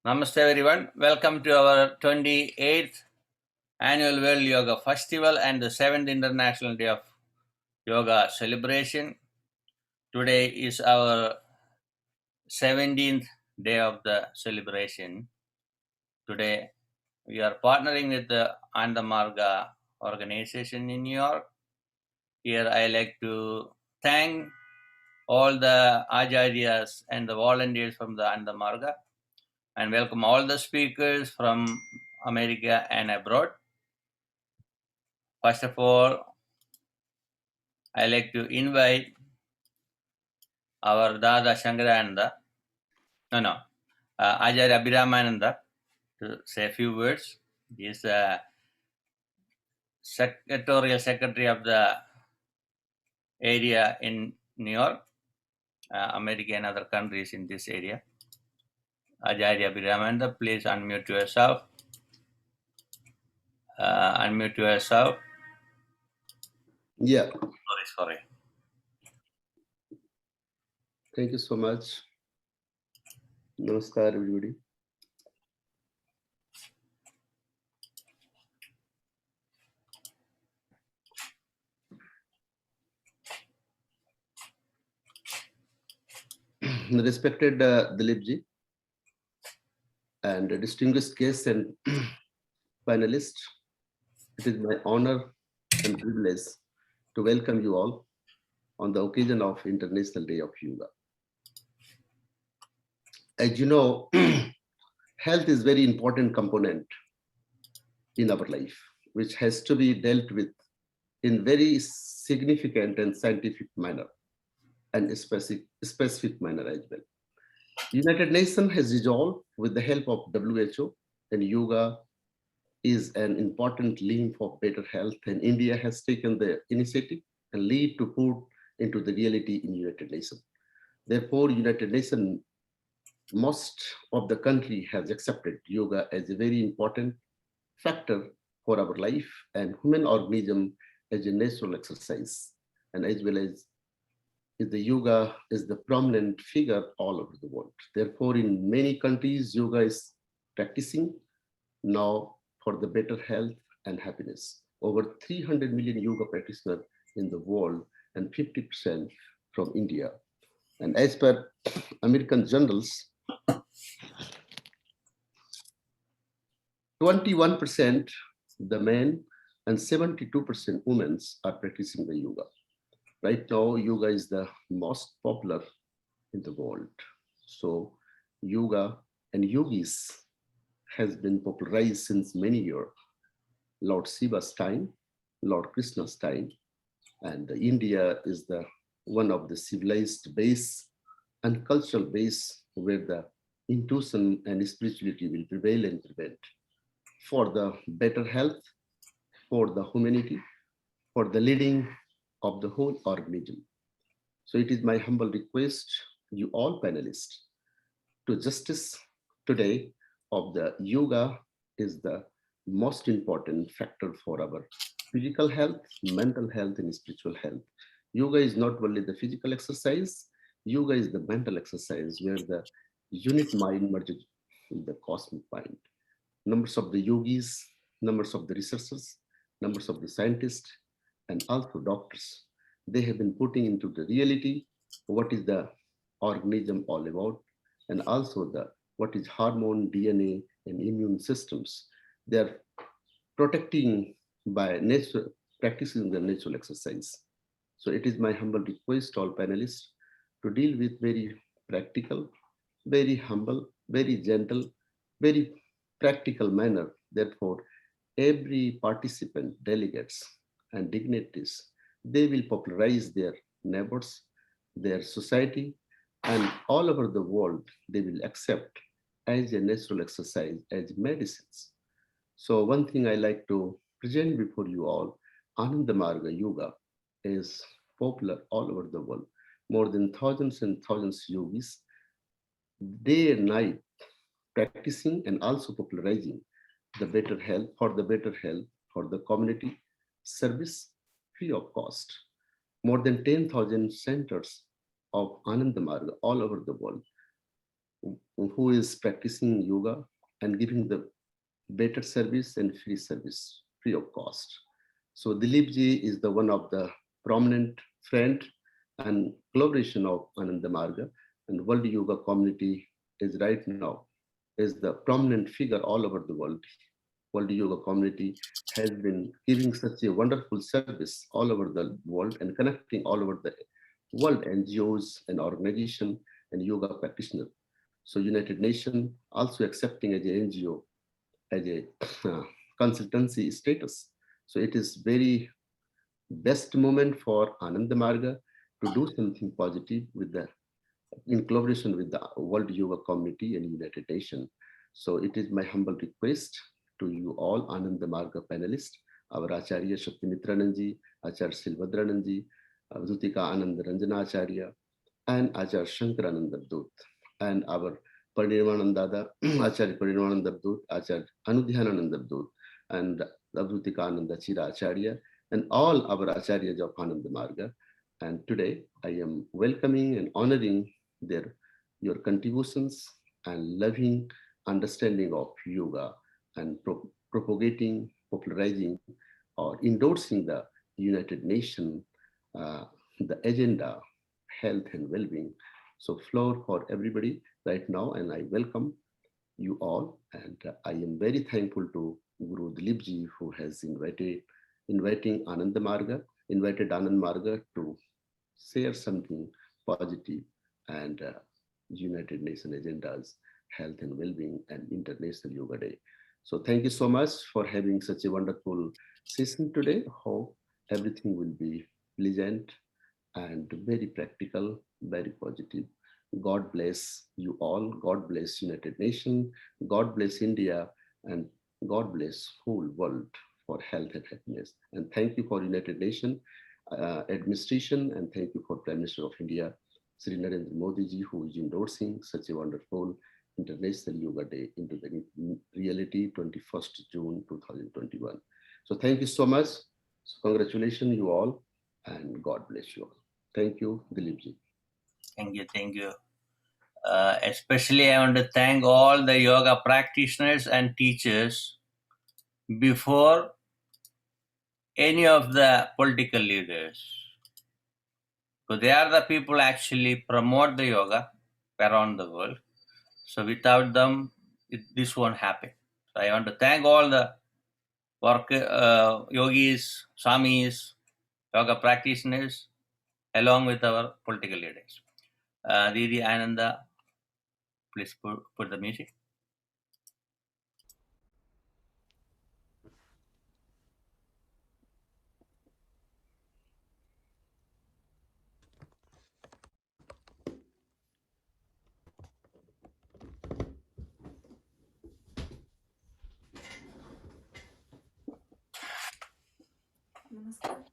Namaste everyone. Welcome to our 28th Annual World Yoga Festival and the 7th International Day of Yoga celebration. Today is our 17th day of the celebration. Today we are partnering with the Andamarga organization in New York. Here I like to thank all the Acharyas and the volunteers from the Andamarga and welcome all the speakers from America and abroad. First of all, I like to invite our Dada Shankarananda, Acharya Abhiramananda to say a few words. He is the secretarial secretary of the area in New York, America and other countries in this area. Acharya Abhiramananda, please unmute yourself. Unmute yourself. Yeah. Sorry. Thank you so much. Namaskar, everybody. Respected Dileepji and distinguished guests and panelists, it is my honor and privilege to welcome you all on the occasion of International Day of Yoga. As you know, health is very important component in our life, which has to be dealt with in very significant and scientific manner and specific manner as well. United Nations has resolved with the help of WHO, and yoga is an important link for better health, and India has taken the initiative and lead to put into the reality in United Nations. Therefore, United Nations, most of the country has accepted yoga as a very important factor for our life and human organism as a natural exercise, and as well as the yoga is the prominent figure all over the world. Therefore, in many countries, yoga is practicing now for the better health and happiness. Over 300 million yoga practitioners in the world and 50% from India. And as per American journals, 21% the men and 72% women are practicing the yoga. Right now, yoga is the most popular in the world. So yoga and yogis has been popularized since many years. Lord Shiva's time, Lord Krishna's time, and India is the one of the civilized base and cultural base where the intuition and spirituality will prevail and prevent for the better health, for the humanity, for the leading of the whole organism. So it is my humble request, you all panelists, to justice today of the yoga is the most important factor for our physical health, mental health, and spiritual health. Yoga is not only the physical exercise, yoga is the mental exercise where the unit mind merges with the cosmic mind. Numbers of the yogis, numbers of the researchers, numbers of the scientists, and also doctors, they have been putting into the reality what is the organism all about, and also the what is hormone, DNA, and immune systems. They are protecting by nature, practicing the natural exercise. So it is my humble request to all panelists to deal with very practical, very humble, very gentle, very practical manner. Therefore, every participant, delegates, and dignitaries, they will popularize their neighbors, their society, and all over the world, they will accept as a natural exercise, as medicines. So one thing I like to present before you all, Ananda Marga Yoga is popular all over the world. More than thousands and thousands of yogis, day and night, practicing and also popularizing the better health, for the community service free of cost. More than 10,000 centers of Ananda Marga all over the world. who is practicing yoga and giving the better service and free service, free of cost. So Dileepji is the one of the prominent friend and collaboration of Ananda Marga, and World Yoga community is right now is the prominent figure all over the world. World Yoga community has been giving such a wonderful service all over the world and connecting all over the world NGOs and organization and yoga practitioner. So United Nations also accepting as a NGO as a consultancy status. So it is very best moment for Ananda Marga to do something positive with the in collaboration with the World Yoga Community and United Nations. So it is my humble request to you all Ananda Marga panelists, our Acharya Shakti Mitrananji, Acharya Silvadrananji, Avdutika Ananda Ranjana Acharya, and Acharya Shankarananda Abdut, and our Parinirvananda Dada, Acharya Parinirvananda Abdut, Acharya Anudhyanananda Abdut, and Abdutika Ananda Chira Acharya, and all our Acharyas of Ananda Marga. And today I am welcoming and honoring your contributions and loving understanding of yoga and propagating, popularizing, or endorsing the United Nations, the agenda, health and well-being. So floor for everybody right now, and I welcome you all. And I am very thankful to Guru Dileepji who has invited Anand Marga to share something positive and United Nations agendas, health and well-being, and International Yoga Day. So thank you so much for having such a wonderful session today. Hope everything will be pleasant and very practical, very positive. God bless you all. God bless United Nations. God bless India, and God bless whole world for health and happiness. And thank you for United Nations administration, and thank you for Prime Minister of India, Sri Narendra Modi ji, who is endorsing such a wonderful International Yoga Day into the reality 21st June 2021. So thank you so much. So congratulations you all, and God bless you all. Thank you, Dileepji. Thank you. Thank you. Especially, I want to thank all the yoga practitioners and teachers before any of the political leaders. So they are the people actually promote the yoga around the world. So without them, this won't happen. So I want to thank all the yogis, swamis, yoga practitioners, along with our political leaders. Didi Ananda, please put the music. Namaskar.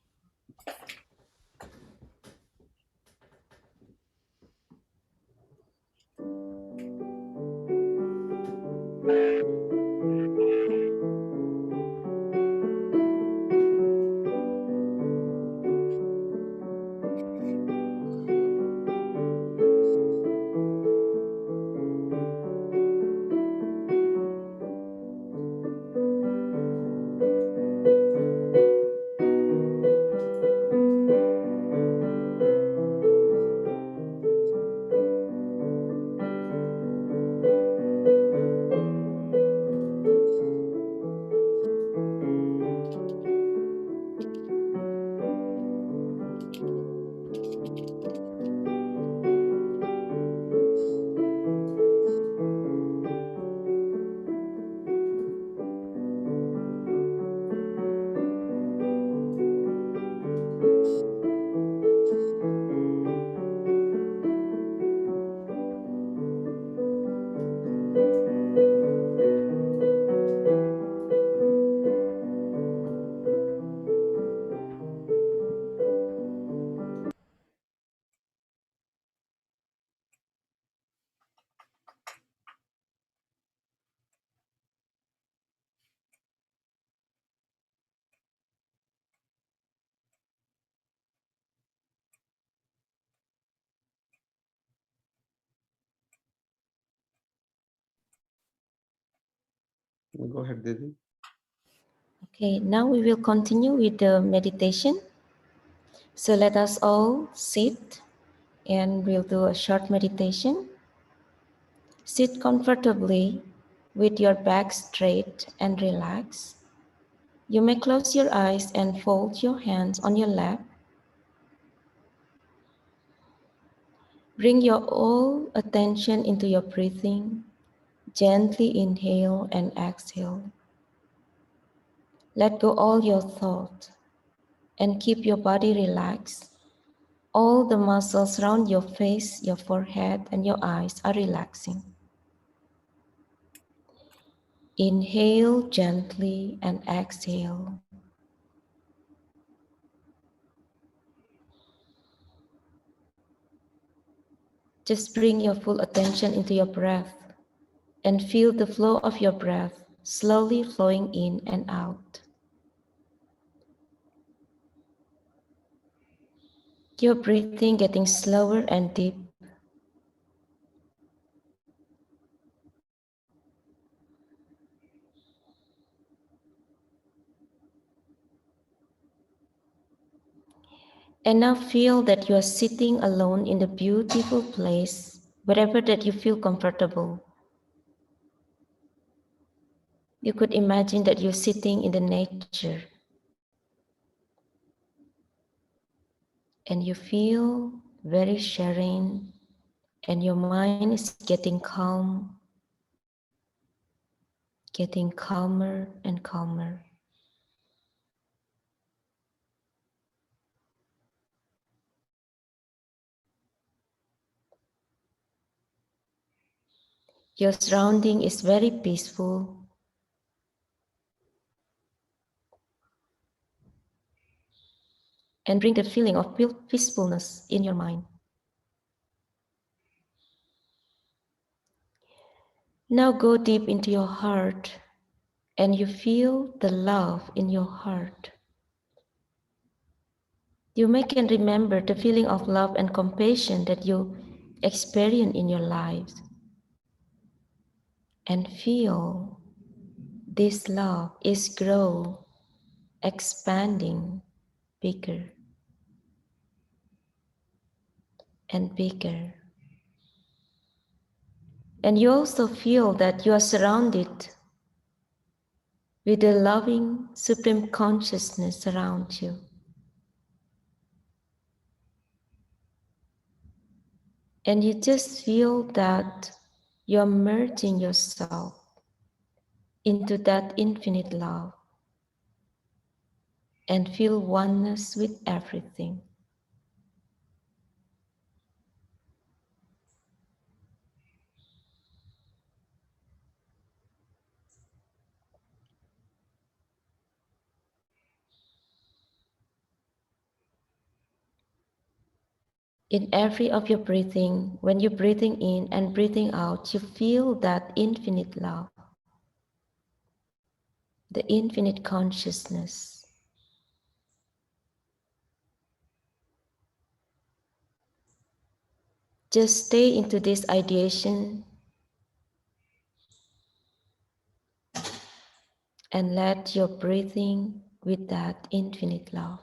Go ahead, Didi. Okay, now we will continue with the meditation. So let us all sit and we'll do a short meditation. Sit comfortably with your back straight and relax. You may close your eyes and fold your hands on your lap. Bring your all attention into your breathing. Gently inhale and exhale. Let go all your thoughts and keep your body relaxed. All the muscles around your face, your forehead, and your eyes are relaxing. Inhale gently and exhale. Just bring your full attention into your breath and feel the flow of your breath slowly flowing in and out. Your breathing getting slower and deep. And now feel that you are sitting alone in the beautiful place, wherever that you feel comfortable. You could imagine that you're sitting in the nature and you feel very serene and your mind is getting calmer and calmer. Your surrounding is very peaceful. And bring the feeling of peacefulness in your mind. Now go deep into your heart and you feel the love in your heart. You may can remember the feeling of love and compassion that you experience in your lives. And feel this love is grow, expanding bigger and bigger. And you also feel that you are surrounded with a loving supreme consciousness around you. And you just feel that you're merging yourself into that infinite love and feel oneness with everything. In every of your breathing, when you're breathing in and breathing out, you feel that infinite love, the infinite consciousness. Just stay into this ideation and let your breathing with that infinite love.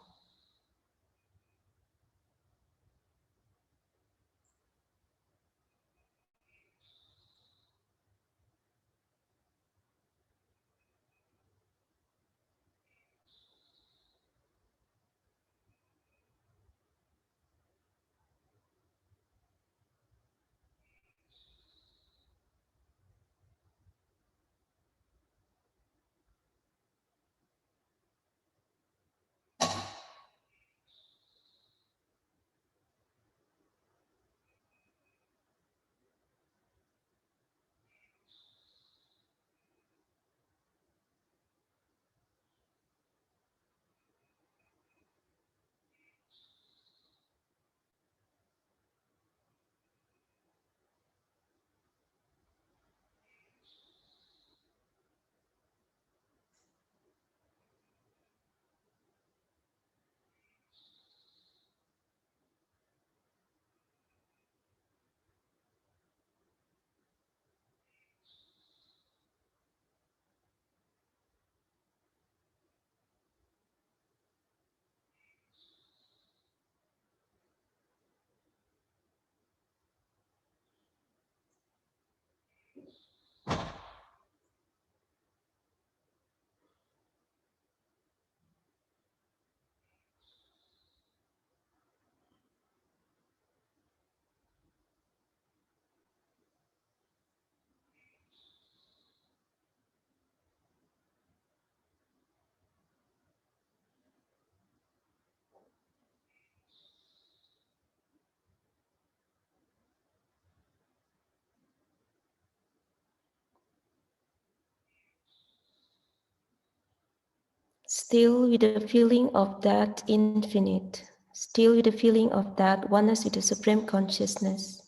still with the feeling of that infinite, still with the feeling of that oneness with the Supreme Consciousness.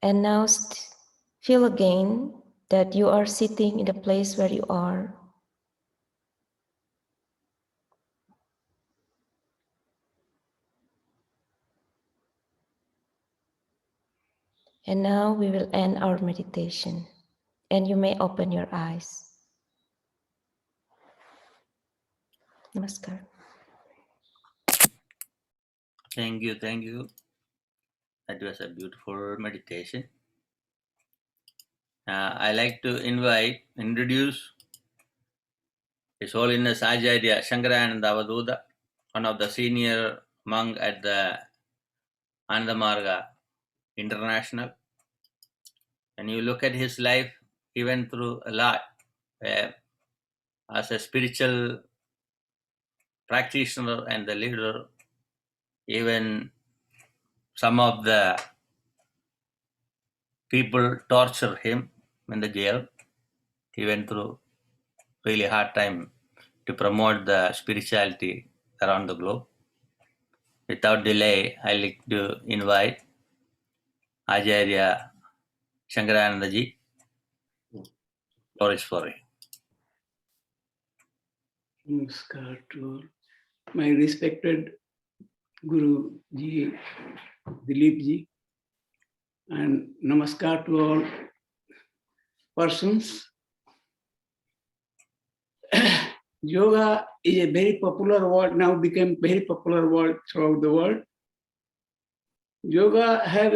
And now feel again that you are sitting in the place where you are. And now we will end our meditation, and you may open your eyes. Namaskar. Thank you, thank you. That was a beautiful meditation. I like to introduce His Holiness Acharya Shankarananda Avaduta, one of the senior monk at the Anandamarga International. When you look at his life, he went through a lot. As a spiritual practitioner and the leader, even some of the people torture him in the jail. He went through really hard time to promote the spirituality around the globe. Without delay, I like to invite Acharya Shankaranandaji. Floor is for you. Namaskar to all. My respected Guru Ji, Dileepji, and namaskar to all persons. Yoga is a very popular word, now became very popular word throughout the world. Yoga have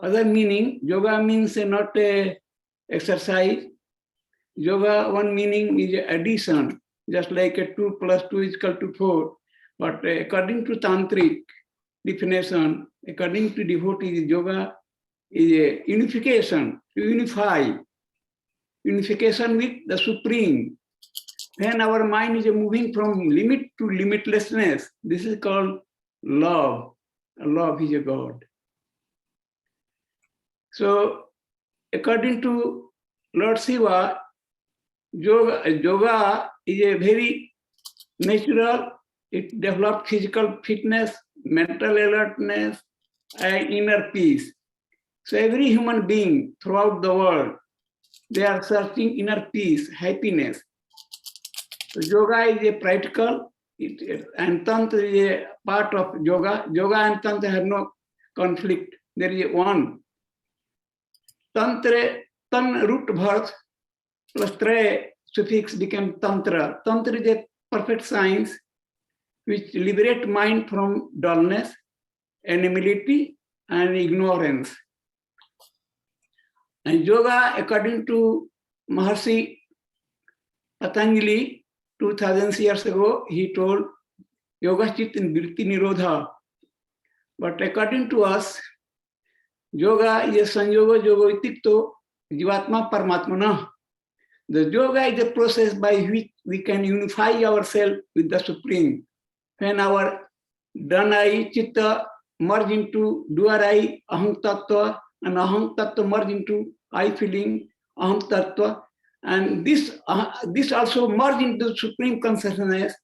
other meaning. Yoga means not a exercise. Yoga, one meaning is addition, just like a 2 + 2 is equal to 4. But according to Tantric definition, according to devotees, yoga is a unification, to unify, unification with the Supreme. When our mind is moving from limit to limitlessness, this is called love. Love is a God. So, according to Lord Shiva, yoga is a very natural. It develops physical fitness, mental alertness, and inner peace. So every human being throughout the world, they are searching inner peace, happiness. So yoga is a practical, and Tantra is a part of yoga. Yoga and Tantra have no conflict. There is one. Tantra, tan root birth plus tre suffix became Tantra. Tantra is a perfect science which liberate mind from dullness, animality, and ignorance. And yoga, according to Maharishi Patanjali, 2000 years ago, he told yoga chit in vritti nirodha. But according to us, yoga is sanyoga yoga itikto jivatma paramatmana. The yoga is a process by which we can unify ourselves with the Supreme. When our dhanai chitta merge into duarai aham tattva, and aham tattva merge into I feeling aham tattva, and this also merge into Supreme Consciousness.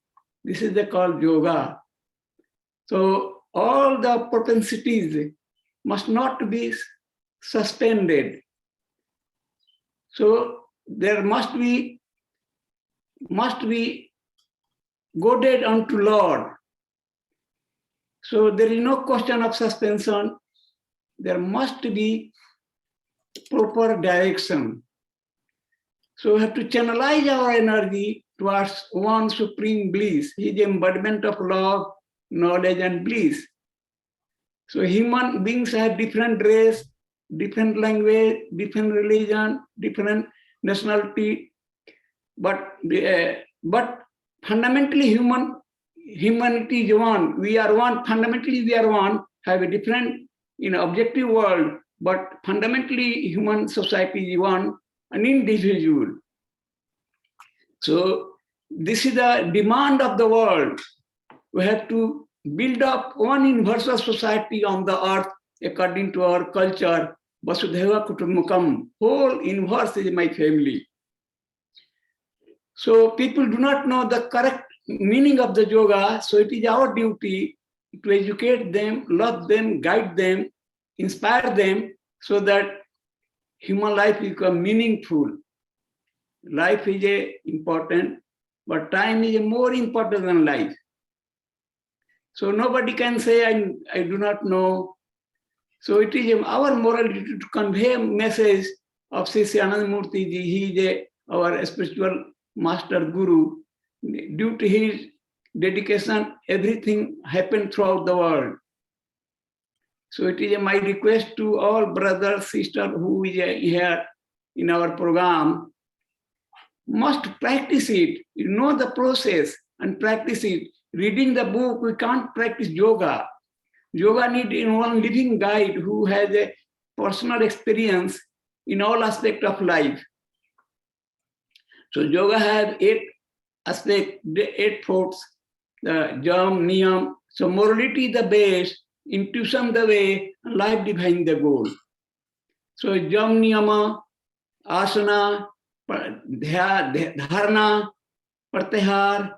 This is called yoga. So all the propensities must not be suspended. So there must be goaded unto Lord. So there is no question of suspension. There must be proper direction. So we have to channelize our energy towards one supreme bliss. He is the embodiment of love, knowledge, and bliss. So human beings have different race, different language, different religion, different nationality, but fundamentally humanity is one. We are one. Fundamentally, we are one. Have a different, objective world, but fundamentally, human society is one, an individual. So this is the demand of the world. We have to build up one universal society on the earth according to our culture. Vasudhaiva Kutumbakam. Whole universe is my family. So people do not know the correct meaning of the yoga. So it is our duty to educate them, love them, guide them, inspire them, so that human life become meaningful. Life is important, but time is more important than life. So nobody can say, I do not know. So it is our moral duty to convey a message of Sri Anandamurti ji. He is our spiritual master guru. Due to his dedication, everything happened throughout the world. So it is my request to all brothers, sisters who is here in our program, must practice it. You know the process and practice it. Reading the book, we can't practice yoga. Yoga needs one living guide who has a personal experience in all aspects of life. So yoga has 8 aspects, 8 forts, the jam, niyam. So morality is the base, intuition the way, and life defines the goal. So jam, niyama, asana, dharana, pratyahar,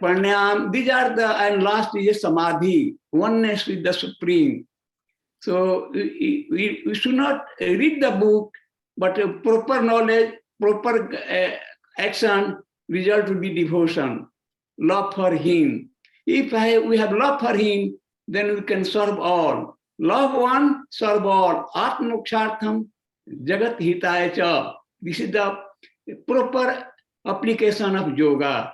pranayam, these are the, and last is samadhi, oneness with the Supreme. So we should not read the book, but proper knowledge, proper action, result will be devotion, love for Him. If we have love for Him, then we can serve all. Love one, serve all. Atmokshartham, jagat hitaya cha. This is the proper application of yoga.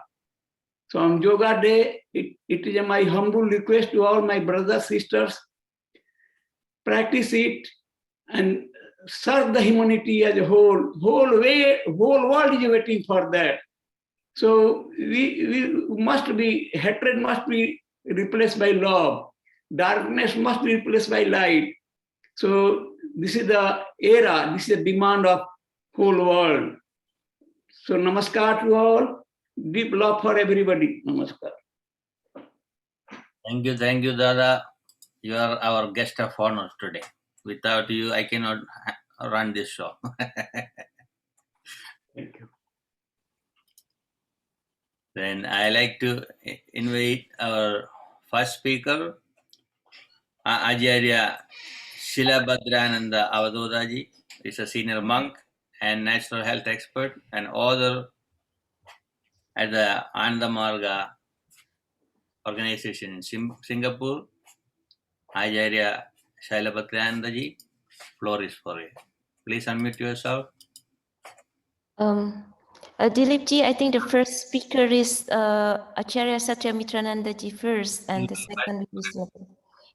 So on Yoga Day, it is my humble request to all my brothers, sisters, practice it and serve the humanity as a whole. Whole world is waiting for that. So we must be, hatred must be replaced by love. Darkness must be replaced by light. So this is the era, this is the demand of whole world. So namaskar to all. Deep love for everybody. Namaskar. Thank you, Dada. You are our guest of honor today. Without you, I cannot run this show. Thank you. Then I like to invite our first speaker, Acharya Shilabhadrananda Avadhodaji. Is a senior monk and natural health expert and author at the Anandamarga organization in Singapore. Acharya Shilabhadranandaji, floor is for you. Please unmute yourself. Dileepji, I think the first speaker is Acharya Satyamitranandaji first, and the second is Yoga.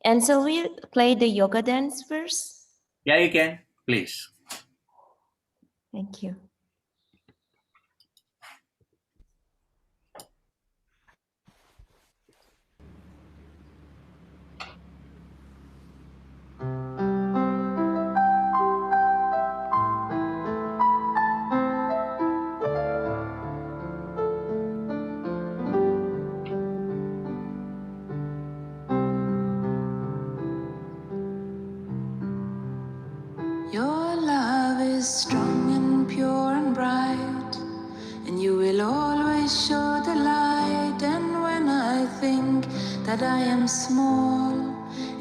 And so we play the yoga dance first. Yeah, you can, please. Thank you. Your love is strong and pure and bright, and you will always show the light. And when I think that I am small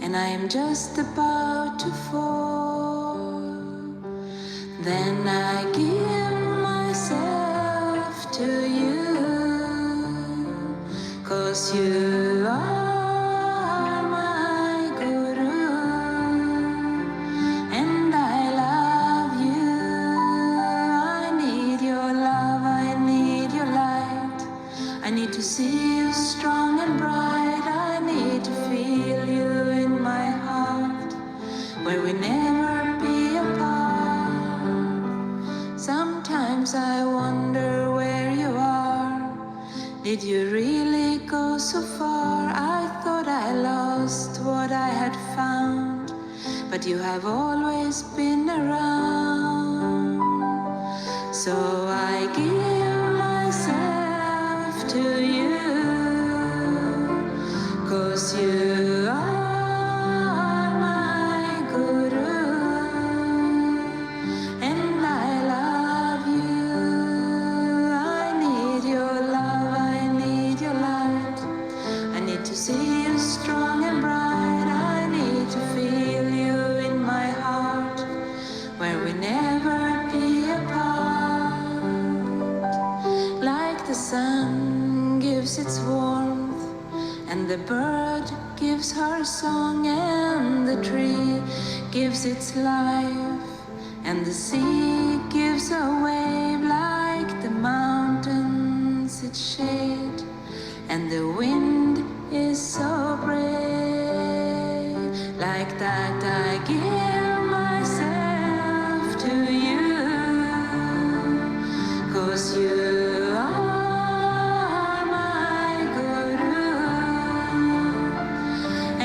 and I am just about to fall, then I give myself to you, 'cause you are my guru, and I love you. I need your love, I need your light. I need to see you strong and bright. I need to feel you in my heart, where we never be apart. Sometimes I wonder where you are. Did you really go so far? I thought I lost what I had found, but you have always been around. So I give myself to you, 'cause you are my guru, and I love you. the sun gives its warmth, and the bird gives her song, and the tree gives its life, and the sea gives a wave like the mountains its shade, and the wind is so brave. Like that I give myself to you, 'cause you are my guru,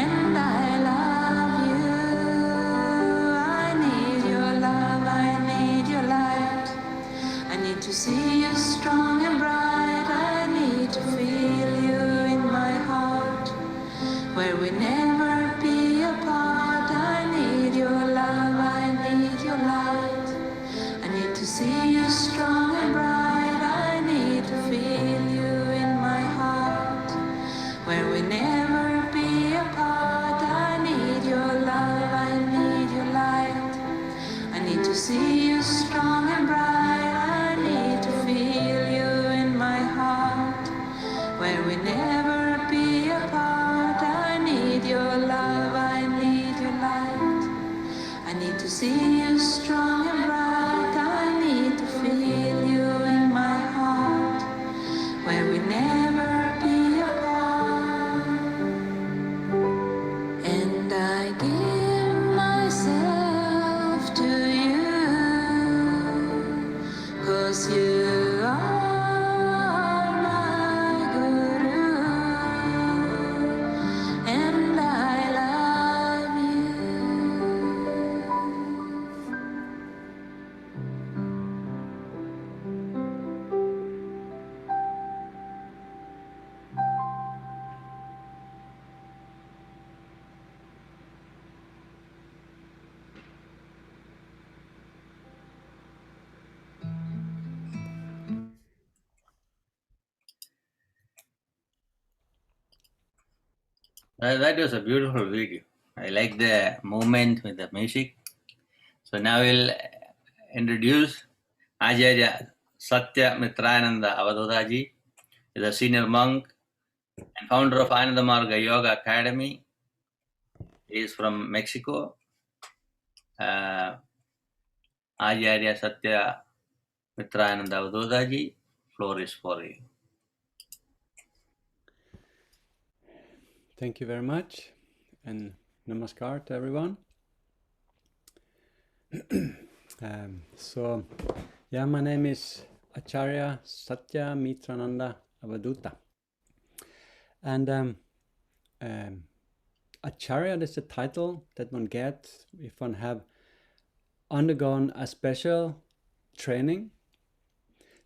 and I love you. I need your love, I need your light. I need to see you strong and bright. I need to feel you in my heart, where we never be apart. I need your love, I need your light. I need to see you strong and bright. I need to feel you in my heart, where we never be apart. I need your love, I need your light. I need to see you strong and bright. I need to feel you in my heart, where we never be apart. I need your love, I need your light. I need to see you strong and bright. I need to feel you in my heart, where we never be apart. And I give myself to you, 'cause you are my guru, and I love you. That was a beautiful video. I like the movement with the music. So now we'll introduce Acharya Satya Mitrananda Avadhodaji, is a senior monk and founder of Anandamarga Yoga Academy. He is from Mexico. Acharya Satya Mitrananda Avadhodaji, floor is for you. Thank you very much, and namaskar to everyone. My name is Acharya Satya Mitrananda Avadhuta, and Acharya is a title that one gets if one have undergone a special training.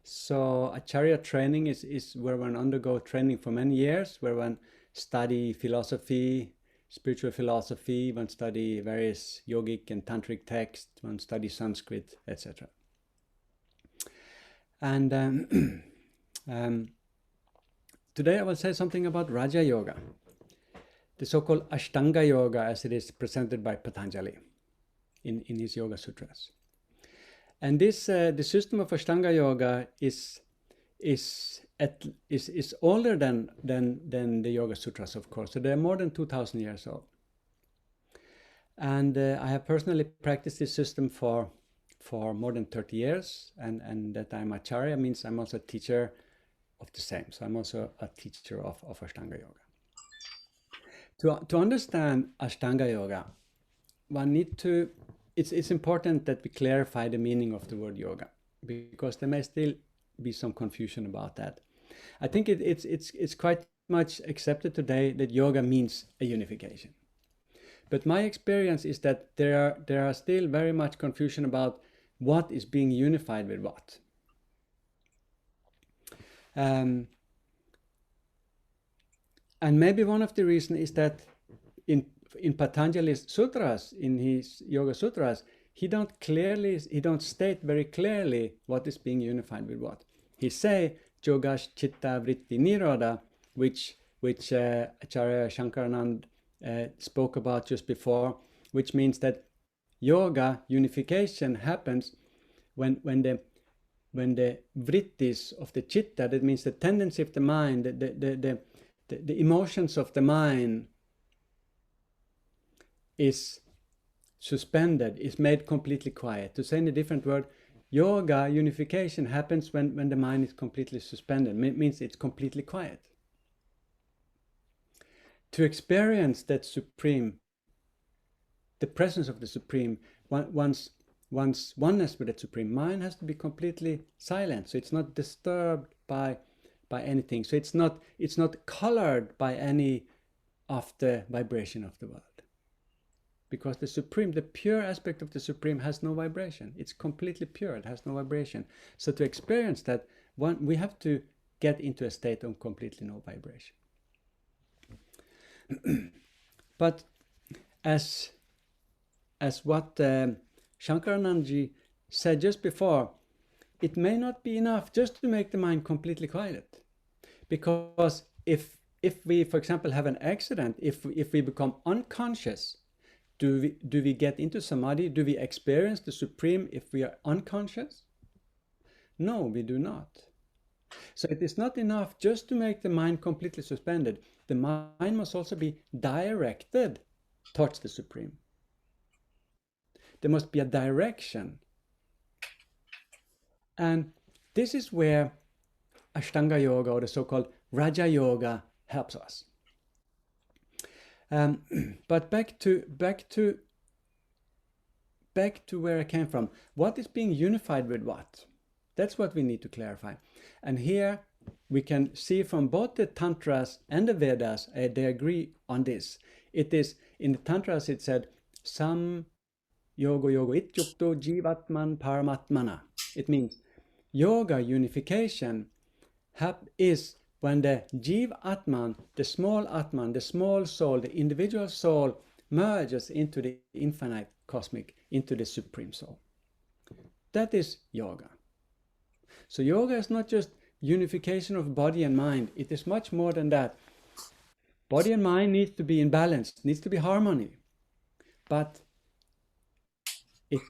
So Acharya training is where one undergo training for many years, where one study philosophy, spiritual philosophy, one study various yogic and tantric texts, one study Sanskrit, etc. And today I will say something about Raja Yoga, the so-called Ashtanga Yoga as it is presented by Patanjali in his Yoga Sutras. And this the system of Ashtanga Yoga is older than the Yoga Sutras, of course. So they're more than 2,000 years old. And I have personally practiced this system for more than 30 years. And that I'm Acharya means I'm also a teacher of the same. So I'm also a teacher of Ashtanga Yoga. To understand Ashtanga Yoga, one need to, it's important that we clarify the meaning of the word yoga, because there may still be some confusion about that. I think it's quite much accepted today that yoga means a unification. But my experience is that there are still very much confusion about what is being unified with what. And maybe one of the reasons is that in Patanjali's sutras, in his Yoga Sutras, he don't state very clearly what is being unified with what. He say Yogash Chitta Vritti Nirodha, which Acharya Shankaranand spoke about just before, which means that yoga unification happens when the vrittis of the chitta, that means the tendency of the mind, the emotions of the mind is suspended, is made completely quiet. To say in a different word, yoga unification happens when the mind is completely suspended. It means it's completely quiet. To experience that supreme, the presence of the supreme, one's oneness with the supreme, mind has to be completely silent, so it's not disturbed by anything. So it's not colored by any of the vibration of the world. Because the supreme, the pure aspect of the supreme has no vibration. It's completely pure, it has no vibration. So to experience that, we have to get into a state of completely no vibration. But as what Shankaranandji said just before, it may not be enough just to make the mind completely quiet. Because if we, for example, have an accident, if we become unconscious, do we get into samadhi? Do we experience the supreme if we are unconscious? No, we do not. So it is not enough just to make the mind completely suspended. The mind must also be directed towards the supreme. There must be a direction. And this is where Ashtanga Yoga, or the so-called Raja Yoga, helps us. But back to where I came from. What is being unified with what? That's what we need to clarify. And here we can see from both the Tantras and the Vedas, they agree on this. It is, in the Tantras it said, Sam Yoga Ityukto Jivatman Paramatmana. It means yoga unification is when the Jiv Atman, the small Atman, the small soul, the individual soul merges into the infinite cosmic, into the supreme soul. That is yoga. So yoga is not just unification of body and mind. It is much more than that. Body and mind needs to be in balance, needs to be harmony. But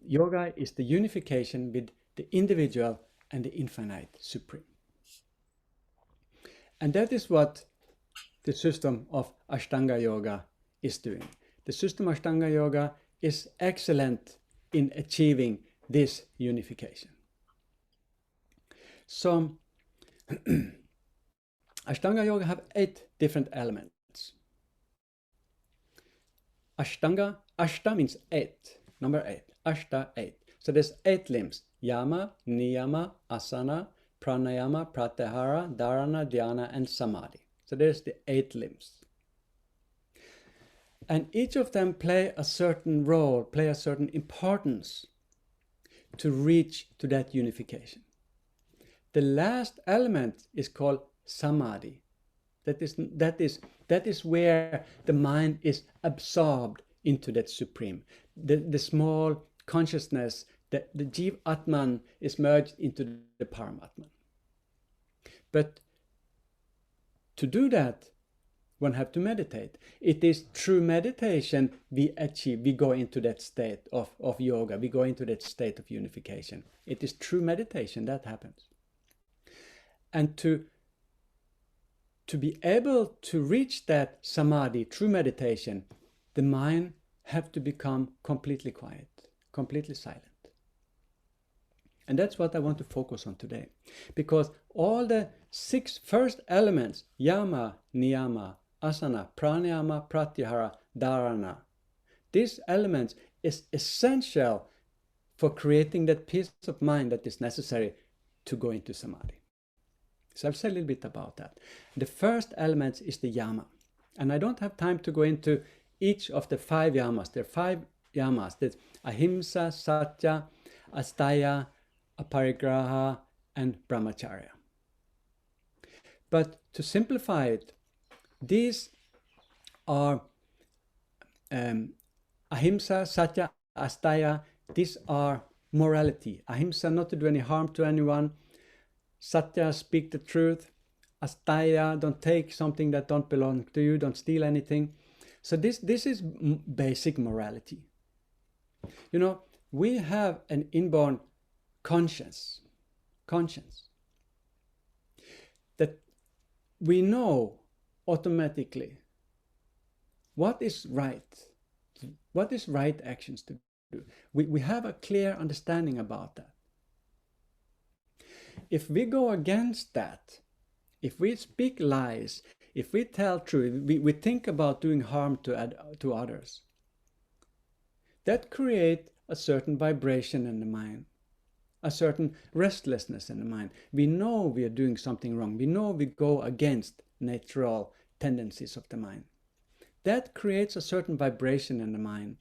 yoga is the unification with the individual and the infinite supreme. And that is what the system of Ashtanga Yoga is doing. The system of Ashtanga Yoga is excellent in achieving this unification. So, Ashtanga Yoga have 8 different elements. Ashtanga, Ashta means 8, number 8, Ashta 8. So there's 8 limbs, Yama, Niyama, Asana, Pranayama, Pratyahara, Dharana, Dhyana, and Samadhi. So there's the 8 limbs. And each of them play a certain role, play a certain importance to reach to that unification. The last element is called Samadhi. That is where the mind is absorbed into that supreme. The small consciousness, the Jiv Atman is merged into the Paramatman. But to do that, one have to meditate. It is through meditation we go into that state of yoga, we go into that state of unification. It is through meditation that happens. And to be able to reach that samadhi through meditation, the mind have to become completely quiet, completely silent. And that's what I want to focus on today. Because all the 6 first elements, yama, niyama, asana, pranayama, pratyahara, dharana, these elements is essential for creating that peace of mind that is necessary to go into samadhi. So I'll say a little bit about that. The first element is the yama. And I don't have time to go into each of the 5 yamas. There are 5 yamas. There's ahimsa, satya, asteya, aparigraha, and brahmacharya. But to simplify it, these are ahimsa, satya, asteya. These are morality. Ahimsa, not to do any harm to anyone. Satya, speak the truth. Asteya, don't take something that don't belong to you, don't steal anything. So this is basic morality. You know, we have an inborn conscience conscience. That we know automatically what is right actions to do. We have a clear understanding about that. If we go against that, if we speak lies, if we tell truth, we think about doing harm to others, that creates a certain vibration in the mind, a certain restlessness in the mind. We know we are doing something wrong. We know we go against natural tendencies of the mind. That creates a certain vibration in the mind.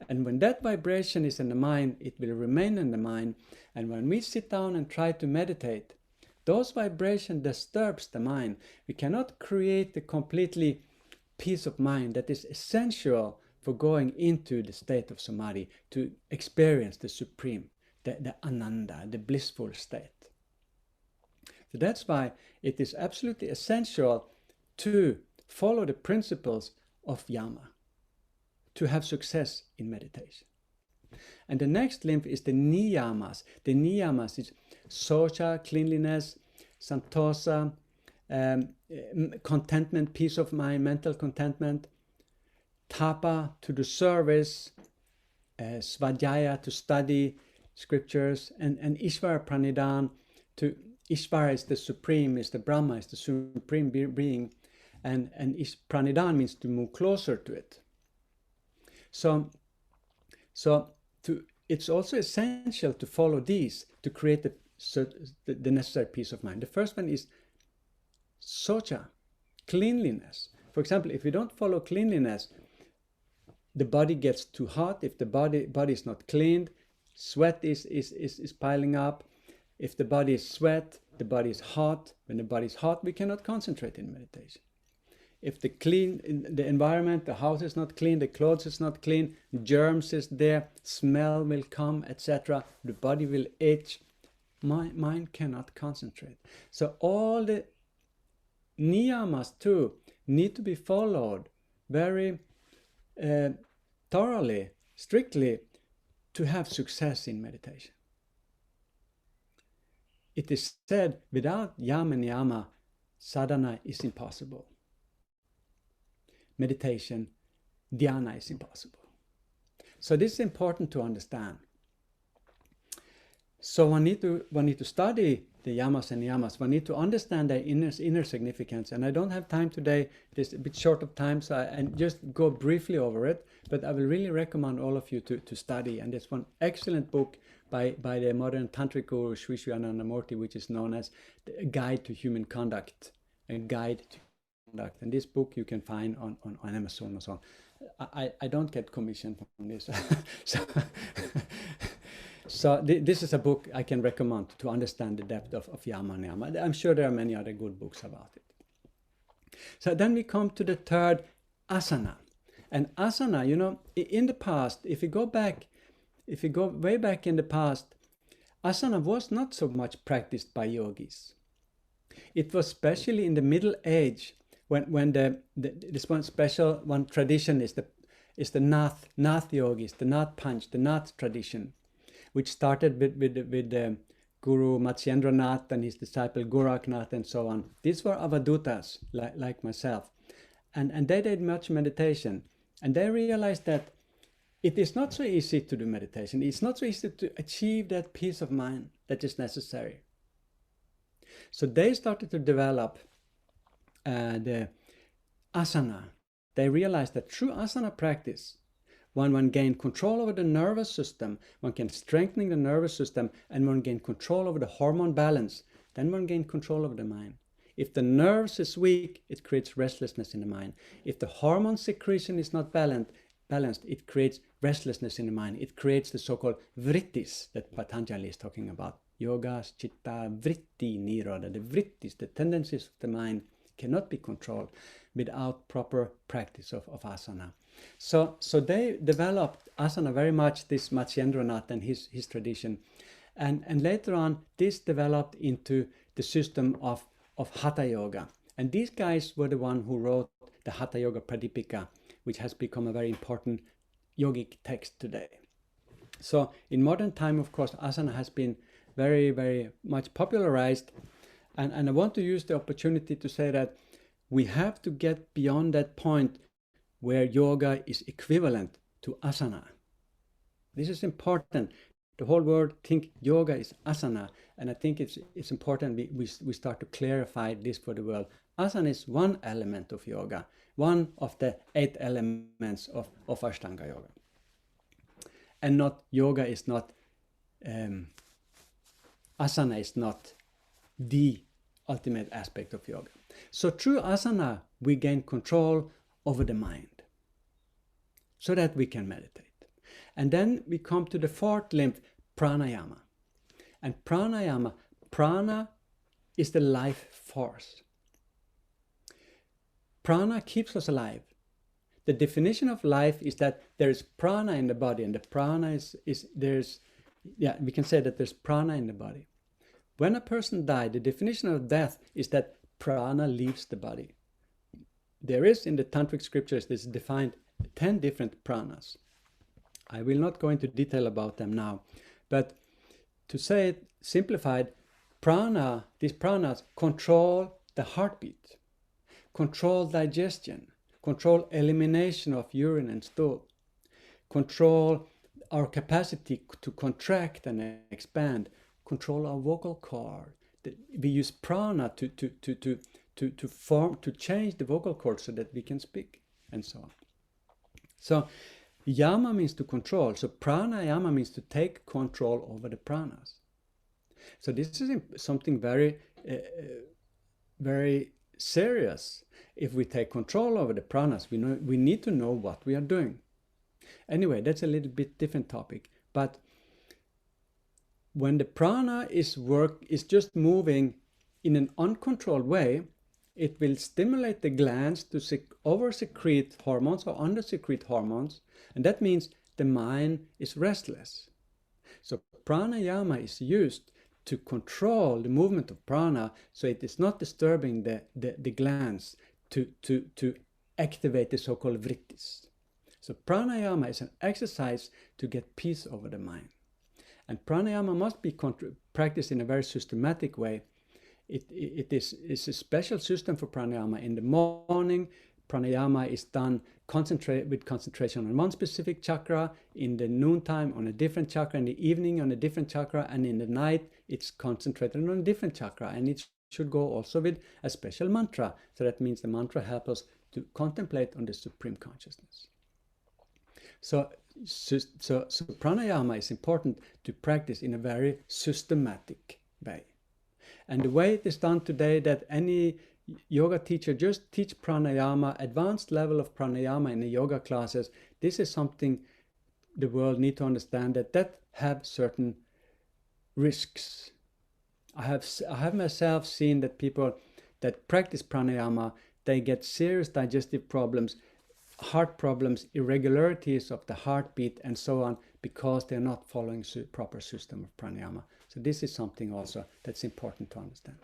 And when that vibration is in the mind, it will remain in the mind. And when we sit down and try to meditate, those vibrations disturbs the mind. We cannot create the completely peace of mind that is essential for going into the state of samadhi, to experience the supreme, the ananda, the blissful state. So that's why it is absolutely essential to follow the principles of yama, to have success in meditation. And the next limb is the niyamas. The niyamas is socha, cleanliness, santosa, contentment, peace of mind, mental contentment, tapa, to do service, svadhyaya, to study scriptures, and Ishvara Pranidhan, to Ishvara is the supreme, is the Brahma, is the supreme being, and Pranidhan means to move closer to it. So it's also essential to follow these to create the necessary peace of mind. The first one is socha, cleanliness. For example, if we don't follow cleanliness, the body gets too hot. If the body is not cleaned, sweat is piling up. If the body is sweat, the body is hot. When the body is hot, we cannot concentrate in meditation. If the environment, the house is not clean, the clothes is not clean, germs is there, smell will come, etc. The body will itch. Mind cannot concentrate. So all the niyamas too need to be followed very thoroughly, strictly, to have success in meditation. It is said, without yama and niyama, sadhana is impossible. Meditation, dhyana is impossible. So this is important to understand. So one need to study the yamas and niyamas. One need to understand their inner significance. And I don't have time today. It is a bit short of time, so I just go briefly over it. But I will really recommend all of you to study. And there's one excellent book by the modern tantric guru Sri Sri Anandamurti, which is known as A Guide to Human Conduct. A Guide to Conduct. And this book you can find on Amazon or so on. I don't get commission from this. So this is a book I can recommend to understand the depth of yama and niyama. I'm sure there are many other good books about it. So then we come to the third, asana. And asana, you know, in the past, if you go way back in the past, asana was not so much practiced by yogis. It was especially in the Middle Age when this one special one tradition is the Nath yogis, the Nath Panch, the Nath tradition, which started with Guru Matsyendranath and his disciple Goraknath and so on. These were avadutas like myself, and they did much meditation, and they realized that it is not so easy to do meditation. It's not so easy to achieve that peace of mind that is necessary. So they started to develop the asana. They realized that through asana practice, one gained control over the nervous system, one can strengthen the nervous system, and one gain control over the hormone balance. Then one gain control over the mind. If the nerves is weak, it creates restlessness in the mind. If the hormone secretion is not balanced, it creates restlessness in the mind. It creates the so-called vrittis that Patanjali is talking about. Yogas, chitta, vritti, nirodha. The vrittis, the tendencies of the mind, cannot be controlled without proper practice of asana. So they developed asana very much, this Matsyendranath and his tradition. And later on, this developed into the system of Hatha Yoga. And these guys were the one who wrote the Hatha Yoga Pradipika, which has become a very important yogic text today. So in modern time, of course, asana has been very, very much popularized. And I want to use the opportunity to say that we have to get beyond that point where yoga is equivalent to asana. This is important. The whole world think yoga is asana, and I think it's important we start to clarify this for the world. Asana is one element of yoga, one of the 8 elements of Ashtanga yoga. And not yoga is not, asana is not the ultimate aspect of yoga. So through asana, we gain control over the mind so that we can meditate. And then we come to the 4th limb, pranayama. And pranayama, prana is the life force. Prana keeps us alive. The definition of life is that there is prana in the body, and the prana we can say that there's prana in the body. When a person dies, the definition of death is that prana leaves the body. There is in the tantric scriptures, this is defined 10 different pranas. I will not go into detail about them now, but to say it simplified, these pranas control the heartbeat, control digestion, control elimination of urine and stool, control our capacity to contract and expand, control our vocal cord. We use prana to change the vocal cord so that we can speak, and so on. So yama means to control. So pranayama means to take control over the pranas. So this is something very, very serious. If we take control over the pranas, we need to know what we are doing. Anyway, that's a little bit different topic. But when the prana is just moving in an uncontrolled way, it will stimulate the glands to over-secrete hormones or under-secrete hormones, and that means the mind is restless. So pranayama is used to control the movement of prana, so it is not disturbing the glands to activate the so-called vrittis. So pranayama is an exercise to get peace over the mind. And pranayama must be practiced in a very systematic way. It is a special system for pranayama. In the morning, pranayama is done with concentration on one specific chakra, in the noontime on a different chakra, in the evening on a different chakra, and in the night it's concentrated on a different chakra. And it should go also with a special mantra. So that means the mantra helps us to contemplate on the supreme consciousness. So pranayama is important to practice in a very systematic way. And the way it is done today, that any yoga teacher just teach pranayama, advanced level of pranayama in the yoga classes, this is something the world need to understand, that have certain risks. I have myself seen that people that practice pranayama, they get serious digestive problems, heart problems, irregularities of the heartbeat, and so on, because they're not following proper system of pranayama. So this is something also that's important to understand.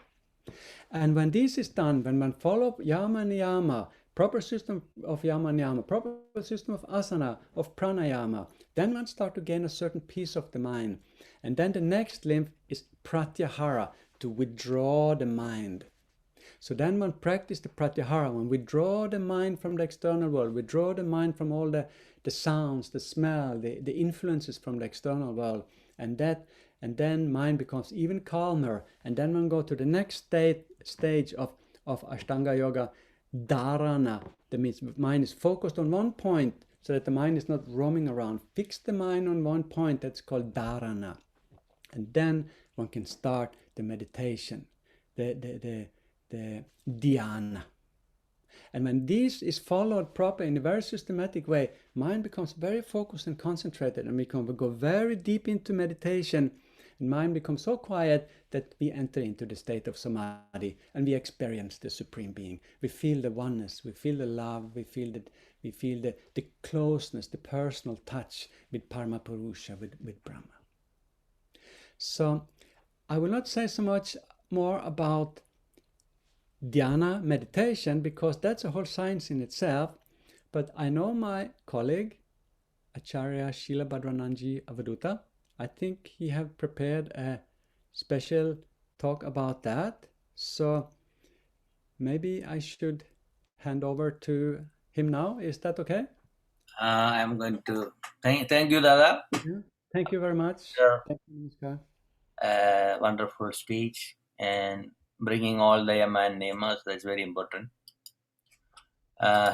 And when this is done, when one follows yama niyama, proper system of yama niyama, proper system of asana, of pranayama, then one start to gain a certain peace of the mind. And then the next limb is pratyahara, to withdraw the mind. So then one practice the pratyahara, when we withdraw the mind from the external world, withdraw the mind from all the sounds, the smell, the influences from the external world, and then mind becomes even calmer. And then one go to the next stage of Ashtanga Yoga, dharana. That means mind is focused on one point, so that the mind is not roaming around. Fix the mind on one point, that's called dharana. And then one can start the meditation, the dhyana. And when this is followed proper in a very systematic way, mind becomes very focused and concentrated, and we can go very deep into meditation, and mind becomes so quiet that we enter into the state of samadhi, and we experience the Supreme Being. We feel the oneness, we feel the love, we feel the closeness, the personal touch with Paramapurusha, with Brahma. So I will not say so much more about dhyana meditation, because that's a whole science in itself. But I know my colleague, Acharya Srila Bhadrananji Avaduta, I think he have prepared a special talk about that. So maybe I should hand over to him now. Is that okay? I'm going to thank you, Dada. Yeah. Thank you very much. Sure. Thank you, Namaskar. Wonderful speech and bringing all the Yama and Nemas. That's very important.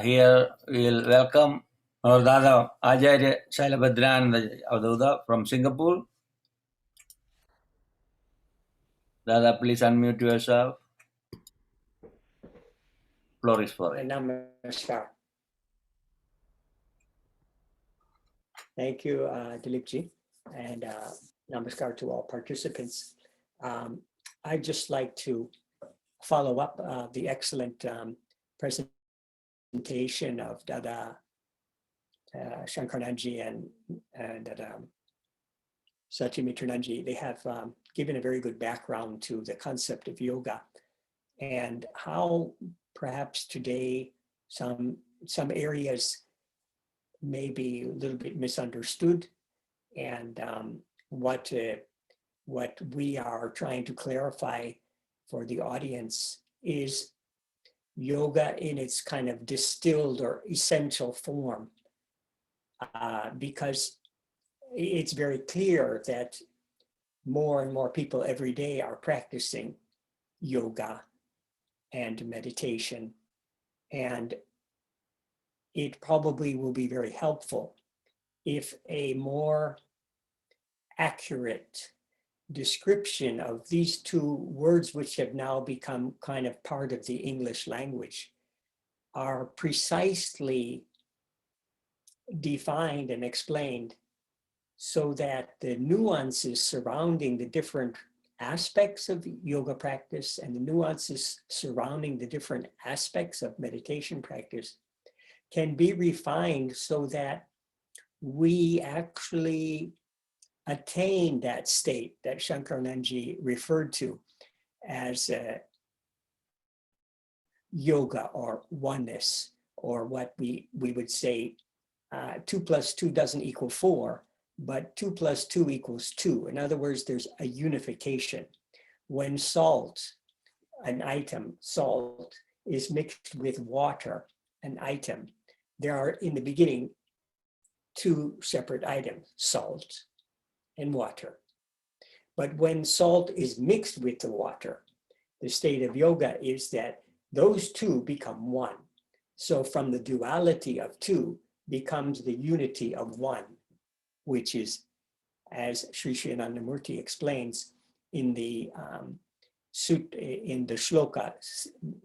Here we'll welcome our Dada Acharya Shailabhadran Avduda from Singapore. Dada, please unmute yourself. Floor is for it. Namaskar. Thank you, Dileepji, and namaskar to all participants. I'd just like to follow up the excellent presentation of Dada Shankaranji and Dada Satyamitrananji. They have given a very good background to the concept of yoga and how perhaps today some areas may be a little bit misunderstood, and what we are trying to clarify for the audience is yoga in its kind of distilled or essential form, because it's very clear that more and more people every day are practicing yoga and meditation, and it probably will be very helpful if a more accurate description of these two words, which have now become kind of part of the English language, are precisely defined and explained so that the nuances surrounding the different aspects of yoga practice and the nuances surrounding the different aspects of meditation practice can be refined so that we actually attain that state that Shankaranji referred to as yoga or oneness, or what we would say 2 + 2 doesn't equal 4, but 2 + 2 = 2. In other words, there's a unification. When salt, an item, salt, is mixed with water, an item, there are in the beginning 2 separate items, salt and water. But when salt is mixed with the water, the state of yoga is that those 2 become 1. So from the duality of 2 becomes the unity of 1, which is, as Sri Anandamurti explains in the shloka,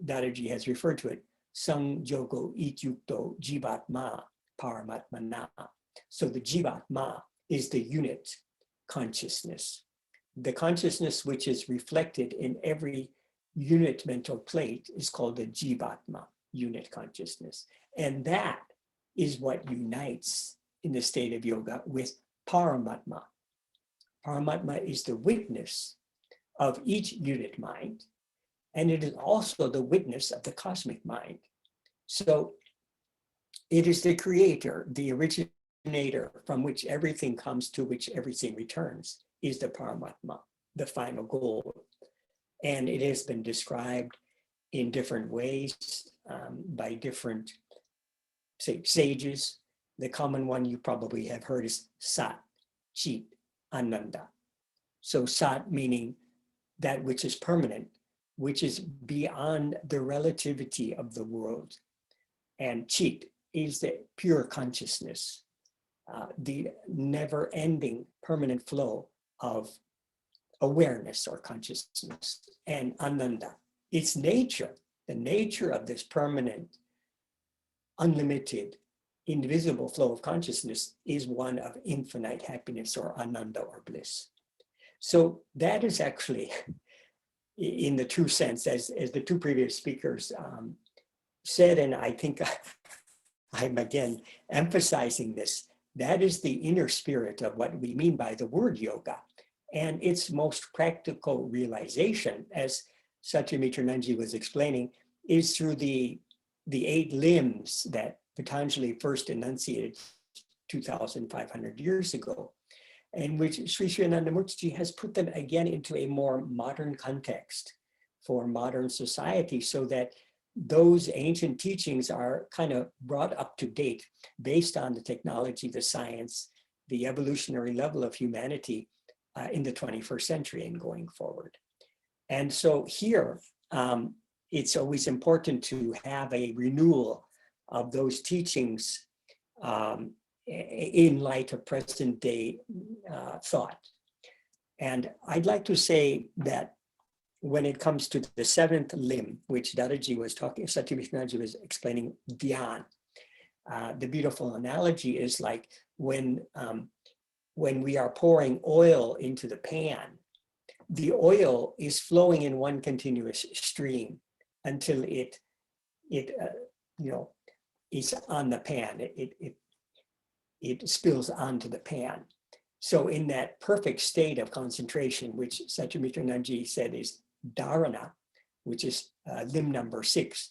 Dadaji has referred to it, Sanjogo ityukto jivatma paramatmana. So the jivatma is the unit consciousness. The consciousness which is reflected in every unit mental plate is called the jivatma, unit consciousness. And that is what unites in the state of yoga with paramatma. Paramatma is the witness of each unit mind, and it is also the witness of the cosmic mind. So it is the creator, the originator from which everything comes, to which everything returns, is the Paramatma, the final goal. And it has been described in different ways by different sages. The common one you probably have heard is Sat, Chit, Ananda. So Sat meaning that which is permanent, which is beyond the relativity of the world. And Chit is the pure consciousness, the never-ending permanent flow of awareness or consciousness. And Ananda, its nature, the nature of this permanent, unlimited, invisible flow of consciousness is one of infinite happiness or Ananda or bliss. So that is actually, in the true sense, as the 2 previous speakers said, and I think I'm again emphasizing this, that is the inner spirit of what we mean by the word yoga. And its most practical realization, as Satyamitrananji was explaining, is through the 8 limbs that Patanjali first enunciated 2,500 years ago. and which Sri Sri Anandamurtiji has put them again into a more modern context for modern society, so that those ancient teachings are kind of brought up to date based on the technology, the science, the evolutionary level of humanity in the 21st century and going forward. And so here, it's always important to have a renewal of those teachings in light of present day thought. And I'd like to say that when it comes to the seventh limb, which Dadaji was talking, Satyamishnaji was explaining, dhyan, the beautiful analogy is like when we are pouring oil into the pan, the oil is flowing in one continuous stream until it is on the pan. It spills onto the pan. So in that perfect state of concentration, which Satyamishnaji said is dharana, which is limb number 6,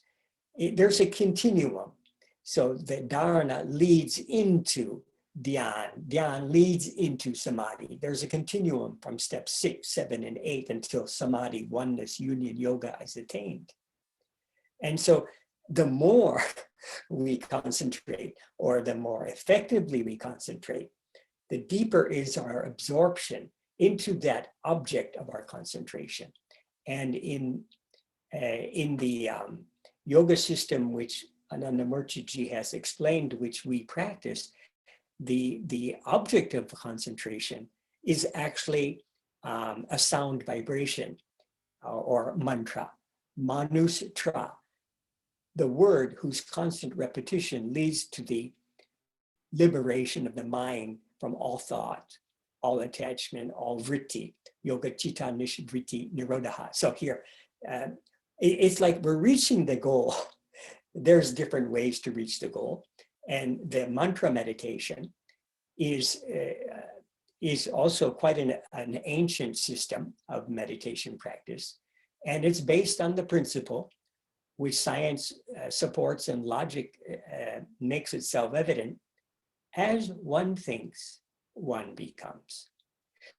there's a continuum. So the dharana leads into dhyan, dhyan leads into samadhi. There's a continuum from step 6, 7, and 8 until samadhi, oneness, union, yoga is attained. And so the more we concentrate, or the more effectively we concentrate, the deeper is our absorption into that object of our concentration. And in the yoga system, which Anandamurtiji has explained, which we practice, the object of concentration is actually a sound vibration or mantra, manusutra, the word whose constant repetition leads to the liberation of the mind from all thought, all attachment, all vritti, yoga chitta nishvritti nirodha. So here, it's like we're reaching the goal. There's different ways to reach the goal. And the mantra meditation is also quite an ancient system of meditation practice. And it's based on the principle which science supports and logic makes it self-evident: as one thinks, one becomes.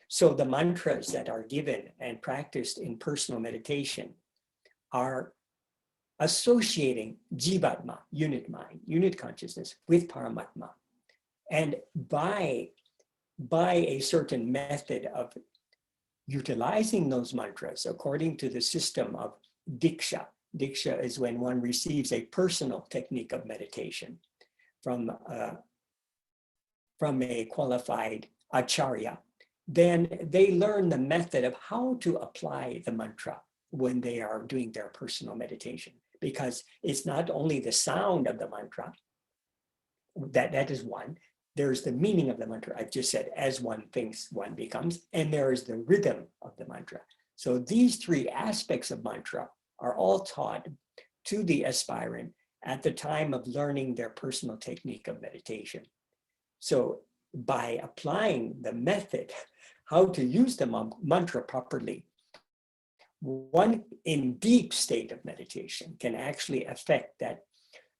So the mantras that are given and practiced in personal meditation are associating Jivatma, unit mind, unit consciousness, with Paramatma. And by a certain method of utilizing those mantras according to the system of Diksha. Diksha is when one receives a personal technique of meditation from a qualified acharya. Then they learn the method of how to apply the mantra when they are doing their personal meditation. Because it's not only the sound of the mantra, that is one. There's the meaning of the mantra. I've just said, as one thinks, one becomes. And there is the rhythm of the mantra. So these 3 aspects of mantra are all taught to the aspirant at the time of learning their personal technique of meditation. So by applying the method, how to use the mantra properly, one in deep state of meditation can actually affect that,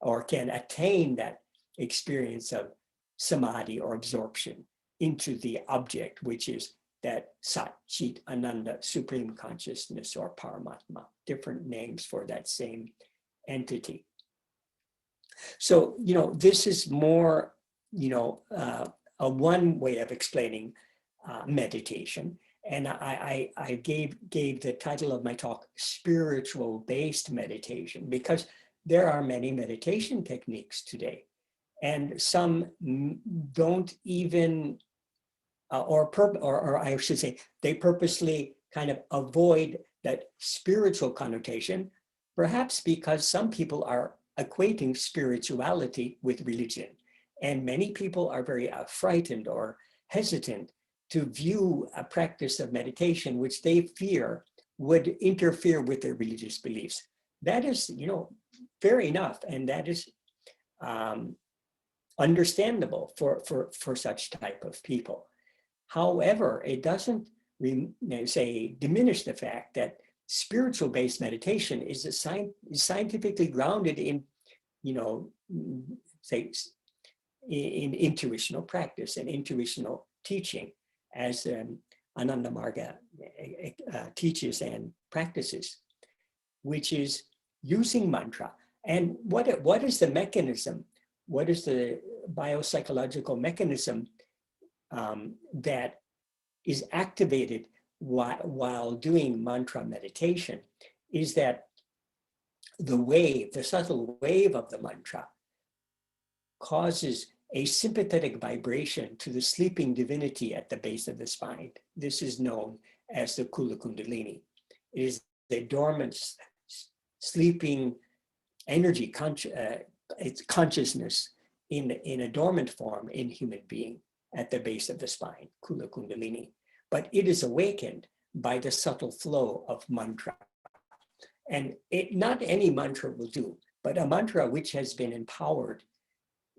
or can attain that experience of samadhi or absorption into the object, which is that Sat, Chit, Ananda, supreme consciousness, or Paramatma, different names for that same entity. So, this is more, a one way of explaining meditation. And I gave the title of my talk, spiritual-based meditation, because there are many meditation techniques today. And some don't even, or I should say, they purposely kind of avoid that spiritual connotation, perhaps because some people are equating spirituality with religion. And many people are very frightened or hesitant to view a practice of meditation, which they fear would interfere with their religious beliefs. That is, fair enough. And that is understandable for such type of people. However, it doesn't diminish the fact that spiritual-based meditation is scientifically grounded in, in intuitional practice and intuitional teaching. as Ananda Marga teaches and practices, which is using mantra. And what is the mechanism? What is the biopsychological mechanism that is activated while doing mantra meditation? Is that the subtle wave of the mantra causes a sympathetic vibration to the sleeping divinity at the base of the spine. This is known as the Kula Kundalini. It is the dormant, sleeping energy, it's consciousness in a dormant form in human being at the base of the spine, Kula Kundalini. But it is awakened by the subtle flow of mantra. And not any mantra will do, but a mantra which has been empowered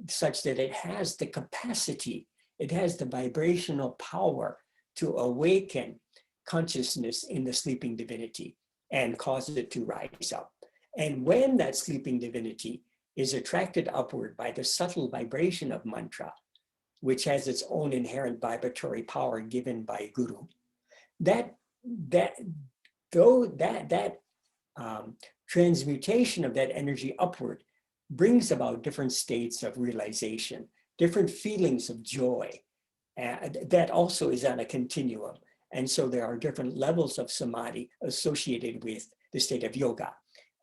such that it has the capacity, it has the vibrational power to awaken consciousness in the sleeping divinity and cause it to rise up. And when that sleeping divinity is attracted upward by the subtle vibration of mantra, which has its own inherent vibratory power given by Guru, transmutation of that energy upward brings about different states of realization, different feelings of joy. That also is on a continuum. And so there are different levels of samadhi associated with the state of yoga.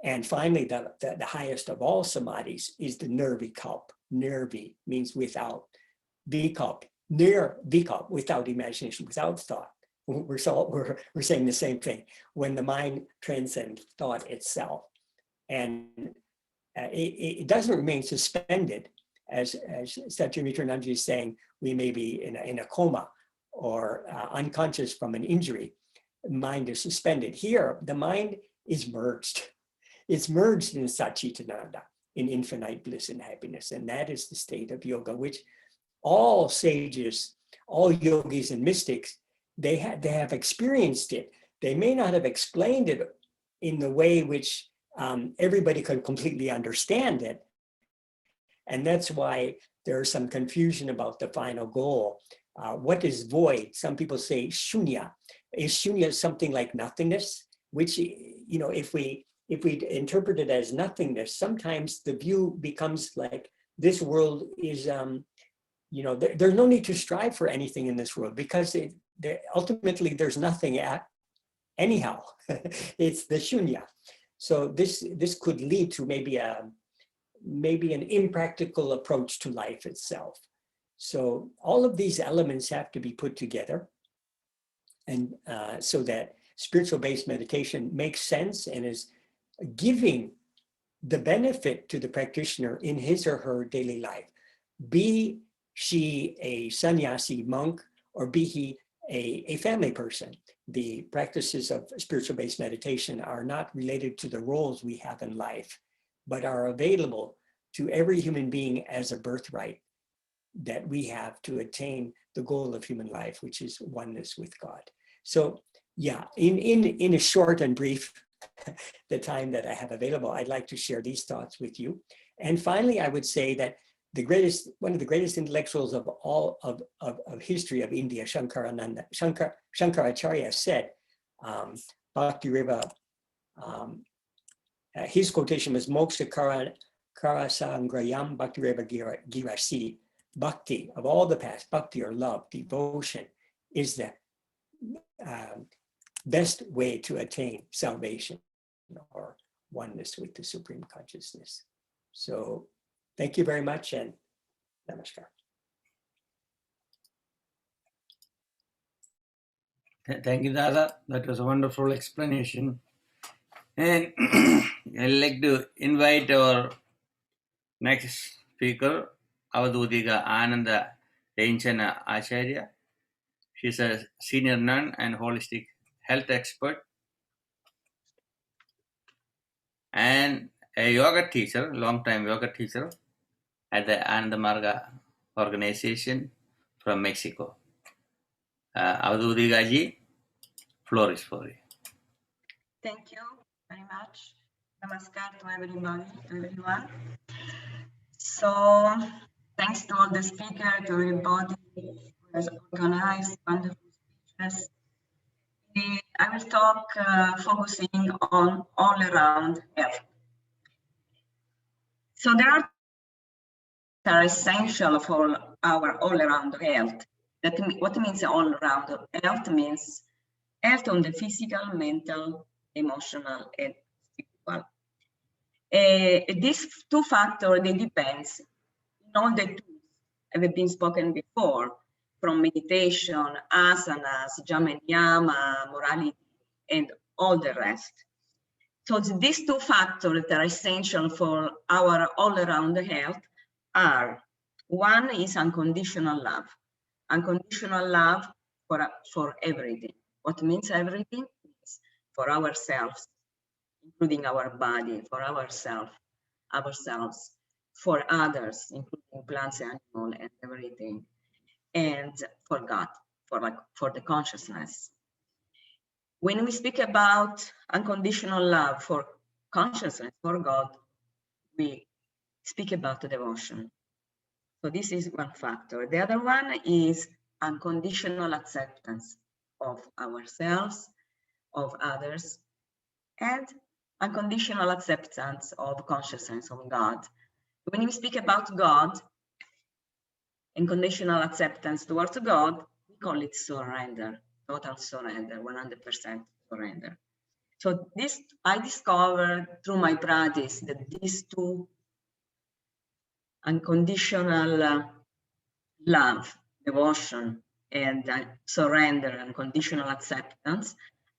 And finally, the highest of all samadhis is the nirvikalp. Nirvi means without. Vikalp, nirvikalp, without imagination, without thought. We're saying the same thing. When the mind transcends thought itself. And it doesn't remain suspended, as Satyamitranaji is saying, we may be in a coma or unconscious from an injury. Mind is suspended. Here, the mind is merged. It's merged in Satchitananda, in infinite bliss and happiness. And that is the state of yoga, which all sages, all yogis and mystics, they have experienced it. They may not have explained it in the way which everybody could completely understand it. And that's why there's some confusion about the final goal. What is void? Some people say shunya. Is shunya something like nothingness? Which, if we interpret it as nothingness, sometimes the view becomes like this world is, there's no need to strive for anything in this world because ultimately there's nothing anyhow. It's the shunya. So this could lead to maybe an impractical approach to life itself. So all of these elements have to be put together, and so that spiritual-based meditation makes sense and is giving the benefit to the practitioner in his or her daily life. Be she a sannyasi monk or be he a family person. The practices of spiritual-based meditation are not related to the roles we have in life, but are available to every human being as a birthright that we have to attain the goal of human life, which is oneness with God. So yeah, in a short and brief, the time that I have available, I'd like to share these thoughts with you. And finally, I would say that one of the greatest intellectuals of all of history of India, Shankaracharya said, Bhakti Riva, his quotation was Moksha Karasangrayam Bhakti Riva Girasi. Bhakti, of all the past, bhakti or love, devotion, is the best way to attain salvation or oneness with the Supreme Consciousness. So thank you very much and namaskar. Thank you, Dada. That was a wonderful explanation. And I'd like to invite our next speaker, Avadhudiga Ananda Jainchana Acharya. She's a senior nun and holistic health expert and a yoga teacher, long-time yoga teacher at the Ananda Marga organization from Mexico. Avadhudiga ji, floor is for you. Thank you very much. Namaskar to everyone. So thanks to all the speakers, to everybody who has organized wonderful speeches. I will talk focusing on all-around health. So there are essential for our all-around health. What means all-around health means health on the physical, mental, emotional, and spiritual. These two factors, they depends on all the tools that have been spoken before, from meditation, asanas, jama and yama, morality, and all the rest. So these two factors that are essential for our all-around health are, one is unconditional love. Unconditional love for everything. What means everything? It's for ourselves, including our body, for ourselves, for others, including plants, animals, and everything, and for God, for the consciousness. When we speak about unconditional love for consciousness, for God, we speak about devotion. So this is one factor. The other one is unconditional acceptance of ourselves, of others, and unconditional acceptance of consciousness of God. When we speak about God, unconditional acceptance towards God, we call it surrender, total surrender, 100% surrender. So this, I discovered through my practice that these two, unconditional love, devotion, and surrender, unconditional acceptance,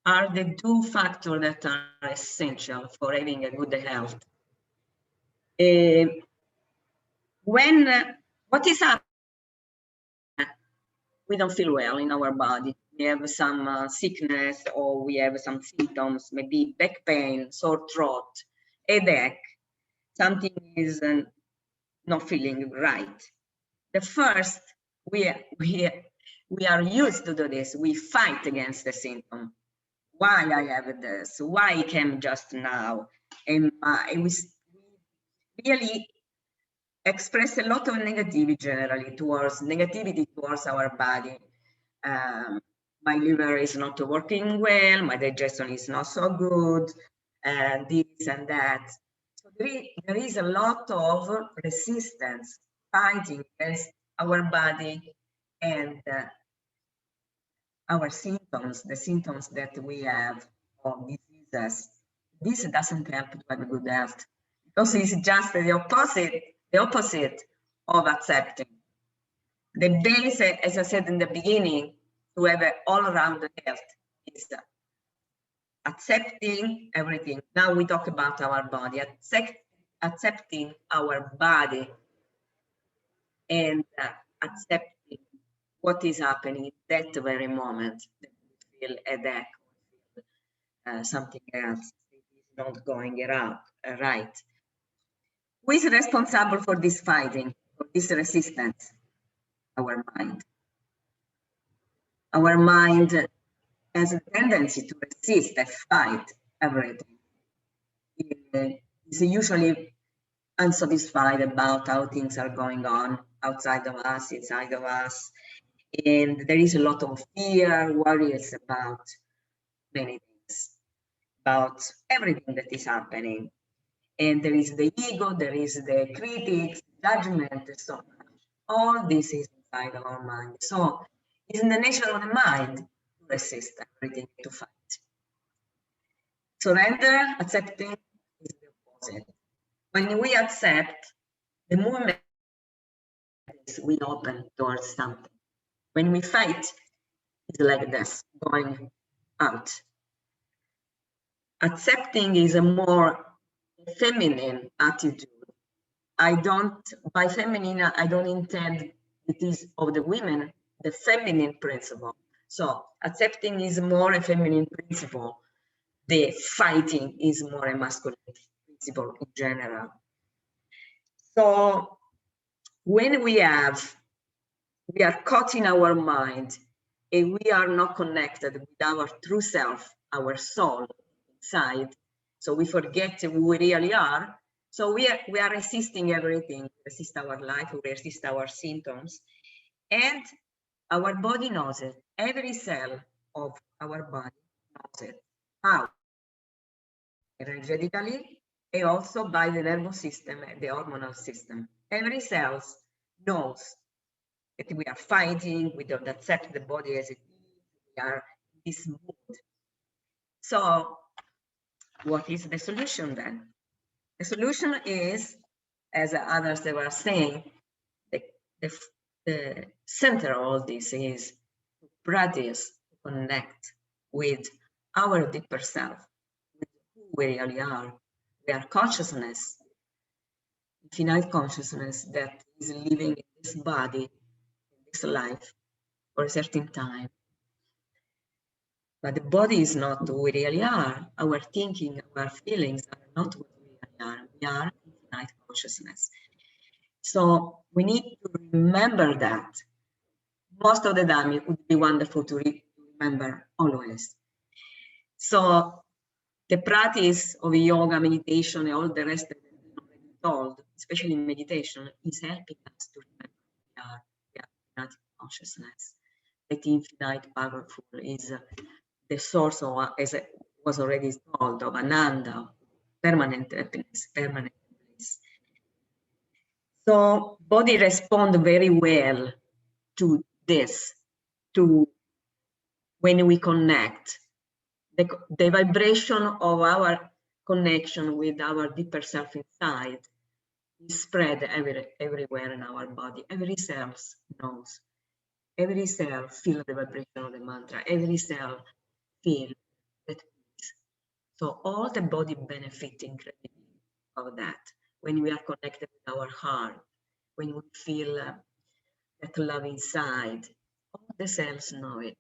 are the two factors that are essential for having a good health. What is happening? We don't feel well in our body. We have some sickness, or we have some symptoms, maybe back pain, sore throat, headache. Something is not feeling right. The first, we are used to do this. We fight against the symptom. Why I have this? Why it came just now? And we really express a lot of negativity towards our body. My liver is not working well, my digestion is not so good, and this and that. So there is a lot of resistance, fighting against our body and our symptoms, the symptoms that we have of diseases. This doesn't help to have a good health, because it's just the opposite of accepting. The base, as I said in the beginning, to have an all-around health is accepting everything. Now we talk about our body, accepting our body, and accepting what is happening at that very moment. That we feel a headache, something else is not going right. Who is responsible for this fighting, for this resistance? Our mind. Our mind has a tendency to resist and fight everything. It is usually unsatisfied about how things are going on outside of us, inside of us. And there is a lot of fear, worries about many things, about everything that is happening. And there is the ego, there is the critics, judgment, so much. All this is inside of our mind. So it's in the nature of the mind to resist everything, to fight. Surrender, accepting, is the opposite. When we accept, the movement is we open towards something. When we fight, it's like this, going out. Accepting is a more feminine attitude. By feminine, I don't intend it is of the women, the feminine principle. So accepting is more a feminine principle. The fighting is more a masculine principle in general. So when we are caught in our mind and we are not connected with our true self, our soul inside, so we forget who we really are. So we are resisting everything, resist our life, we resist our symptoms. And Our body knows it. Every cell of our body knows it. How? Energetically, and also by the nervous system and the hormonal system. Every cell knows that we are fighting, we don't accept the body as it is, we are in this mood. So what is the solution then? The solution is, as others they were saying, the center of all this is to practice, to connect with our deeper self, with who we really are. We are consciousness, infinite consciousness that is living in this body, in this life for a certain time. But the body is not who we really are. Our thinking, our feelings are not what we really are. We are infinite consciousness. So we need to remember that. Most of the time, it would be wonderful to remember always. So the practice of yoga, meditation, and all the rest that I've already told, especially meditation, is helping us to remember we are infinite consciousness. That infinite powerful is the source of, as it was already told, of ananda, permanent happiness, permanent bliss. So body respond very well to this, to when we connect. The vibration of our connection with our deeper self inside is spread everywhere in our body. Every cell knows. Every cell feels the vibration of the mantra. Every cell feels that peace. So all the body benefit incredibly of that. When we are connected with our heart, when we feel that love inside, all the cells know it.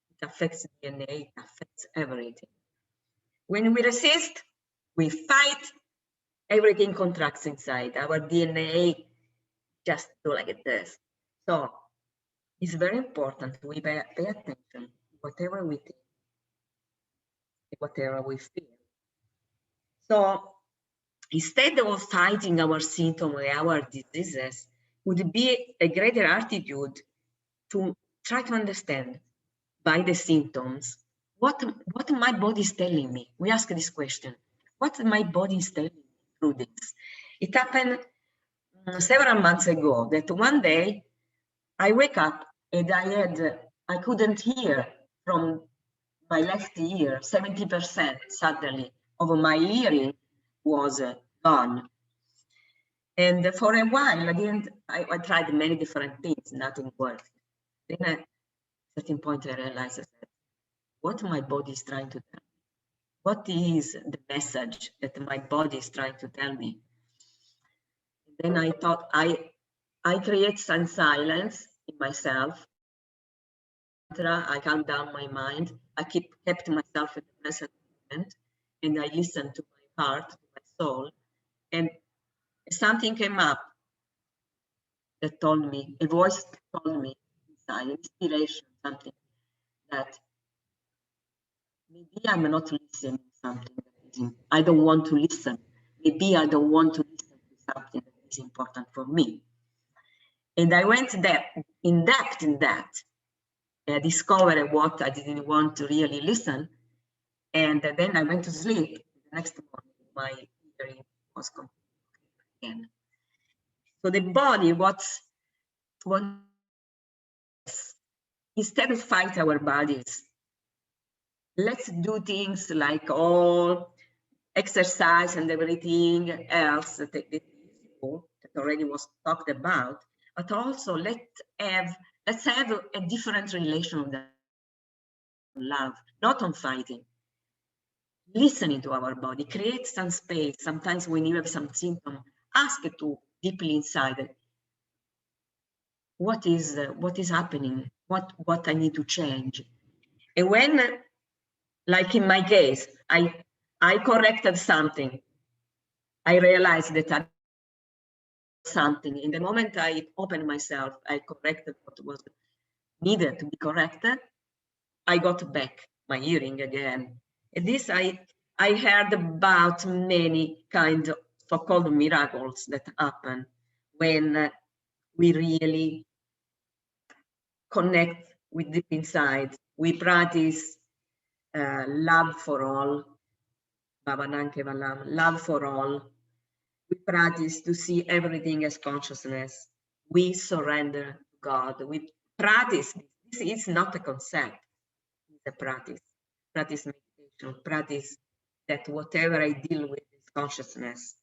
It affects DNA, it affects everything. When we resist, we fight, everything contracts inside. Our DNA just do like this. So it's very important we pay attention to whatever we think, whatever we feel. So instead of fighting our symptoms or our diseases, would be a greater attitude to try to understand by the symptoms what my body is telling me. We ask this question: what my body is telling me through this? It happened several months ago that one day I wake up and I couldn't hear from my left ear. 70% suddenly of my hearing was gone. And for a while, I tried many different things, nothing worked. Then at a certain point, I realized that what my body is trying to tell me. What is the message that my body is trying to tell me? And then I thought I create some silence in myself. I calm down my mind. I kept myself in the present moment, and I listened to my heart, to my soul, and something came up that told me, a voice told me inside, inspiration, something that maybe I'm not listening to something that is, I don't want to listen. Maybe I don't want to listen to something that is important for me. And I went in depth in that. I discovered what I didn't want to really listen. And then I went to sleep. The next morning, my hearing was completely again. So the body, instead of fight our bodies, let's do things like all exercise and everything else that already was talked about, but also let's have a different relation of love, not on fighting. Listening to our body, create some space. Sometimes when you have some symptom, ask to deeply inside what is happening, what I need to change. And when, like in my case, I corrected something, I realized that something. In the moment I opened myself, I corrected what was needed to be corrected, I got back my hearing again. And this I heard about many kinds of so-called miracles that happen when we really connect with deep inside. We practice love for all, Bhavananke Valam, love for all. We practice to see everything as consciousness. We surrender to God. We practice. This is not a concept, it's a practice. Practice meditation, practice that whatever I deal with is consciousness.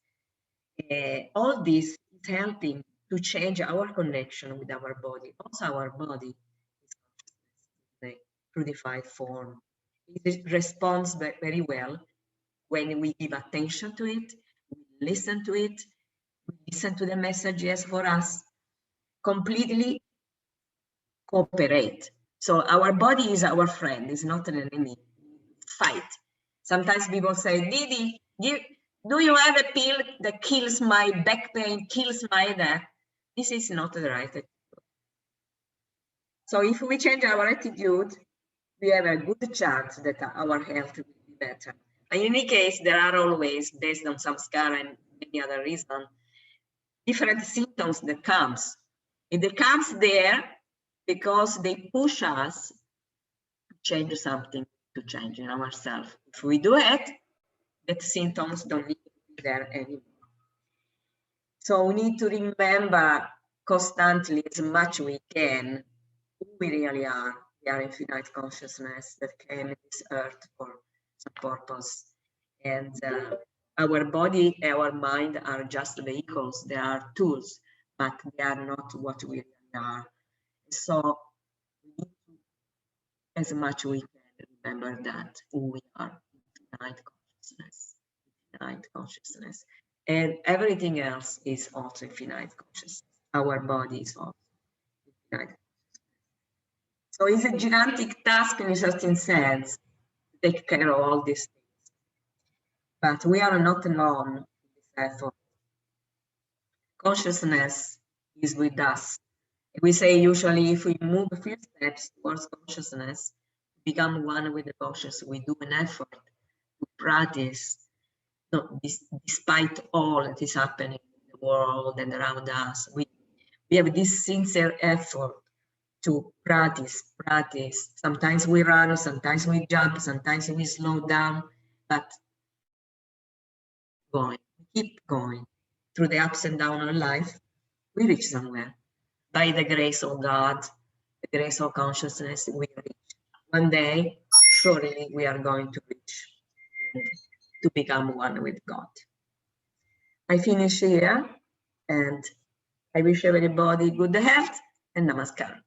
All this is helping to change our connection with our body. Also, our body is consciousness in a purified form. It responds very well when we give attention to it, we listen to it, we listen to the messages for us, completely cooperate. So our body is our friend, is not an enemy. Fight. Sometimes people say, Didi, do you have a pill that kills my back pain, kills my neck? This is not the right attitude. So if we change our attitude, we have a good chance that our health will be better. In any case, there are always, based on samskara and many other reasons, different symptoms that comes. It comes there because they push us to change something, to change in ourselves. If we do it, that symptoms don't need to be there anymore. So we need to remember constantly, as much we can, who we really are. We are infinite consciousness that came to this earth for some purpose. And our body, our mind are just vehicles. They are tools, but they are not what we really are. So we need to, as much we can, remember that who we are, infinite consciousness, infinite consciousness. And everything else is also infinite consciousness. Our body is also infinite consciousness. So it's a gigantic task in a certain sense to take care of all these things. But we are not alone in this effort. Consciousness is with us. We say usually if we move a few steps towards consciousness, become one with the conscious, we do an effort, we practice. No, despite all that is happening in the world and around us, we have this sincere effort to practice. Sometimes we run, sometimes we jump, sometimes we slow down, but keep going. Through the ups and downs of life, we reach somewhere. By the grace of God, the grace of consciousness, we reach. One day, surely we are going to reach and to become one with God. I finish here and I wish everybody good health and namaskar.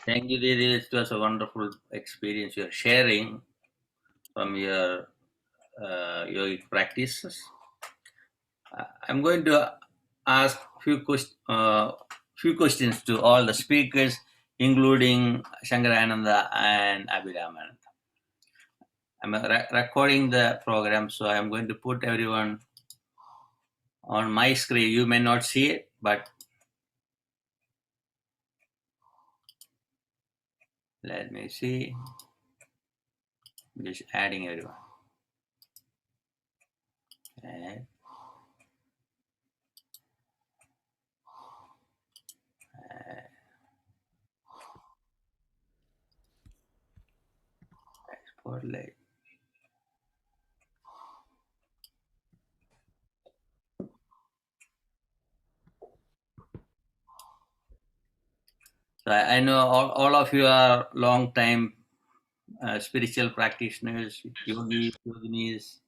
Thank you, Didi. It was a wonderful experience you're sharing from your yogic practices. I'm going to ask few questions to all the speakers, including Shankarananda and Abhiramananda. I'm recording the program, so I'm going to put everyone on my screen. You may not see it, but let me see. Just adding everyone. Okay. Spotlight. So I know all of you are long time spiritual practitioners, yogis, yoginis,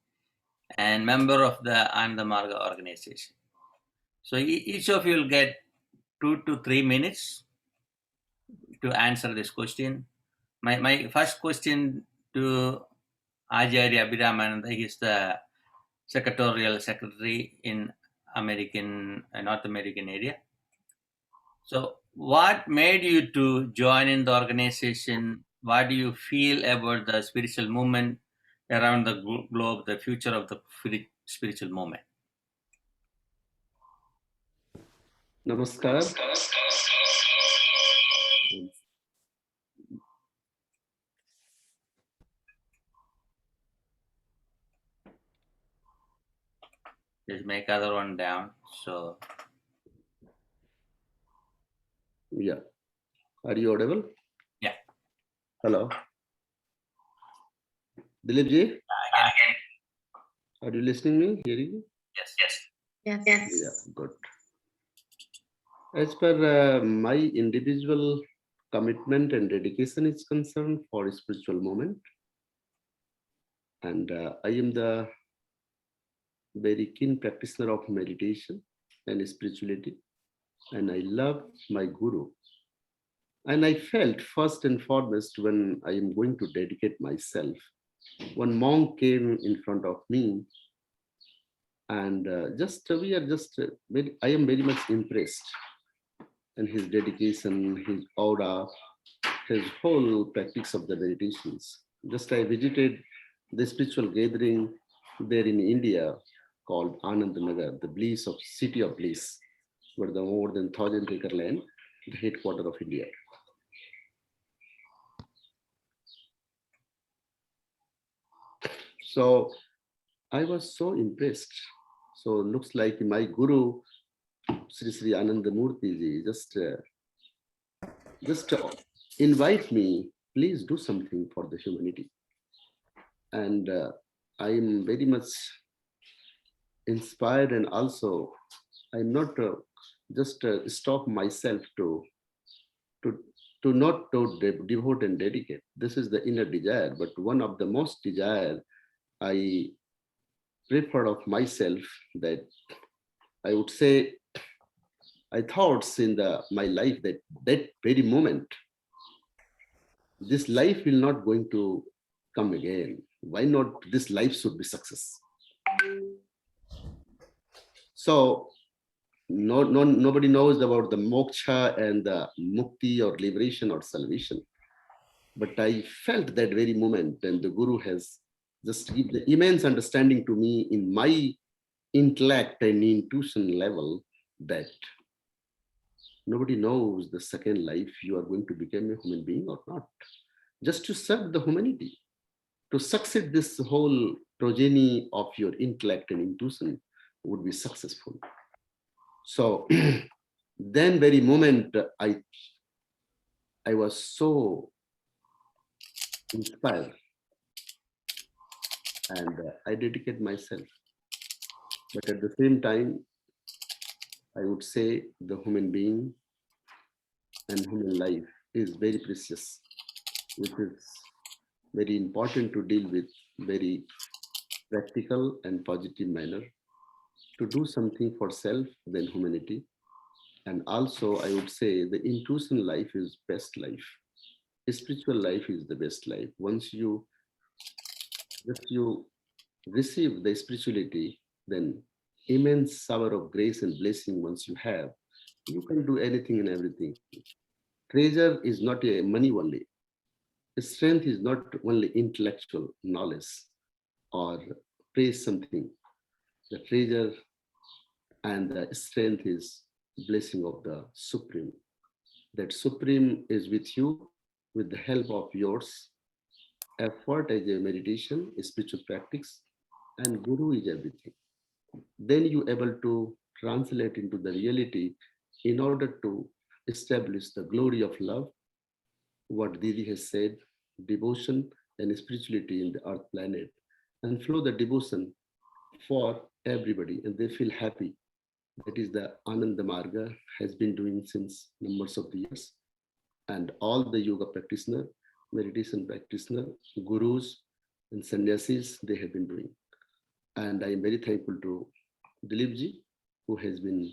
and member of the Ananda Marga organization. So each of you will get 2 to 3 minutes to answer this question. My first question to Acharya Abhiramananda, he is the secretarial secretary in North American area. So what made you to join in the organization? What do you feel about the spiritual movement around the globe, the future of the spiritual movement? Namaskar. Just make other one down. So Yeah. Are you audible? Yeah. Hello. Dileepji, Again. are you listening me? Hearing me? Yes. Yes. Yeah, good. As per my individual commitment and dedication is concerned for a spiritual moment, and I am the very keen practitioner of meditation and spirituality, and I love my guru. And I felt first and foremost when I am going to dedicate myself, one monk came in front of me, and we are just I am very much impressed, and his dedication, his aura, his whole practice of the meditations. Just I visited the spiritual gathering there in India called Anandanagar, the bliss of city of bliss, where the more than 1,000-acre land, the headquarter of India. So I was so impressed. So looks like my guru, Sri Anandamurti ji, just invite me, please do something for the humanity. And I am very much inspired, and also I'm not just stop myself to not to devote and dedicate. This is the inner desire, but one of the most desire I prefer of myself, that I would say I thought in my life that very moment, this life will not going to come again. Why not this life should be success? So nobody knows about the moksha and the mukti or liberation or salvation. But I felt that very moment, and the guru has just given the immense understanding to me in my intellect and intuition level, that nobody knows the second life you are going to become a human being or not. Just to serve the humanity, to succeed this whole progeny of your intellect and intuition would be successful. So then very moment I was so inspired, and I dedicate myself. But at the same time, I would say the human being and human life is very precious, which is very important to deal with very practical and positive manner, to do something for self, then humanity. And also, I would say the intuition life is best life. Spiritual life is the best life. Once you receive the spirituality, then immense shower of grace and blessing once you have, you can do anything and everything. Treasure is not a money only. Strength is not only intellectual knowledge or praise something. The treasure and the strength is blessing of the Supreme. That Supreme is with you with the help of yours effort as a meditation, a spiritual practice, and Guru is everything. Then you able to translate into the reality in order to establish the glory of love, what Didi has said, devotion and spirituality in the earth planet, and flow the devotion for everybody, and they feel happy. That is the Ananda Marga has been doing since numbers of years, and all the yoga practitioner, meditation practitioner, gurus, and sannyasis, they have been doing. And I am very thankful to Dileepji, who has been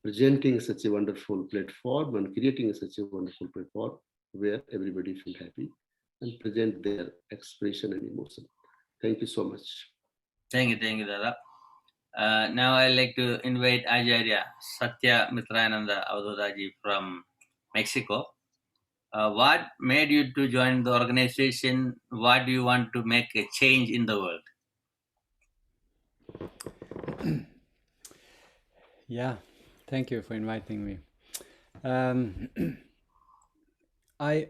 presenting such a wonderful platform and creating such a wonderful platform where everybody feel happy and present their expression and emotion. Thank you so much. Thank you, Dada. Now I'd like to invite Ajarya Satya Mitrananda Avadhodaji from Mexico. What made you to join the organization? What do you want to make a change in the world? Yeah, thank you for inviting me. I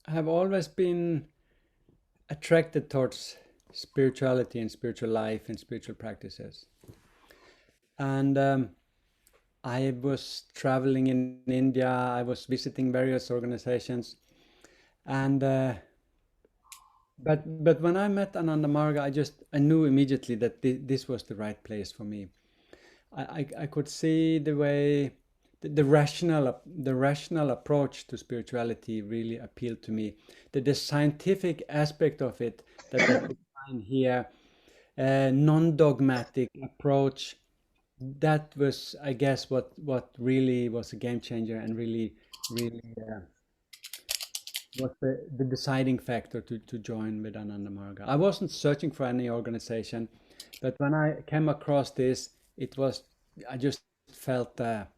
have always been attracted towards spirituality and spiritual life and spiritual practices. And I was traveling in India. I was visiting various organizations, and but when I met Ananda Marga, I knew immediately that this was the right place for me. I could see the way the rational approach to spirituality really appealed to me. The scientific aspect of it that I could find here, non-dogmatic approach, that was, I guess, what really was a game changer and really was the deciding factor to join with Ananda Marga. I wasn't searching for any organization, but when I came across this, it was, I just felt a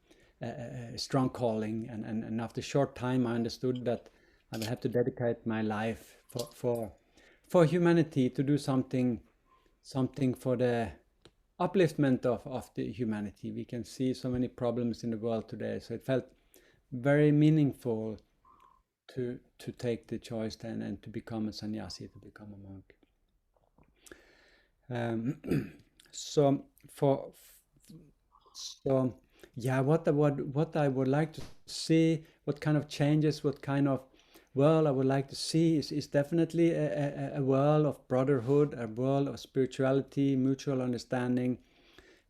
strong calling, and after a short time, I understood that I would have to dedicate my life for humanity, to do something for the upliftment of the humanity. We can see so many problems in the world today, so it felt very meaningful to take the choice then and to become a sannyasi, to become a monk. So for so yeah, what I would like to see, what kind of changes, what kind of world I would like to see is definitely a world of brotherhood, a world of spirituality, mutual understanding.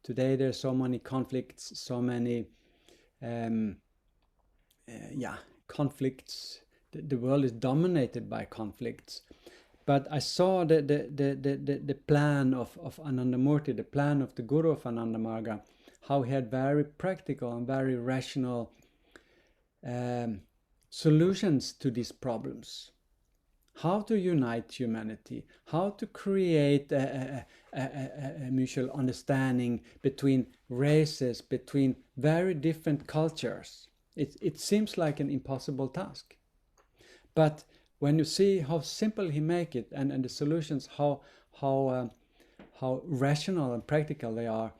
Today there's so many conflicts, so many conflicts. The world is dominated by conflicts. But I saw the plan of Anandamurti, the plan of the Guru of Ananda Marga, how he had very practical and very rational solutions to these problems. How to unite humanity, how to create a mutual understanding between races, between very different cultures. It seems like an impossible task. But when you see how simple he make it, and the solutions, how rational and practical they are,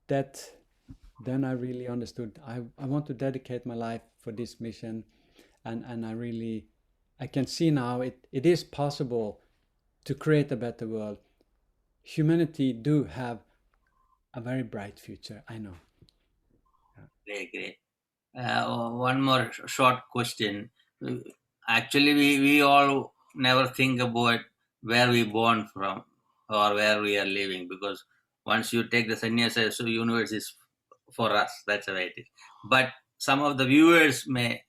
that then I really understood. I want to dedicate my life for this mission, and I can see now it is possible to create a better world. Humanity do have a very bright future, I know. Great. One more short question. Actually, we all never think about where we born from or where we are living, because once you take the sannyasa, so universe is for us. That's the way it is. But some of the viewers may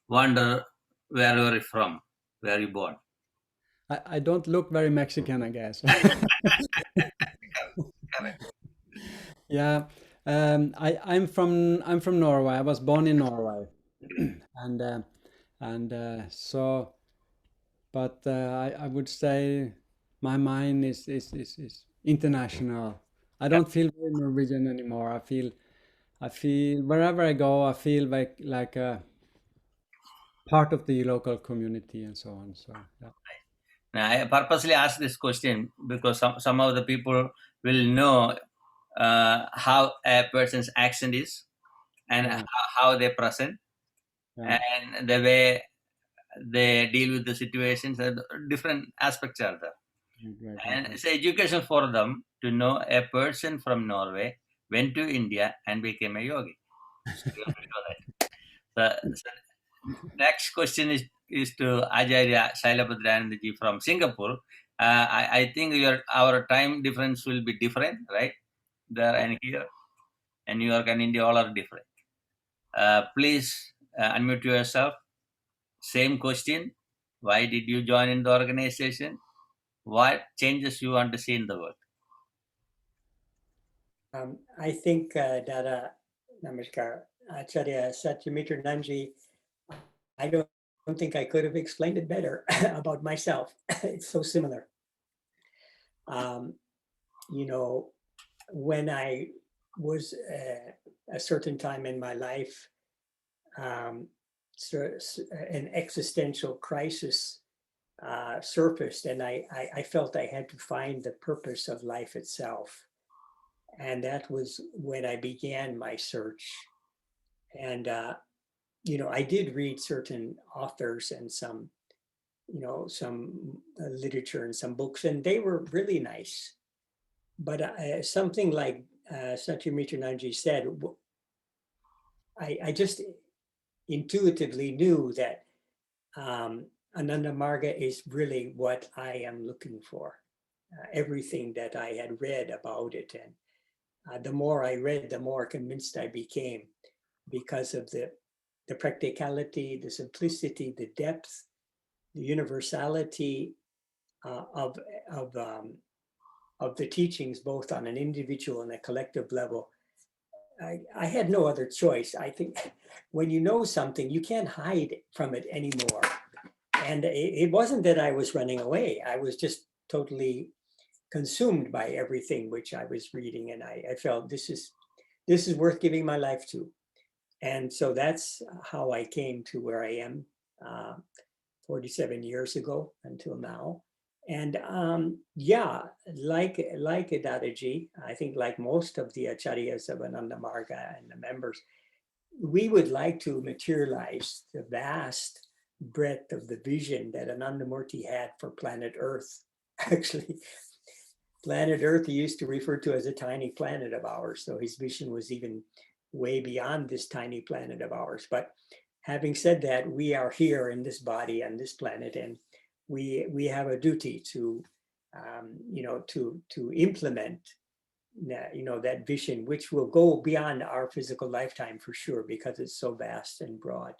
wonder where you are from, where you born. I don't look very Mexican, I guess. Correct. Yeah, I'm from Norway. I was born in Norway, and so, but I would say my mind is international. I don't feel very Norwegian anymore. I feel wherever I go, I feel like a part of the local community and so on. So yeah. Now, I purposely asked this question because some of the people will know how a person's accent is, and Yeah. how they present, Yeah. and the way they deal with the situations, and different aspects are there. Right, And right. it's education for them to know a person from Norway went to India and became a yogi. So you have to know that. So next question is to Acharya Shailabhadranandaji from Singapore. I think our time difference will be different, right? There and here, and New York and India all are different. Please unmute yourself. Same question. Why did you join in the organization? What changes you want to see in the world? I think Dada Namaskar, Acharya Satyamitra Nanji, I don't think I could have explained it better about myself. It's so similar. You know, when I was a certain time in my life, an existential crisis surfaced, and I felt I had to find the purpose of life itself. And that was when I began my search. And, I did read certain authors and some literature and some books, and they were really nice. But something like Satyamitra Nanji said, I just intuitively knew that Ananda Marga is really what I am looking for. Everything that I had read about it, and the more I read, the more convinced I became, because of the practicality, the simplicity, the depth, the universality of the teachings, both on an individual and a collective level. I had no other choice. I think when you know something, you can't hide from it anymore. And it wasn't that I was running away. I was just totally consumed by everything which I was reading. And I felt this is worth giving my life to. And so that's how I came to where I am 47 years ago until now. And yeah, like Dadaji, I think like most of the acharyas of Ananda Marga and the members, we would like to materialize the vast breadth of the vision that Anandamurti had for planet Earth. Actually, planet Earth he used to refer to as a tiny planet of ours. So his vision was even way beyond this tiny planet of ours. But having said that, we are here in this body on this planet, and we have a duty to, to implement, that vision, which will go beyond our physical lifetime for sure, because it's so vast and broad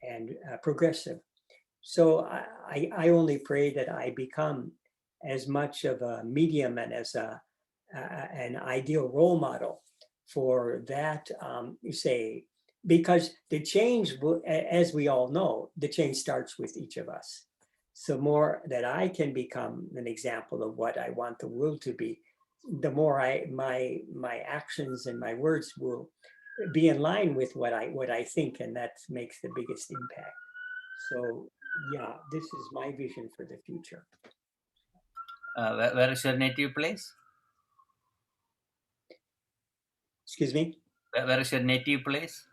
and progressive. So I only pray that I become as much of a medium and as an ideal role model for that, because the change will, as we all know, the change starts with each of us. So more that I can become an example of what I want the world to be, the more my actions and my words will be in line with what I think, and that makes the biggest impact. So yeah, this is my vision for the future. Where is your native place? Excuse me? Where is your native place?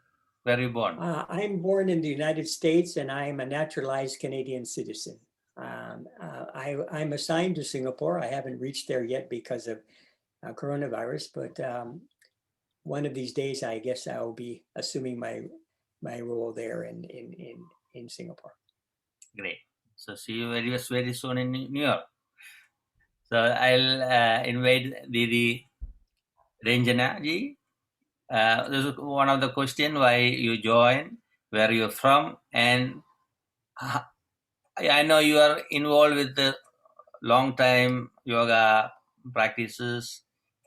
Where are you born? I'm born in the United States, and I'm a naturalized Canadian citizen. I'm assigned to Singapore. I haven't reached there yet because of coronavirus, but one of these days, I guess I will be assuming my role there in Singapore. Great. So see you very soon in New York. So I'll invite Didi Ranjana ji. This is one of the question why you join, where you're from, and I know you are involved with the long time yoga practices,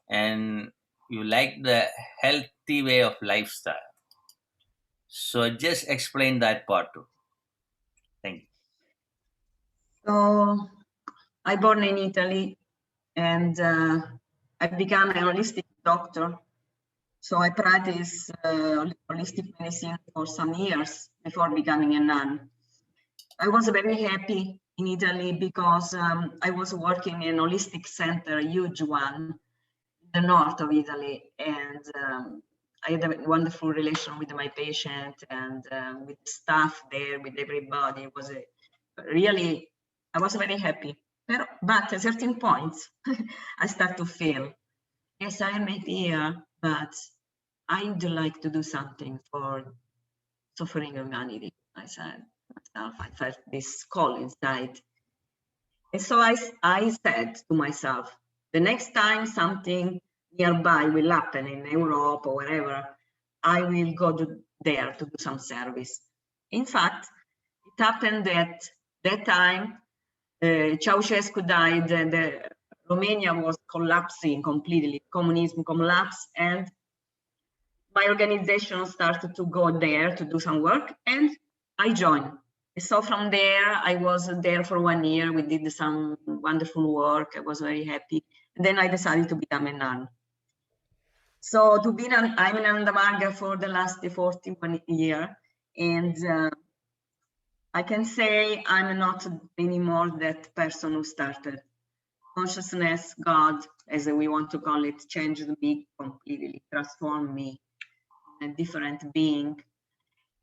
and you like the healthy way of lifestyle. So just explain that part too. Thank you. So I born in Italy, and I became a holistic doctor. So I practiced holistic medicine for some years before becoming a nun. I was very happy in Italy because I was working in a holistic center, a huge one, in the north of Italy, and I had a wonderful relation with my patient and with staff there, with everybody. It was I was very happy. But at certain points, I start to feel, yes, I am here, but I would like to do something for suffering humanity. I said myself, I felt this call inside. And so I said to myself, the next time something nearby will happen in Europe or wherever, I will go there to do some service. In fact, it happened that time Ceausescu died, and Romania was collapsing completely. Communism collapsed, and my organization started to go there to do some work, and I joined. So from there, I was there for 1 year. We did some wonderful work. I was very happy. And then I decided to become a nun. So I'm in Ananda Marga for the last 41 years, and I can say I'm not anymore that person who started. Consciousness, God, as we want to call it, changed me completely, transformed me in a different being.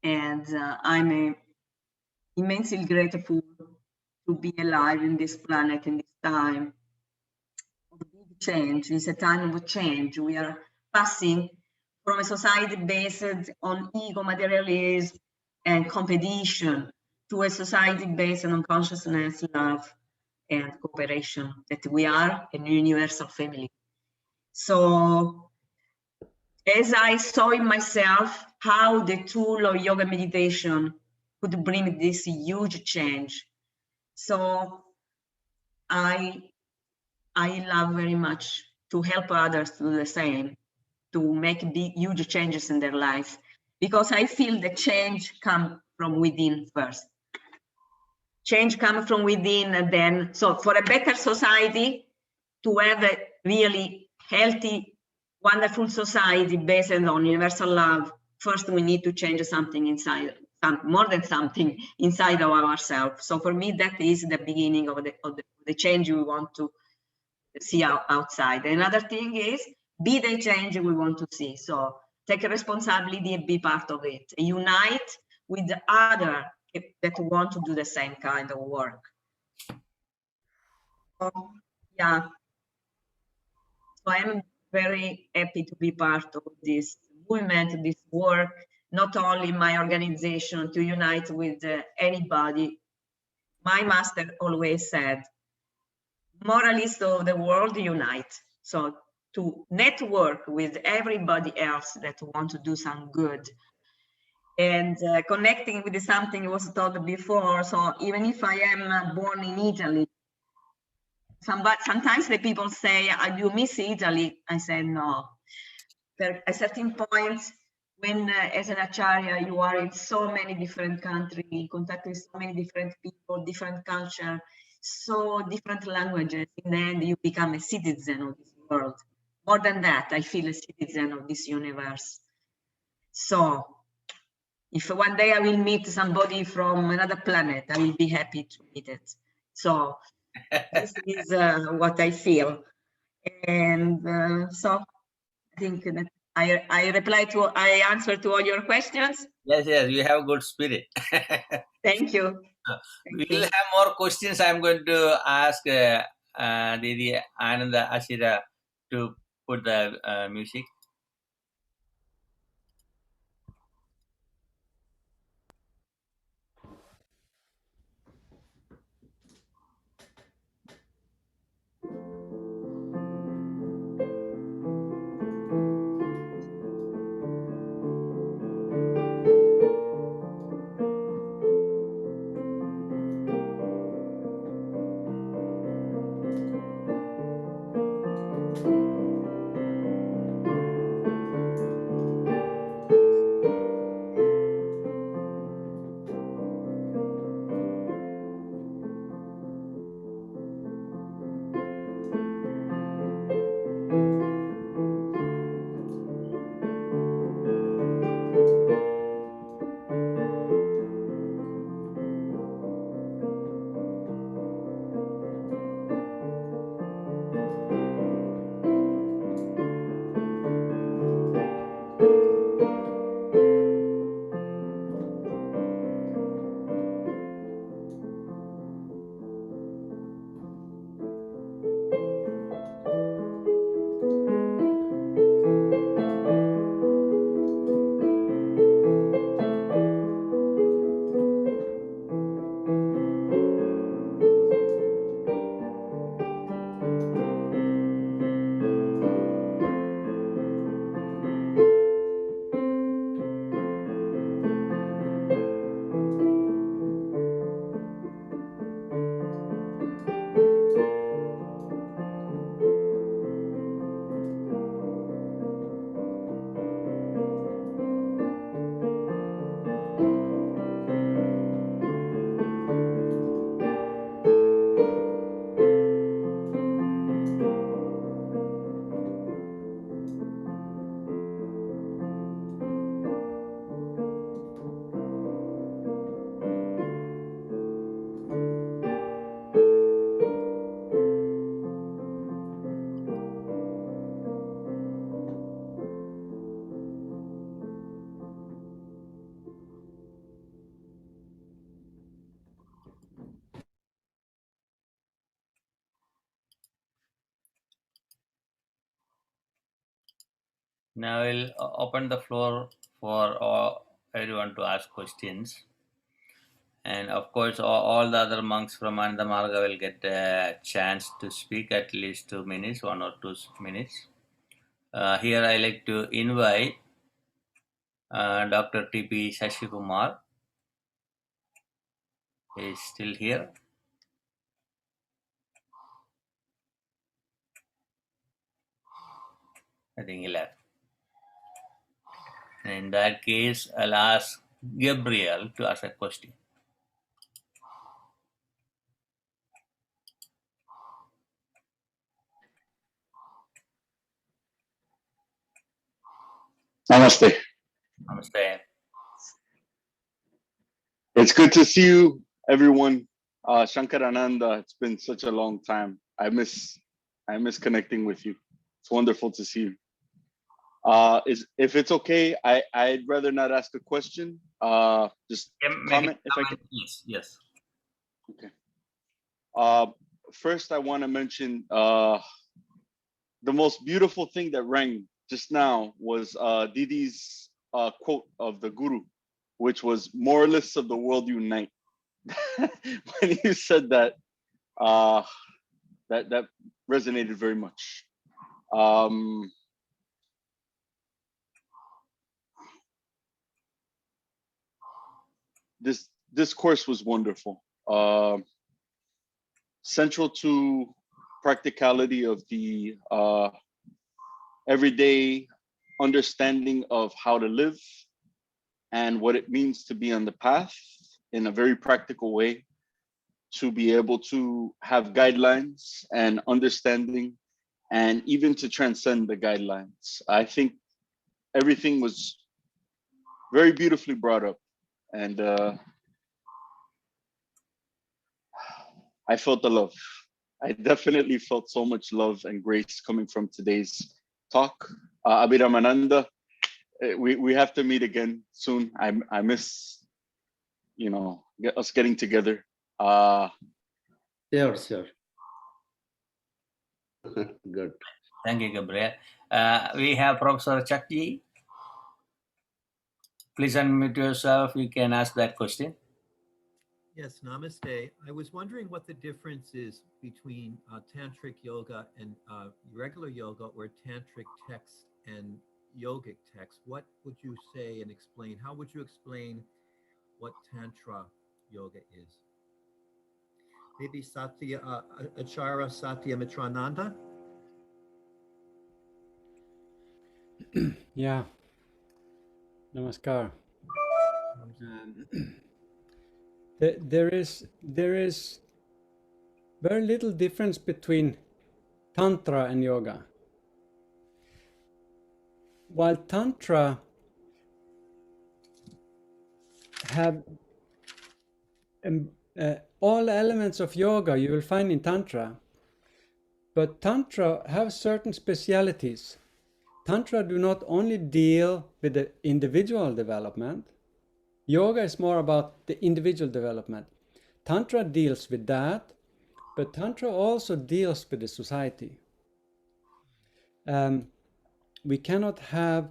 And I'm immensely grateful to be alive in this planet, in this time of big change. It's a time of change. We are passing from a society based on ego, materialism, and competition to a society based on consciousness, love, and cooperation, that we are a universal family. So as I saw in myself how the tool of yoga meditation could bring this huge change. So I love very much to help others to do the same, to make big, huge changes in their life, because I feel the change comes from within first. Change comes from within, and then, so for a better society, to have a really healthy, wonderful society based on universal love, first we need to change something inside, more than something inside of ourselves. So for me, that is the beginning of the change we want to see outside. Another thing is, be the change we want to see. So take responsibility and be part of it. Unite with the other that want to do the same kind of work. So, yeah. So I'm very happy to be part of this movement, this work, not only my organization, to unite with anybody. My master always said, moralists of the world unite. So to network with everybody else that want to do some good. And connecting with something was taught before. So even if I am born in Italy, sometimes the people say, you miss Italy? I say, no. At a certain point, when as an acharya, you are in so many different countries, in contact with so many different people, different culture, so different languages, in the end, you become a citizen of this world. More than that, I feel a citizen of this universe. So if one day I will meet somebody from another planet, I will be happy to meet it. So this is what I feel. And so I think that I answer to all your questions. Yes, you have good spirit. Thank you. We will have more questions. I'm going to ask Didi Ananda Ashira to put the music. Now we'll open the floor for everyone to ask questions. And of course, all the other monks from Ananda Marga will get a chance to speak at least 2 minutes, 1 or 2 minutes. Here I like to invite Dr. T.P. Shashikumar. He is still here. I think he left. In that case, I'll ask Gabriel to ask a question. Namaste. Namaste. It's good to see you, everyone. Shankarananda, it's been such a long time. I miss connecting with you. It's wonderful to see you. If it's okay, I'd rather not ask a question. Just comment if I can. Yes. Okay. First, I want to mention the most beautiful thing that rang just now was Didi's quote of the Guru, which was "Moralists of the world unite." When you said that, that resonated very much. This course was wonderful. Central to practicality of the everyday understanding of how to live and what it means to be on the path in a very practical way, to be able to have guidelines and understanding, and even to transcend the guidelines. I think everything was very beautifully brought up, and I felt the love. I definitely felt so much love and grace coming from today's talk. Abhiramananda, we have to meet again soon. I miss, us getting together. Sure. Good. Thank you, Gabriel. We have Professor Chakki. Please unmute yourself. You can ask that question. Yes, namaste. I was wondering what the difference is between tantric yoga and regular yoga, or tantric text and yogic text. What would you say and explain? How would you explain what tantra yoga is? Maybe Acharya Satya Mitrananda? Yeah. Namaskar. There is very little difference between Tantra and yoga. While Tantra have all elements of yoga you will find in Tantra, but Tantra have certain specialities. Tantra do not only deal with the individual development. Yoga is more about the individual development. Tantra deals with that, but Tantra also deals with the society. We cannot have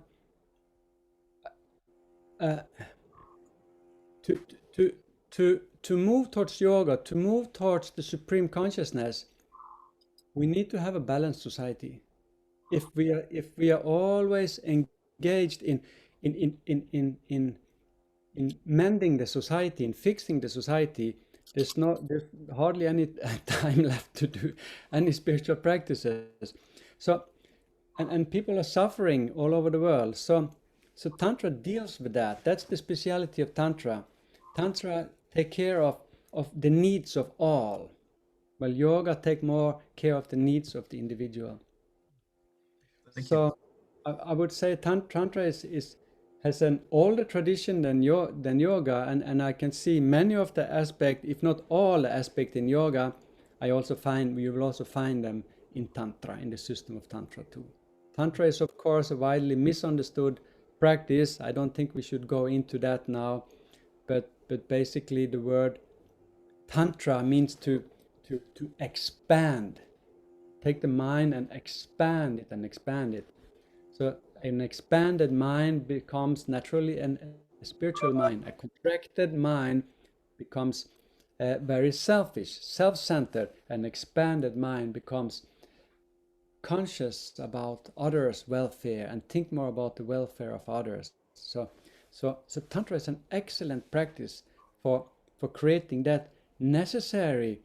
to move towards yoga, to move towards the supreme consciousness. We need to have a balanced society. If we are always engaged in mending the society, in fixing the society, there's hardly any time left to do any spiritual practices. So, and people are suffering all over the world. So Tantra deals with that. That's the speciality of Tantra. Tantra take care of the needs of all, while yoga take more care of the needs of the individual. So I would say Tantra has an older tradition than yoga, and I can see many of the aspects, if not all the aspects in yoga, we will also find them in Tantra, in the system of Tantra too. Tantra is of course a widely misunderstood practice. I don't think we should go into that now, but basically the word Tantra means to expand. Take the mind and expand it. So an expanded mind becomes naturally a spiritual mind. A contracted mind becomes very selfish, self-centered. An expanded mind becomes conscious about others' welfare and think more about the welfare of others. So Tantra is an excellent practice for creating that necessary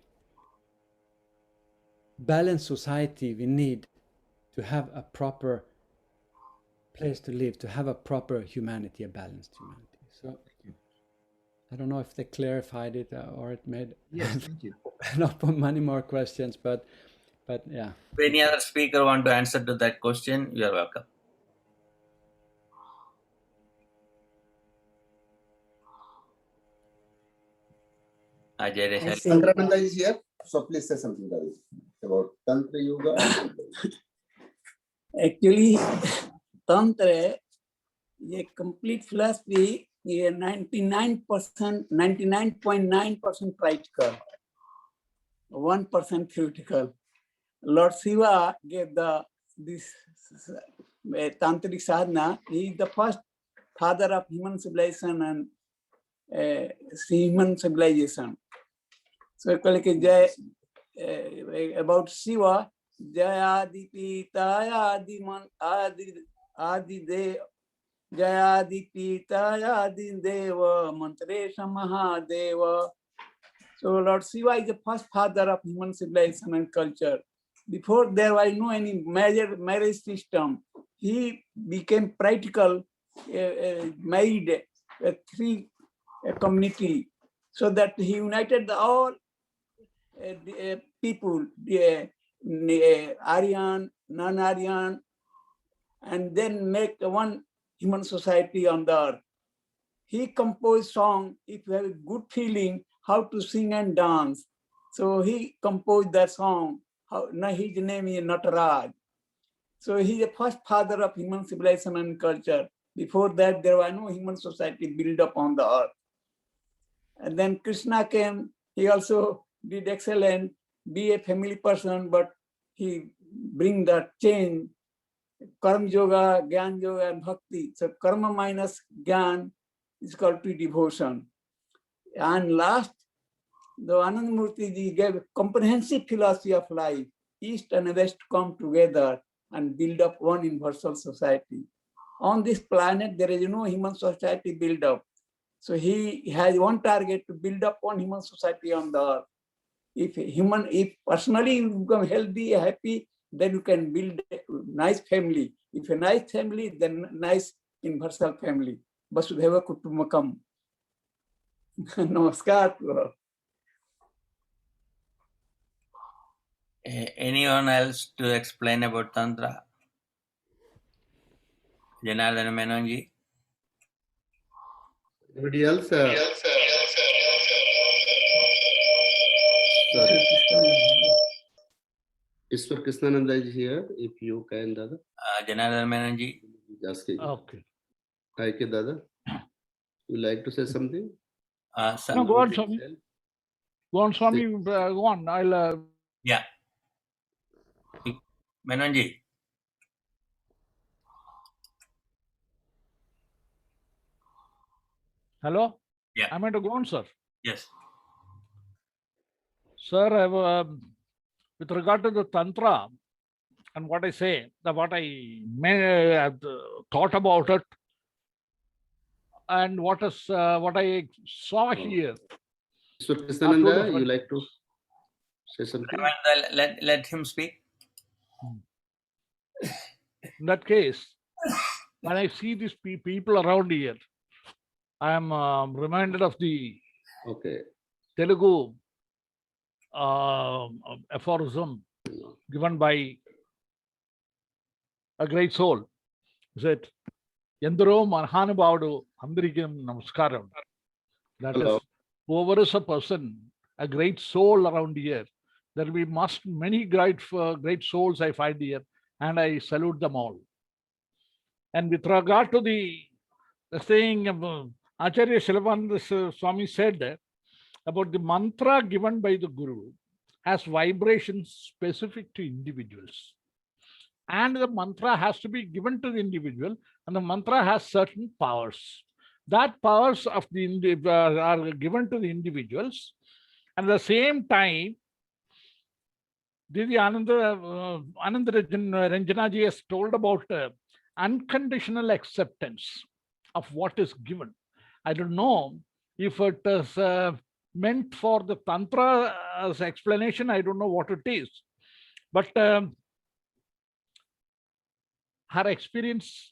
balanced society we need to have a proper place to live, to have a proper humanity, a balanced humanity. So I don't know if they clarified it or it made Yes, thank you. not many more questions, but yeah. If any other speaker want to answer to that question, you are welcome. Ajay Desai. Thankappan is here, so please say something about Tantra Yoga. Actually, Tantra, a complete philosophy, is 99.9% practical, 1% theoretical. Lord Shiva gave this tantric sadhana. He is the first father of human civilization and human civilization. So about Shiva, Jayadi Pita Adi Dev Jayadi Pita Adi Deva Mantresha Mahadeva. So Lord Shiva is the first father of human civilization and culture. Before there was no any major marriage system. He became practical, married three community, so that he united all people, Aryan, non-Aryan, and then make one human society on the earth. He composed song, if you have a good feeling, how to sing and dance. So he composed that song. His name is Nataraj. So he is the first father of human civilization and culture. Before that, there was no human society built up on the earth. And then Krishna came. He also did excellent, be a family person, but he bring that change, karma yoga, gyan yoga, and bhakti. So karma minus gyan is called to devotion. And last, the Anandamurti ji gave a comprehensive philosophy of life. East and West come together and build up one universal society. On this planet, there is no human society built up. So he has one target to build up one human society on the earth. If personally you become healthy, happy, then you can build a nice family. If a nice family, then nice universal family. Vasudhaiva Kutumbakam. Namaskar. Anyone else to explain about Tantra? Janardana Menonji. Anybody else? Sorry. Ishwar Krishnananda is here. If you can, Dada. Janardana Menonji. Just Okay. Hi, Dada. You like to say something? No, go on, Swami. Go on, Swami. Go on. I'll. Yeah. Menonji. Hello? Yeah. I'm going to go on, sir. Yes. Sir, with regard to the Tantra and what I say, what I thought about it, and what I saw here. So, Krishnananda, you like to say something? Let him speak. In that case, when I see these people around here, I am reminded of the Telugu aphorism given by a great soul. He said, Yendaro Mahanabhavadu Andrikam Namaskaram. That is, whoever is a person, a great soul around here, there will be many great souls I find here, and I salute them all. And with regard to the saying Acharya Shilavananda Swami said about the mantra given by the Guru has vibrations specific to individuals. and the mantra has to be given to the individual, and the mantra has certain powers. That powers of the are given to the individuals, and at the same time, Didi Ananda Ranjanaji has told about unconditional acceptance of what is given. I don't know if it is meant for the Tantra's explanation. I don't know what it is. But her experience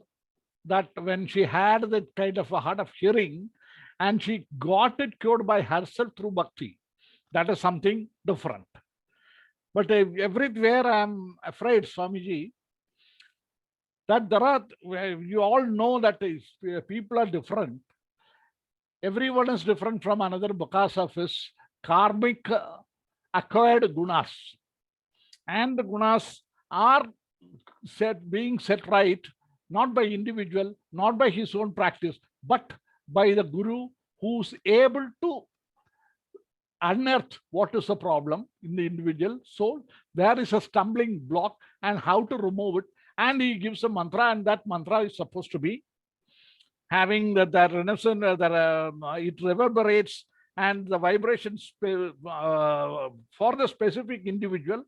that when she had that kind of a hard of hearing and she got it cured by herself through bhakti, that is something different. But everywhere I'm afraid, Swamiji, that there are, you all know that people are different. Everyone is different from another because of his karmic acquired gunas. And the gunas are being set right, not by individual, not by his own practice, but by the guru who's able to unearth what is the problem in the individual soul, where is a stumbling block and how to remove it. And he gives a mantra, and that mantra is supposed to be having that renaissance, it reverberates, and the vibrations for the specific individual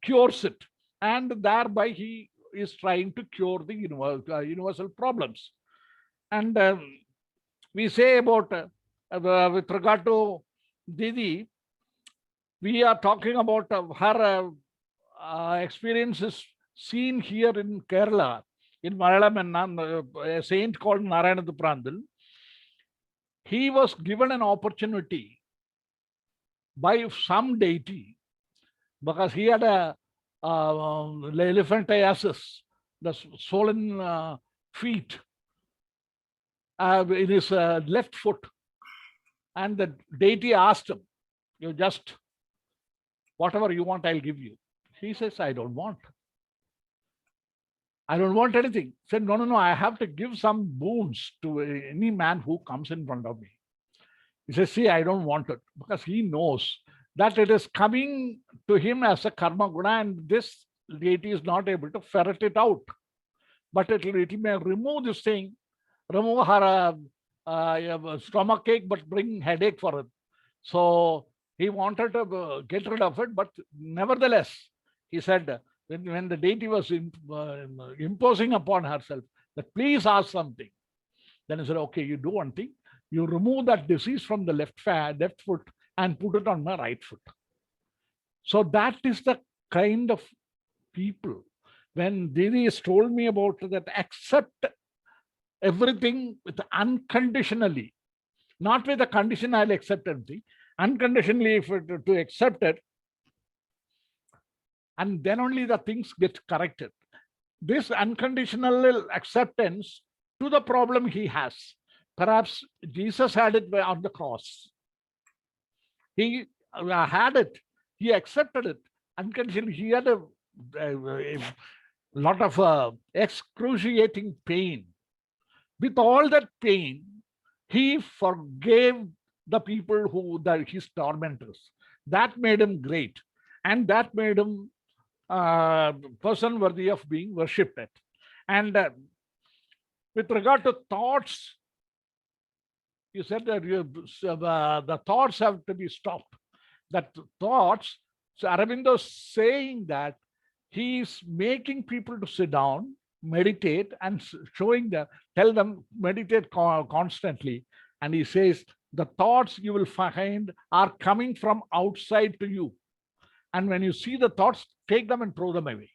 cures it, and thereby he is trying to cure the universal problems. And we say about with regard to Didi, we are talking about her experiences seen here in Kerala, in Malayalam, and a saint called Narayana Prandal. He was given an opportunity by some deity because he had a elephantiasis, the swollen feet in his left foot. And the deity asked him, you just, whatever you want, I'll give you. He says, I don't want. I don't want anything. He said, no, I have to give some boons to any man who comes in front of me. He says, see, I don't want it, because he knows that it is coming to him as a karma guna, and this deity is not able to ferret it out. But it may remove this thing, remove her stomach ache, but bring headache for it. So he wanted to get rid of it, but nevertheless, he said, when the deity was imposing upon herself that please ask something, then he said, okay, you do one thing, you remove that disease from the left foot and put it on my right foot. So that is the kind of people, when Didi has told me about that, accept everything with unconditionally, not with a condition I'll accept everything, unconditionally to accept it, and then only the things get corrected. This unconditional acceptance to the problem he has. Perhaps Jesus had it on the cross. He had it. He accepted it unconditionally. He had a lot of excruciating pain. With all that pain, he forgave the people his tormentors. That made him great, and that made him person worthy of being worshipped. And with regard to thoughts, you said that the thoughts have to be stopped. That thoughts, so Aurobindo is saying that he is making people to sit down, meditate, and tell them meditate constantly. And he says the thoughts you will find are coming from outside to you. And when you see the thoughts, take them and throw them away.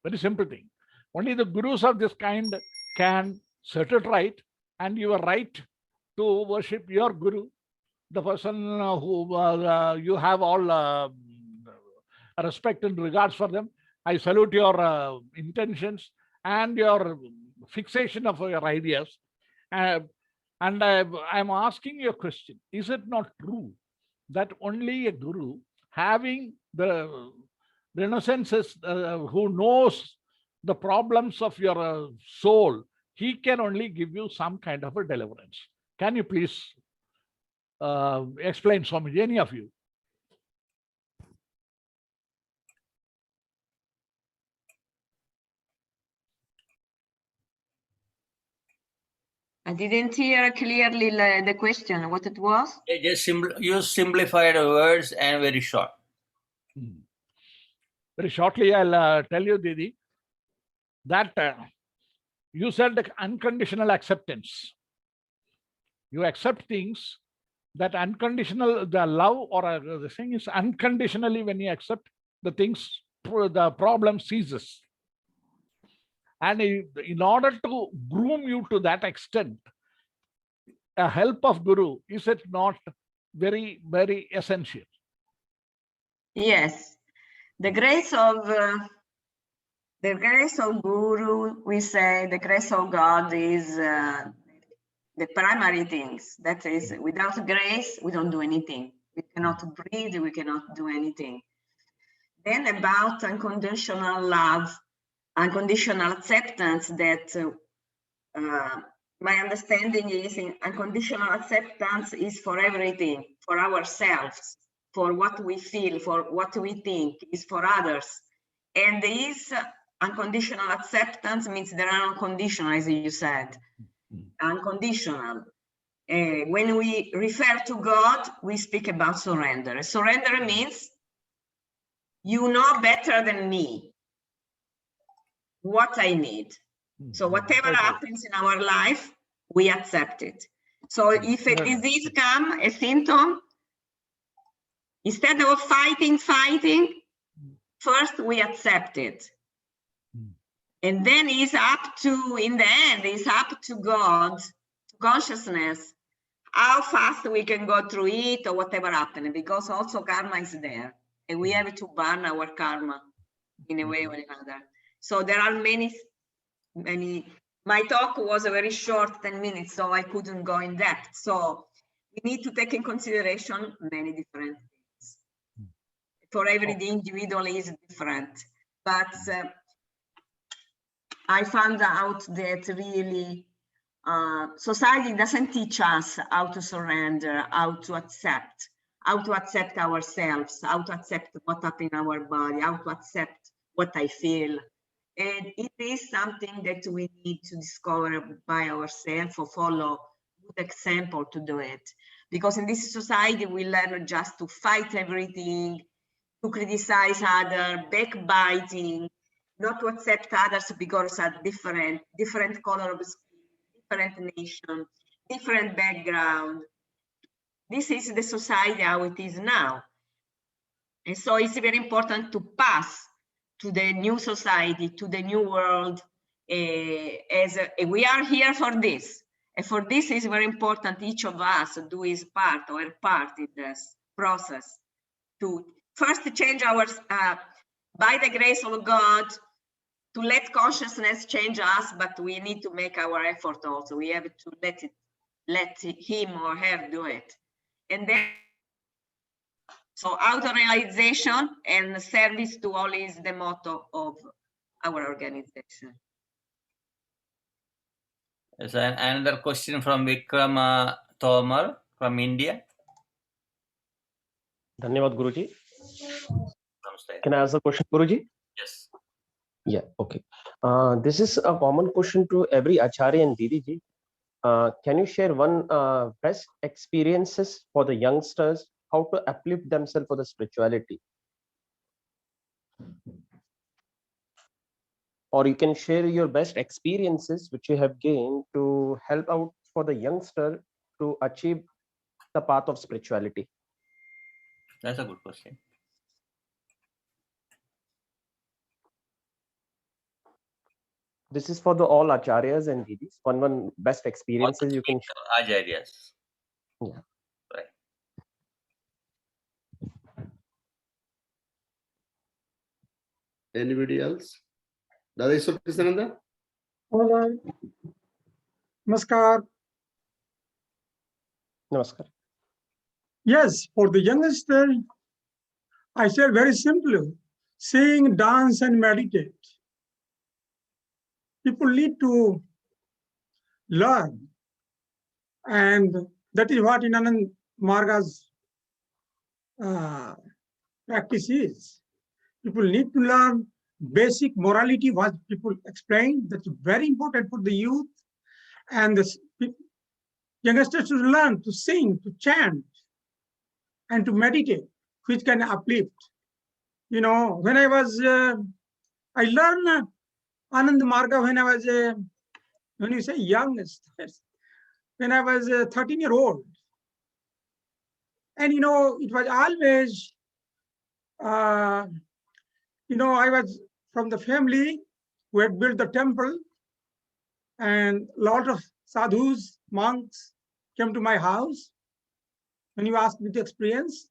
Very simple thing. Only the gurus of this kind can set it right, and you are right to worship your guru, the person who you have all respect and regards for them. I salute your intentions and your fixation of your ideas. And I'm asking you a question. Is it not true that only a guru having the renaissances, who knows the problems of your soul, he can only give you some kind of a deliverance? Can you please explain, Swamiji, any of you? I didn't hear clearly the question, what it was. Just use simplified words and very short. Very shortly, I'll tell you, Didi, that you said unconditional acceptance. You accept things that unconditional, the love or the thing is unconditionally. When you accept the things, the problem ceases. And in order to groom you to that extent, a help of Guru, is it not very, very essential? Yes, the grace of Guru, we say the grace of God is the primary things. That is, without grace, we don't do anything. We cannot breathe, we cannot do anything. Then about unconditional love, unconditional acceptance, that my understanding is unconditional acceptance is for everything, for ourselves, for what we feel, for what we think, is for others. And this unconditional acceptance means there are unconditional, as you said, unconditional. When we refer to God, we speak about surrender. Surrender means you know better than me what I need. So whatever happens in our life, we accept it. So if a disease comes, a symptom, instead of fighting, first we accept it. And then it's up to, in the end, it's up to God, to consciousness, how fast we can go through it or whatever happened, because also karma is there. And we have to burn our karma in a way or another. So there are many, my talk was a very short 10 minutes, so I couldn't go in depth. So we need to take in consideration many different things. For every individual is different, but I found out that really society doesn't teach us how to surrender, how to accept ourselves, how to accept what happened in our body, how to accept what I feel. And it is something that we need to discover by ourselves or follow good example to do it. Because in this society, we learn just to fight everything, to criticize others, backbiting, not to accept others because are different color of skin, different nation, different background. This is the society how it is now. And so it's very important to pass to the new society, to the new world, as we are here for this. And for this is very important each of us do his part or her part in this process to first change our, by the grace of God, to let consciousness change us, but we need to make our effort also. We have to let him or her do it. And then, so auto-realization and service to all is the motto of our organization. There's another question from Vikram Tomar from India. Dhanyavad, Guruji. Can I ask the question, Guruji? Yes. Yeah, okay. This is a common question to every Acharya and Didiji. Can you share one best experiences for the youngsters, how to uplift themselves for the spirituality? Or you can share your best experiences which you have gained to help out for the youngster to achieve the path of spirituality. That's a good question. This is for the all acharyas and didis. One best experiences you can share. Acharyas. Yeah. Right. Anybody else? Dada Iswapisananda? All right. Namaskar. Namaskar. Yes, for the youngster, I said very simply, sing, dance, and meditate. People need to learn. And that is what in Anand Marga's practice is. People need to learn basic morality, what people explain. That's very important for the youth. And the youngsters should learn to sing, to chant, and to meditate, which can uplift. You know, when I was, I learned Anand Marga when I was, when you say youngest, when I was 13-year-old. And, you know, it was always, you know, I was from the family who had built the temple, and a lot of sadhus, monks came to my house when you asked me to experience.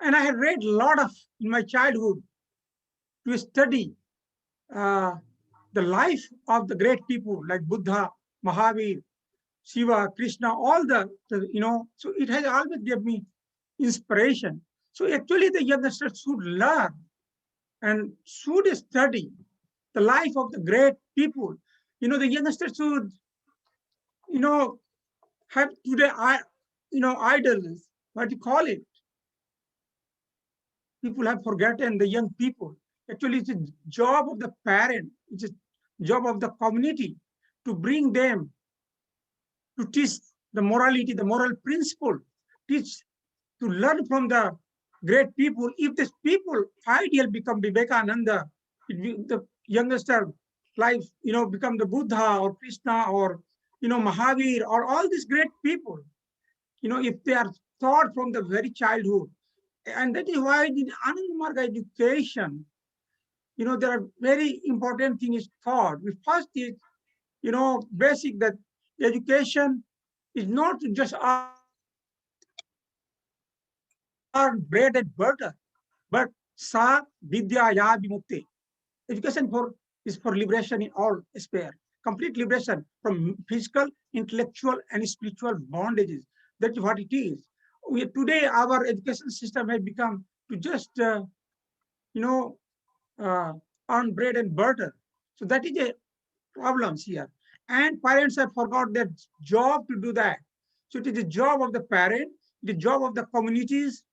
And I had read a lot of, in my childhood, to study the life of the great people like Buddha, Mahavir, Shiva, Krishna, all the, you know, so it has always given me inspiration. So actually the youngsters should learn and should study the life of the great people. You know, the youngsters should, you know, have today, you know, idols, what do you call it? People have forgotten the young people. Actually, it's a job of the parent, it's a job of the community to bring them, to teach the morality, the moral principle, teach, to learn from the great people. If these people ideal become Vivekananda, the youngster life, you know, become the Buddha or Krishna or, you know, Mahavir or all these great people, you know, if they are taught from the very childhood. And that is why in Anand Marga education, you know, there are very important things taught. We first is, you know, basic that education is not just our bread and butter, but sa vidya ya vimukti. Education is for liberation in all sphere, complete liberation from physical, intellectual, and spiritual bondages. That's what it is. Today, our education system has become to just, you know, earn bread and butter. So that is a problem here. And parents have forgot their job to do that. So it is the job of the parent, the job of the communities,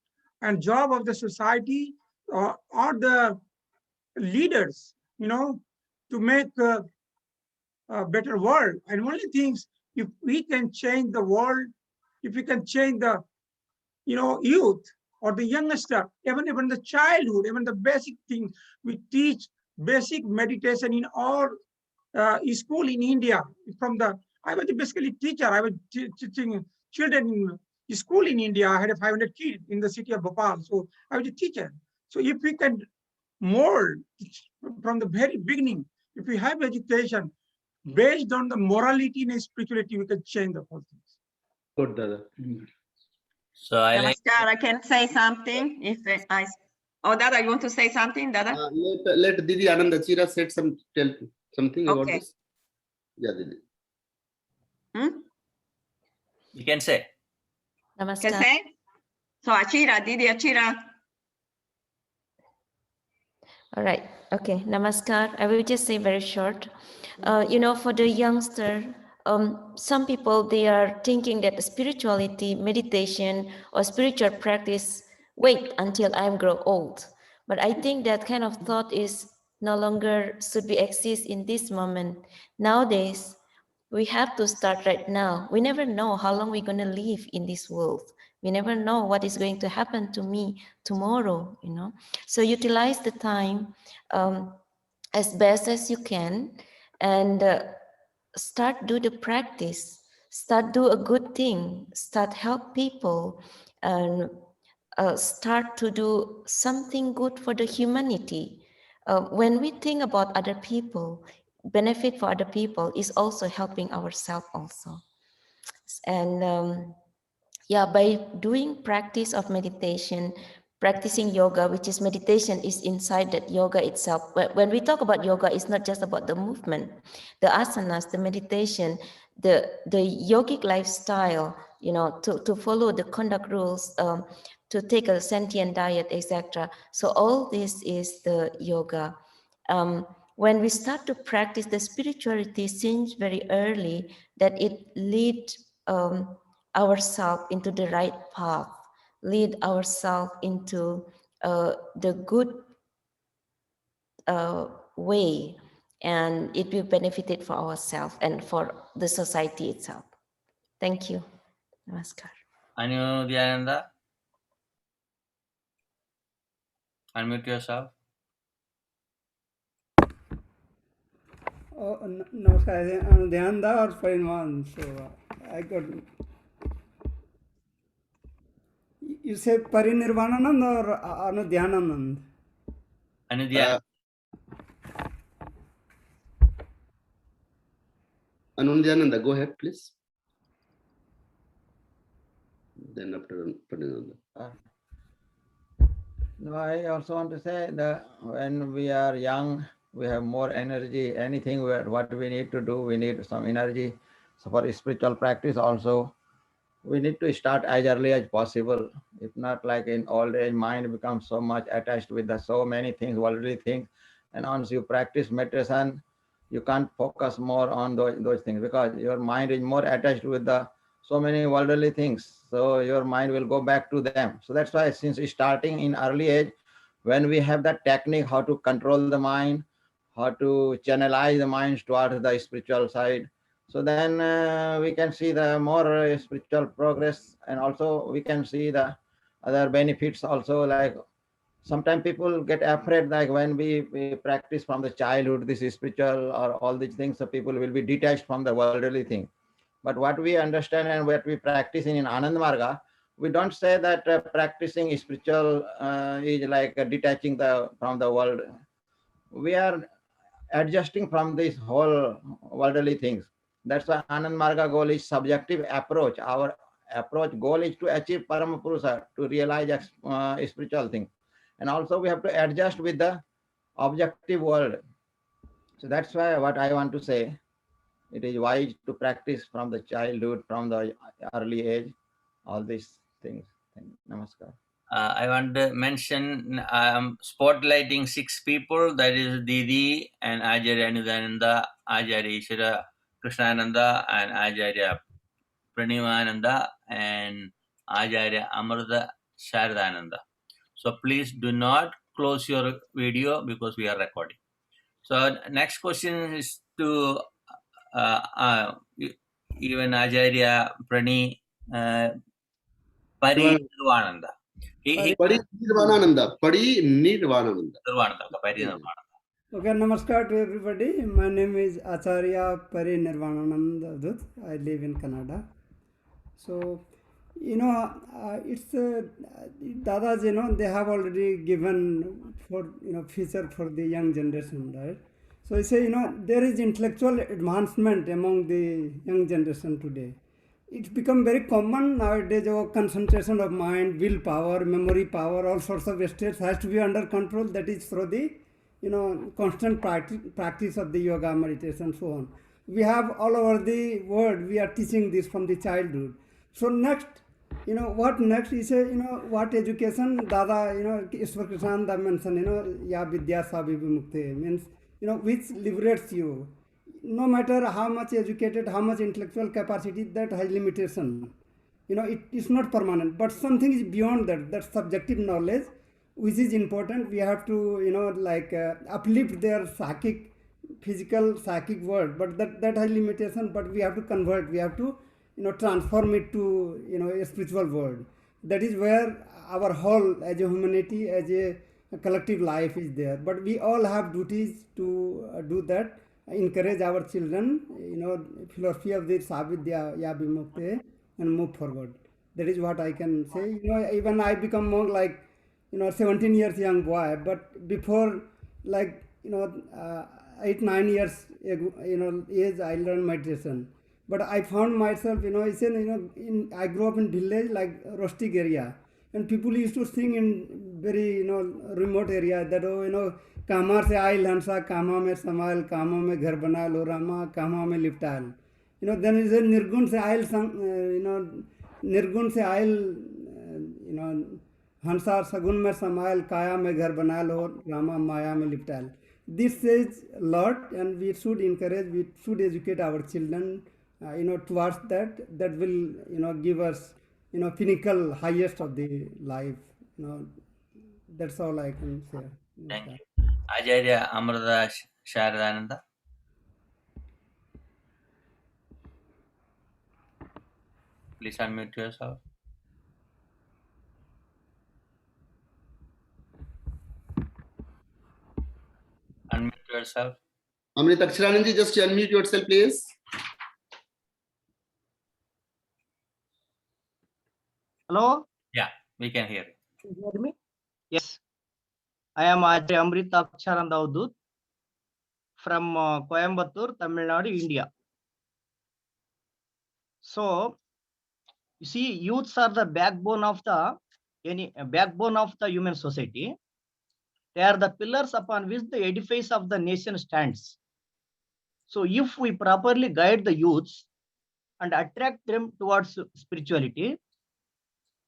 and job of the society, or the leaders, you know, to make a better world. And only things, if we can change the world, if we can change the, you know, youth or the youngster, even the childhood, even the basic things, we teach basic meditation in all school in India. From the, I was basically teacher. I was teaching children in school in India. I had 500 kids in the city of Bhopal. So I was a teacher. So if we can mold from the very beginning, if we have education based on the morality and spirituality, we can change the whole things. Good, Dada. So I like. Namaskar, I can say something if I. Oh, Dada, you want to say something, Dada? Let Didi Anandachira said something about Okay. this. Yeah, Didi. You can say. Can Namaskar. say? So Achira, Didi Achira. All right. Okay. Namaskar. I will just say very short. You know, for the youngster, some people, they are thinking that spirituality, meditation, or spiritual practice, wait until I grow old. But I think that kind of thought is no longer should be exist in this moment. Nowadays, we have to start right now. We never know how long we're going to live in this world. We never know what is going to happen to me tomorrow, you know. So utilize the time as best as you can, and start do the practice, start do a good thing, start help people, and start to do something good for the humanity. When we think about other people, benefit for other people is also helping ourselves also. And yeah, by doing practice of meditation, practicing yoga, which is meditation, is inside that yoga itself. When we talk about yoga, it's not just about the movement, the asanas, the meditation, the yogic lifestyle, you know, to follow the conduct rules, to take a sentient diet, etc. So all this is the yoga. When we start to practice the spirituality since very early, that it leads ourselves into the right path, lead ourselves into the good way. and it will benefit it for ourselves and for the society itself. Thank you. Namaskar. Anu Dhyananda, unmute yourself. Namaskar, Anudhyanda or Parinvan. So I got. You say Parinirvananand or Anudhyananand? Anudhyananda. Anundyananda, go ahead, please. Then after Parinanda. No, I also want to say that when we are young, we have more energy. Anything what we need to do, we need some energy. So for spiritual practice also, we need to start as early as possible. If not, like in old age, mind becomes so much attached with the so many things, worldly things. And once you practice meditation, you can't focus more on those things because your mind is more attached with the so many worldly things. So your mind will go back to them. So that's why since starting in early age, when we have that technique, how to control the mind, how to channelize the minds towards the spiritual side, so then we can see the more spiritual progress, and also we can see the other benefits also. Like sometimes people get afraid, like when we practice from the childhood, this is spiritual or all these things, so people will be detached from the worldly thing. But what we understand and what we practice in Anand Marga, we don't say that practicing spiritual is like detaching from the world. We are adjusting from this whole worldly things. That's why Anand Marga goal is subjective approach. Our approach goal is to achieve Paramapurusa, to realize spiritual thing. And also we have to adjust with the objective world. So that's why what I want to say, it is wise to practice from the childhood, from the early age, all these things. Namaskar. I want to mention spotlighting 6 people, that is Didi and Acharya Anudhananda, Acharya Ishara Krishnananda, and Acharya Pranimananda, and Acharya Amrita Sharadananda. So please do not close your video because we are recording. So next question is to even Acharya Prani Parinirvananda. Parinirvananda. Okay, namaskar to everybody. My name is Acharya Parinirvananda Dut. I live in Canada. So, it's Dadaji, they have already given for future for the young generation, right? So I say, there is intellectual advancement among the young generation today. It's become very common nowadays. Concentration of mind, willpower, memory power, all sorts of states has to be under control. That is through the constant practice of the yoga, meditation, so on. We have all over the world. We are teaching this from the childhood. So next, what next is what education Dada Ishwar Krishnananda mentioned. Ya vidya sa vimukte means which liberates you. No matter how much educated, how much intellectual capacity, that has limitation. It is not permanent, but something is beyond that. That subjective knowledge, which is important. We have to uplift their physical psychic world, but that has limitation. But we have to convert. We have to transform it to a spiritual world. That is where our whole as a humanity, as a collective life is there. But we all have duties to do that. Encourage our children, philosophy of the Savidya Ya Vimukte, and move forward. That is what I can say. Even I become more like 17 years young boy, but before 8-9 years age, I learned meditation. But I found myself, I grew up in village, like rustic area, and people used to sing in very remote area that कामा से oil हंसा कामा में smile कामा में घर बना लो रामा कामा में लिपटाल then is a निर्गुण से oil निर्गुण से आयल हंसा सगुन में समायल काया में घर बना लो रामा माया में लिपटाल. This says a lot, and we should encourage, we should educate our children towards that will give us pinnacle, highest of the life. That's all I can say. Thank you. Acharya Amrita Sharadananda. Please unmute yourself. Unmute yourself. Amrit Aksharananji, just unmute yourself, please. Hello? Yeah, we can hear you. Can you hear me? Yes. I am Acharya Amrit Aksharanandavdut from Coimbatore, Tamil Nadu, India. So, you see, youths are the backbone of the human society. They are the pillars upon which the edifice of the nation stands. So, if we properly guide the youths and attract them towards spirituality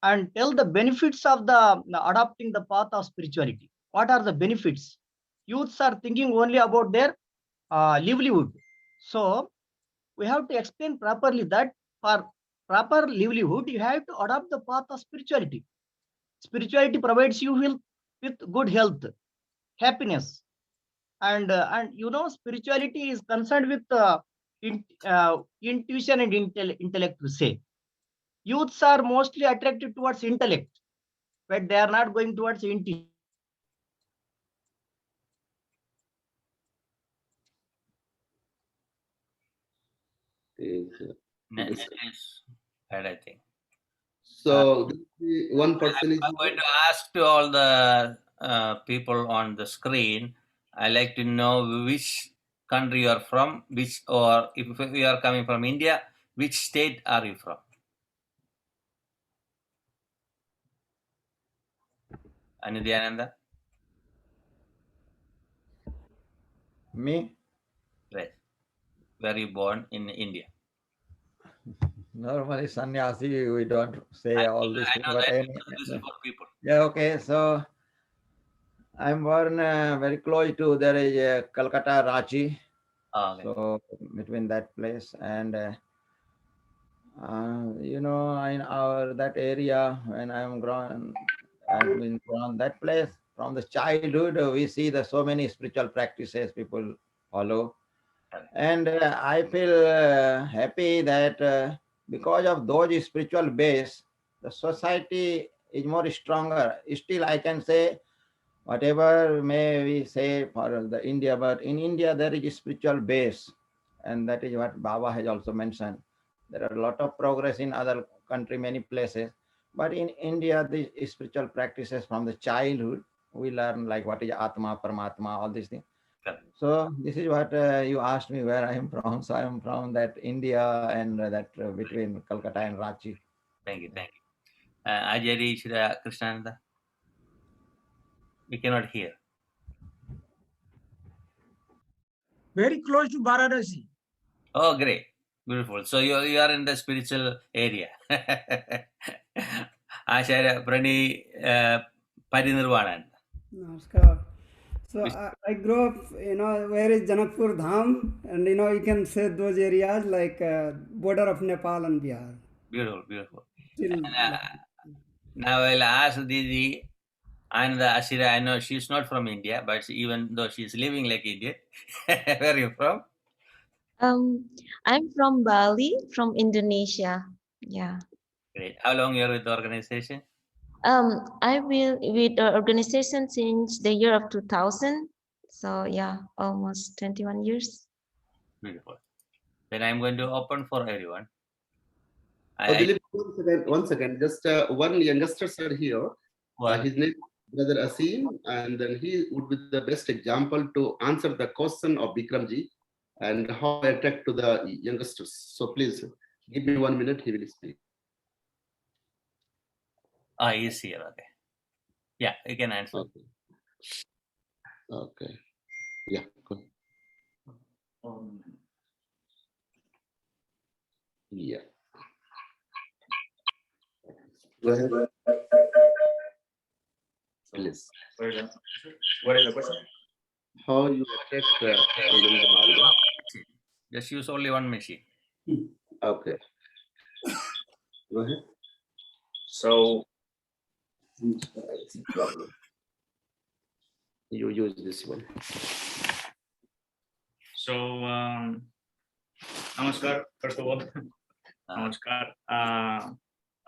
and tell the benefits of the adopting the path of spirituality, what are the benefits? Youths are thinking only about their livelihood. So we have to explain properly that for proper livelihood, you have to adopt the path of spirituality. Spirituality provides you with good health, happiness, and spirituality is concerned with intuition and intellect. To say, youths are mostly attracted towards intellect, but they are not going towards intuition. Net is bad, I think. So one person is. I'm going to ask to all the people on the screen. I like to know which country you are from, or if you are coming from India, which state are you from? Anindyananda? Me? Right. Where you born in India? Normally, sannyasi, we don't say all these things, but this is for people. yeah, okay. So I'm born very close to there is Calcutta, Ranchi. Okay. So between that place and in our that area when I've been grown that place from the childhood. We see the so many spiritual practices people follow, and I feel happy that because of those spiritual base, the society is more stronger. Still, I can say whatever may we say for the India, but in India there is a spiritual base, and that is what Baba has also mentioned. There are a lot of progress in other country, many places, but in India, the spiritual practices from the childhood we learn, like what is Atma, Paramatma, all these things. So this is what you asked me where I am from. So I am from that India and that between Calcutta and Ranchi. Thank you. Ajari Shri Krishnananda? We cannot hear. Very close to Varanasi. Oh, great. Beautiful. So you are in the spiritual area. Acharya Prani Parinirvananda. Namaskar. So I grew up, where is Janakpur Dham, and you can say those areas like border of Nepal and Bihar. Beautiful. Still, Now I'll ask Didi and Ashira. I know she's not from India, but even though she's living like India, where are you from? I'm from Bali, from Indonesia. Yeah. Great. How long you're with the organization? I will with the organization since the year of 2000. So yeah, almost 21 years. Beautiful. Then I'm going to open for everyone. Dileep, one second. Just one youngster sir here. His name is Brother Asim, and then he would be the best example to answer the question of Bikramji and how I attract to the youngsters. So please give me 1 minute. He will speak. He's here. Okay. Yeah, you can answer. Okay. Yeah. Good. Yeah. Go ahead. Please. What is the question? How you attract Just use only one machine. Okay. Go ahead. So you use this one. So Namaskar, first of all. Namaskar.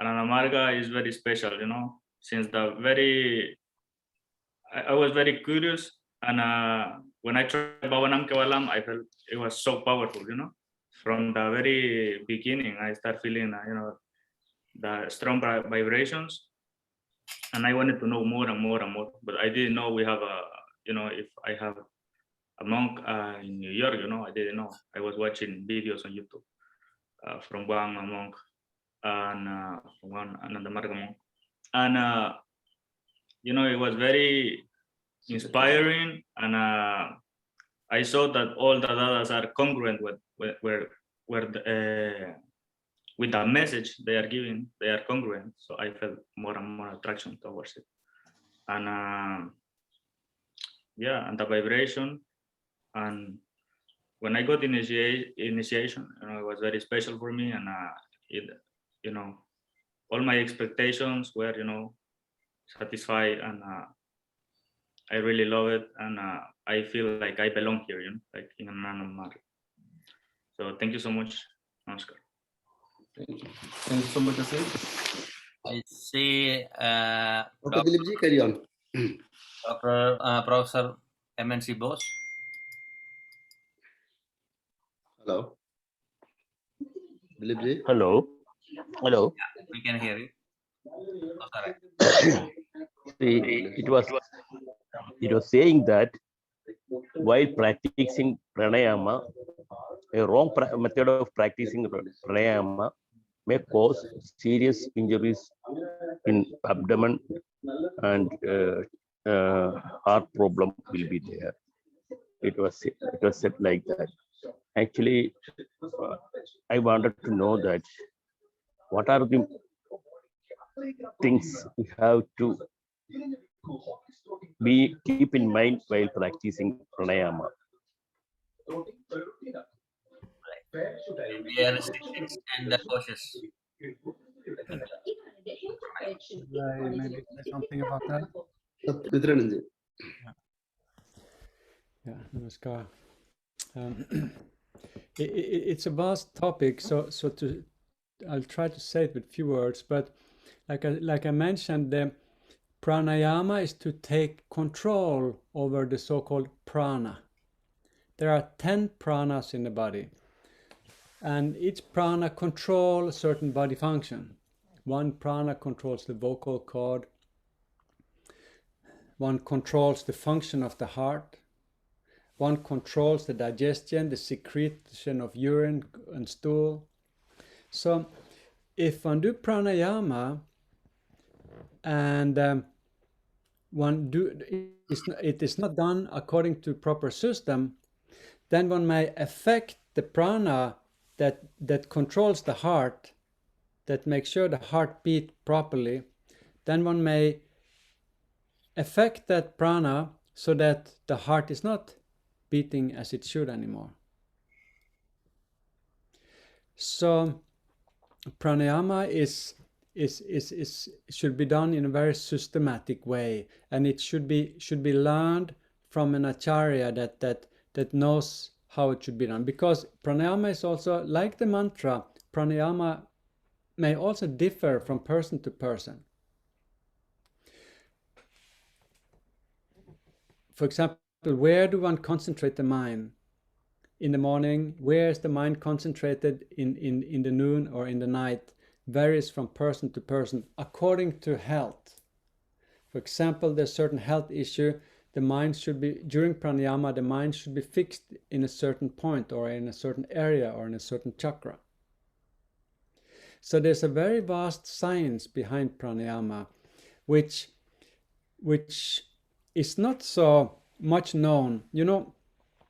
Marga is very special, since I was very curious, and when I tried Bhavanam Kevalam, I felt it was so powerful, From the very beginning, I start feeling, the strong vibrations, and I wanted to know more and more and more, but I didn't know we have if I have a monk in New York, I didn't know. I was watching videos on YouTube from one monk and one another Marga monk, and it was very inspiring, and I saw that all the dadas are congruent with the message they are giving. They are congruent, so I felt more and more attraction towards it, and and the vibration, and when I got initiation, it was very special for me, and it, all my expectations were, satisfied, and I really love it, and I feel like I belong here, like in a Myanmar. So thank you so much, Namaskar. Thank you. Thank you so much, Asim. I see. Okay, Dileepji, carry on. Dr. Professor MNC Bose. Hello. Dileepji. Hello. Hello. Yeah, we can hear you. Oh, sorry. See, it was saying that while practicing pranayama, a wrong method of practicing pranayama may cause serious injuries in abdomen, and heart problem will be there. It was said like that. Actually, I wanted to know that what are the things we have to keep in mind while practicing pranayama. We are restrictions and the cautious. Maybe say something about that. Yeah, namaskar. It's a vast topic, so I'll try to say it with few words, but like I mentioned, the pranayama is to take control over the so-called prana. There are 10 pranas in the body, and each prana controls a certain body function. One prana controls the vocal cord, one controls the function of the heart, one controls the digestion, the secretion of urine and stool. So if one do pranayama and it is not done according to proper system, then one may affect the prana that controls the heart, that makes sure the heart beat properly. Then one may affect that prana so that the heart is not beating as it should anymore. So pranayama should be done in a very systematic way, and it should be learned from an acharya that knows how it should be done, because pranayama is also like the mantra. Pranayama may also differ from person to person. For example, where do one concentrate the mind? In the morning, where is the mind concentrated in the noon or in the night? Varies from person to person according to health. For example, there's certain health issue, the mind should be, during pranayama, the mind should be fixed in a certain point or in a certain area or in a certain chakra. So there's a very vast science behind pranayama, which is not so much known.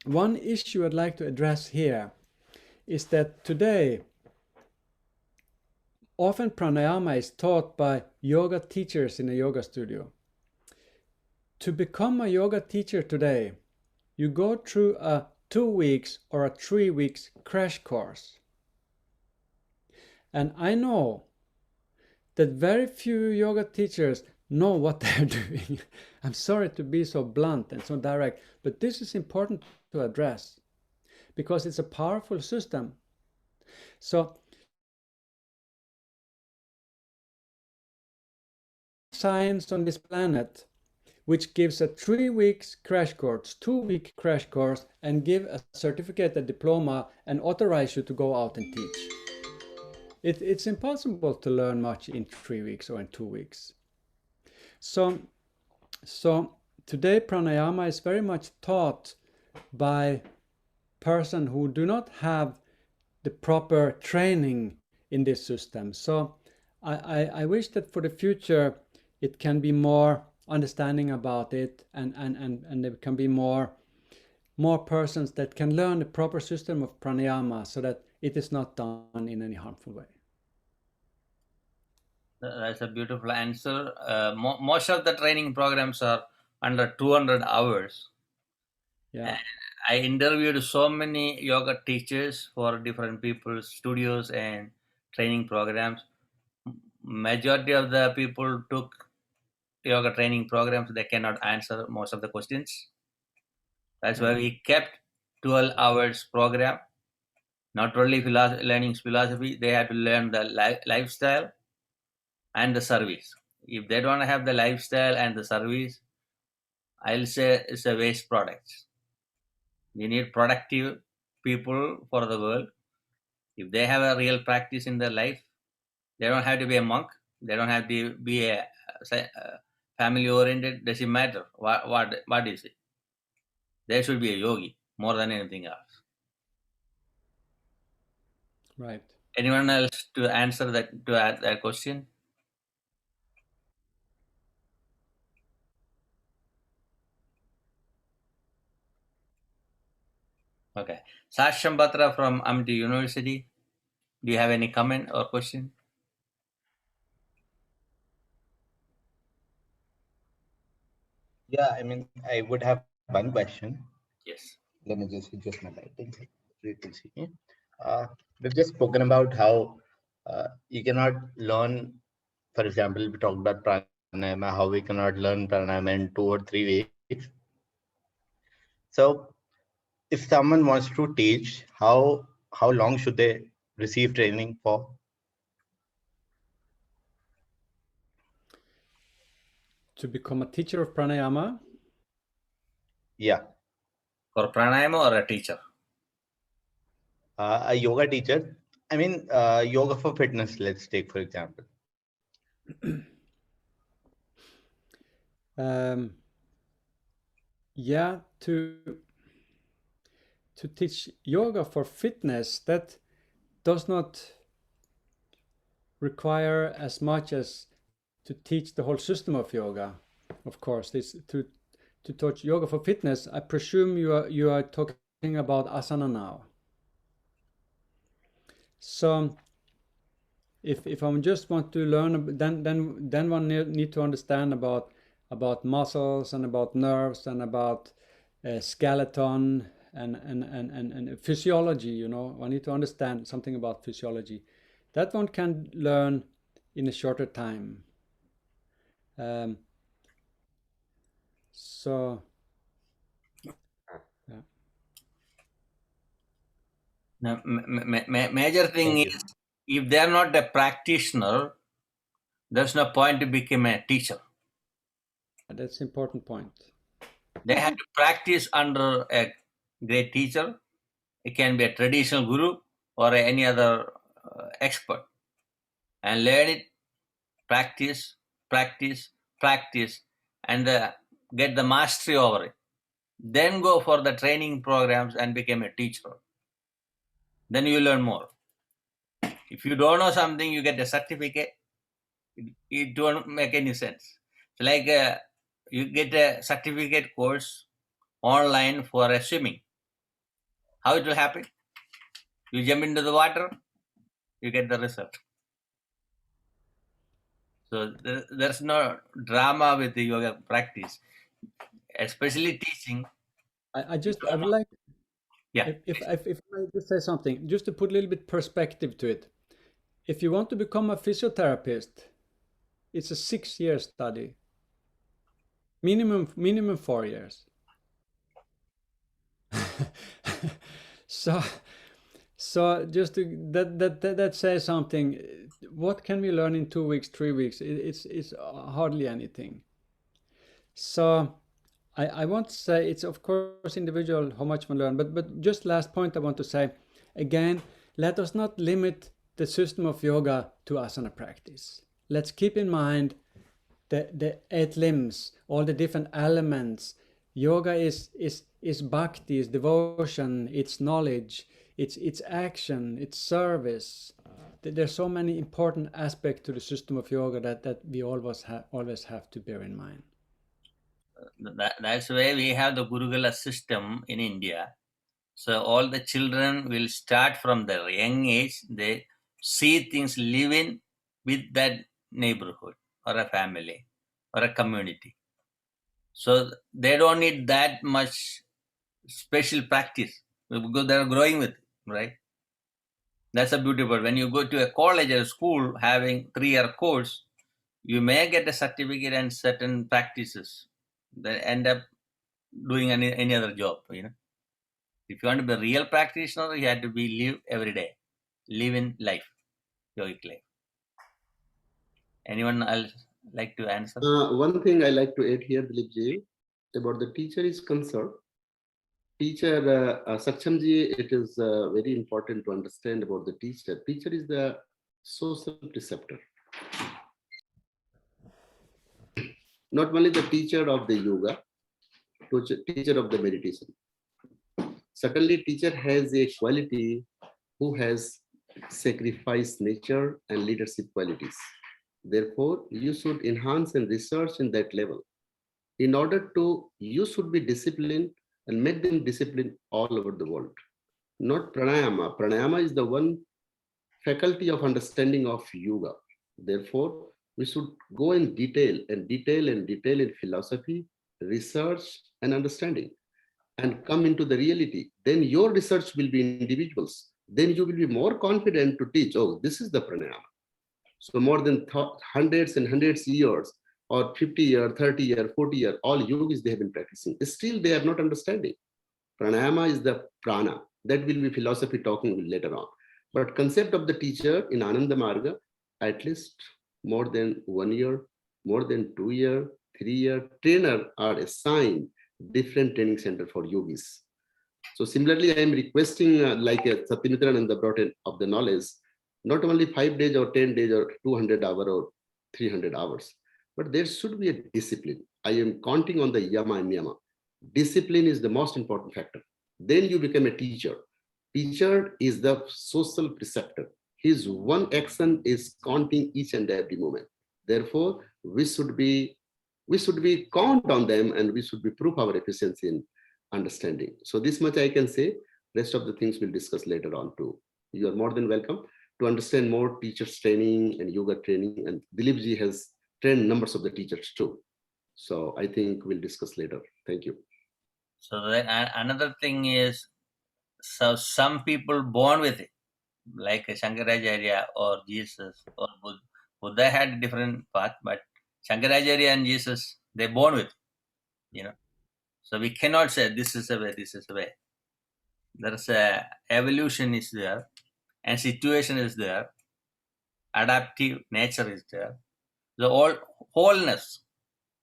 One issue I'd like to address here is that today, often pranayama is taught by yoga teachers in a yoga studio. To become a yoga teacher today, you go through a 2 weeks or a 3 weeks crash course. And I know that very few yoga teachers know what they're doing. I'm sorry to be so blunt and so direct, but this is important to address because it's a powerful system. So science on this planet which gives a 3 weeks crash course, 2-week crash course, and give a certificate, a diploma, and authorize you to go out and teach. It's impossible to learn much in 3 weeks or in 2 weeks. So today pranayama is very much taught by person who do not have the proper training in this system. So I wish that for the future it can be more understanding about it, and there can be more persons that can learn the proper system of pranayama so that it is not done in any harmful way. That's a beautiful answer. Most of the training programs are under 200 hours. Yeah. I interviewed so many yoga teachers for different people's studios and training programs. Majority of the people took yoga training programs. They cannot answer most of the questions. That's why we kept 12 hours program. Not only learning philosophy, they have to learn the lifestyle and the service. If they don't have the lifestyle and the service, I'll say it's a waste product. We need productive people for the world. If they have a real practice in their life, they don't have to be a monk. They don't have to be a family oriented. Doesn't matter what is it. They should be a yogi more than anything else. Right. Anyone else to answer that question? Okay. Sasham Batra from Amity University. Do you have any comment or question? Yeah, I mean, I would have one question. Yes. Let me just adjust my lighting so you can see me. We've just spoken about how you cannot learn, for example, we talked about pranayama, how we cannot learn pranayama in 2 or 3 weeks. So if someone wants to teach, how long should they receive training for? To become a teacher of pranayama? Yeah. For pranayama or a teacher? A yoga teacher. I mean, yoga for fitness, let's take, for example. Yeah, to teach yoga for fitness, that does not require as much as to teach the whole system of yoga. Of course, this to teach yoga for fitness. I presume you are talking about asana now. So if I just want to learn, then one need to understand about muscles and about nerves and about skeleton and physiology. You know, one need to understand something about physiology. That one can learn in a shorter time. So yeah. Now, major thing is, if they are not a practitioner, there's no point to become a teacher. That's an important point. They have to practice under a great teacher. It can be a traditional guru or any other expert, and learn it, practice, and get the mastery over it. Then go for the training programs and become a teacher. Then you learn more. If you don't know something, you get a certificate. It don't make any sense. It's like you get a certificate course online for a swimming. How it will happen? You jump into the water, you get the result. So there's no drama with the yoga practice, especially teaching. I would like, yeah. If I just say something, just to put a little bit perspective to it. If you want to become a physiotherapist, it's a 6-year study. Minimum 4 years. So just to that says something. what can we learn in 2 weeks, 3 weeks? It's hardly anything. So I want to say it's of course individual how much we learn, but just last point I want to say again, let us not limit the system of yoga to asana practice. Let's keep in mind the 8 limbs, all the different elements. Yoga is bhakti, is devotion, it's knowledge, it's action, it's service. There's so many important aspects to the system of yoga that we always have to bear in mind. That's why we have the Gurukula system in India. So all the children will start from their young age. They see things living with that neighborhood or a family or a community. So they don't need that much special practice because they're growing with it, right? That's a beautiful. When you go to a college or a school having 3-year course, you may get a certificate and certain practices that end up doing any other job, you know. If you want to be a real practitioner, you have to be live every day, live in life, yogic life. Anyone else like to answer? One thing I like to add here, Dileepji, about the teacher is concerned. Teacher, Sakchamji, it is very important to understand about the teacher. Teacher is the social preceptor. Not only the teacher of the yoga, teacher of the meditation. Certainly, teacher has a quality who has sacrificed nature and leadership qualities. Therefore, you should enhance and research in that level. In order to, you should be disciplined and make them disciplined all over the world. Not pranayama. Pranayama is the one faculty of understanding of yoga. Therefore, we should go in detail in philosophy, research, and understanding, and come into the reality. Then your research will be individuals. Then you will be more confident to teach, oh, this is the pranayama. So more than hundreds and hundreds years, or 50 year, 30 year, 40 year, all yogis they have been practicing. Still, they are not understanding. Pranayama is the prana. That will be philosophy talking later on. But concept of the teacher in Ananda Marga, at least more than 1 year, more than 2 year, 3 year, trainer are assigned different training center for yogis. So similarly, I am requesting like Satyamitrananda brought in of the knowledge, not only 5 days or 10 days or 200 hours or 300 hours, but there should be a discipline. I am counting on the yama and niyama. Discipline is the most important factor. Then you become a teacher. Teacher is the social preceptor. His one action is counting each and every moment. Therefore, we should be count on them, and we should be prove our efficiency in understanding. So this much I can say. Rest of the things we'll discuss later on too. You are more than welcome to understand more teachers training and yoga training. And Dileepji has trained numbers of the teachers too. So I think we'll discuss later. Thank you. So then another thing is, so some people born with it, like Shankaracharya or Jesus or Buddha. Buddha had a different path, but Shankaracharya and Jesus, they're born with it, you know. So we cannot say this is the way, this is the way. There's a evolution is there, and situation is there, adaptive nature is there. The all wholeness.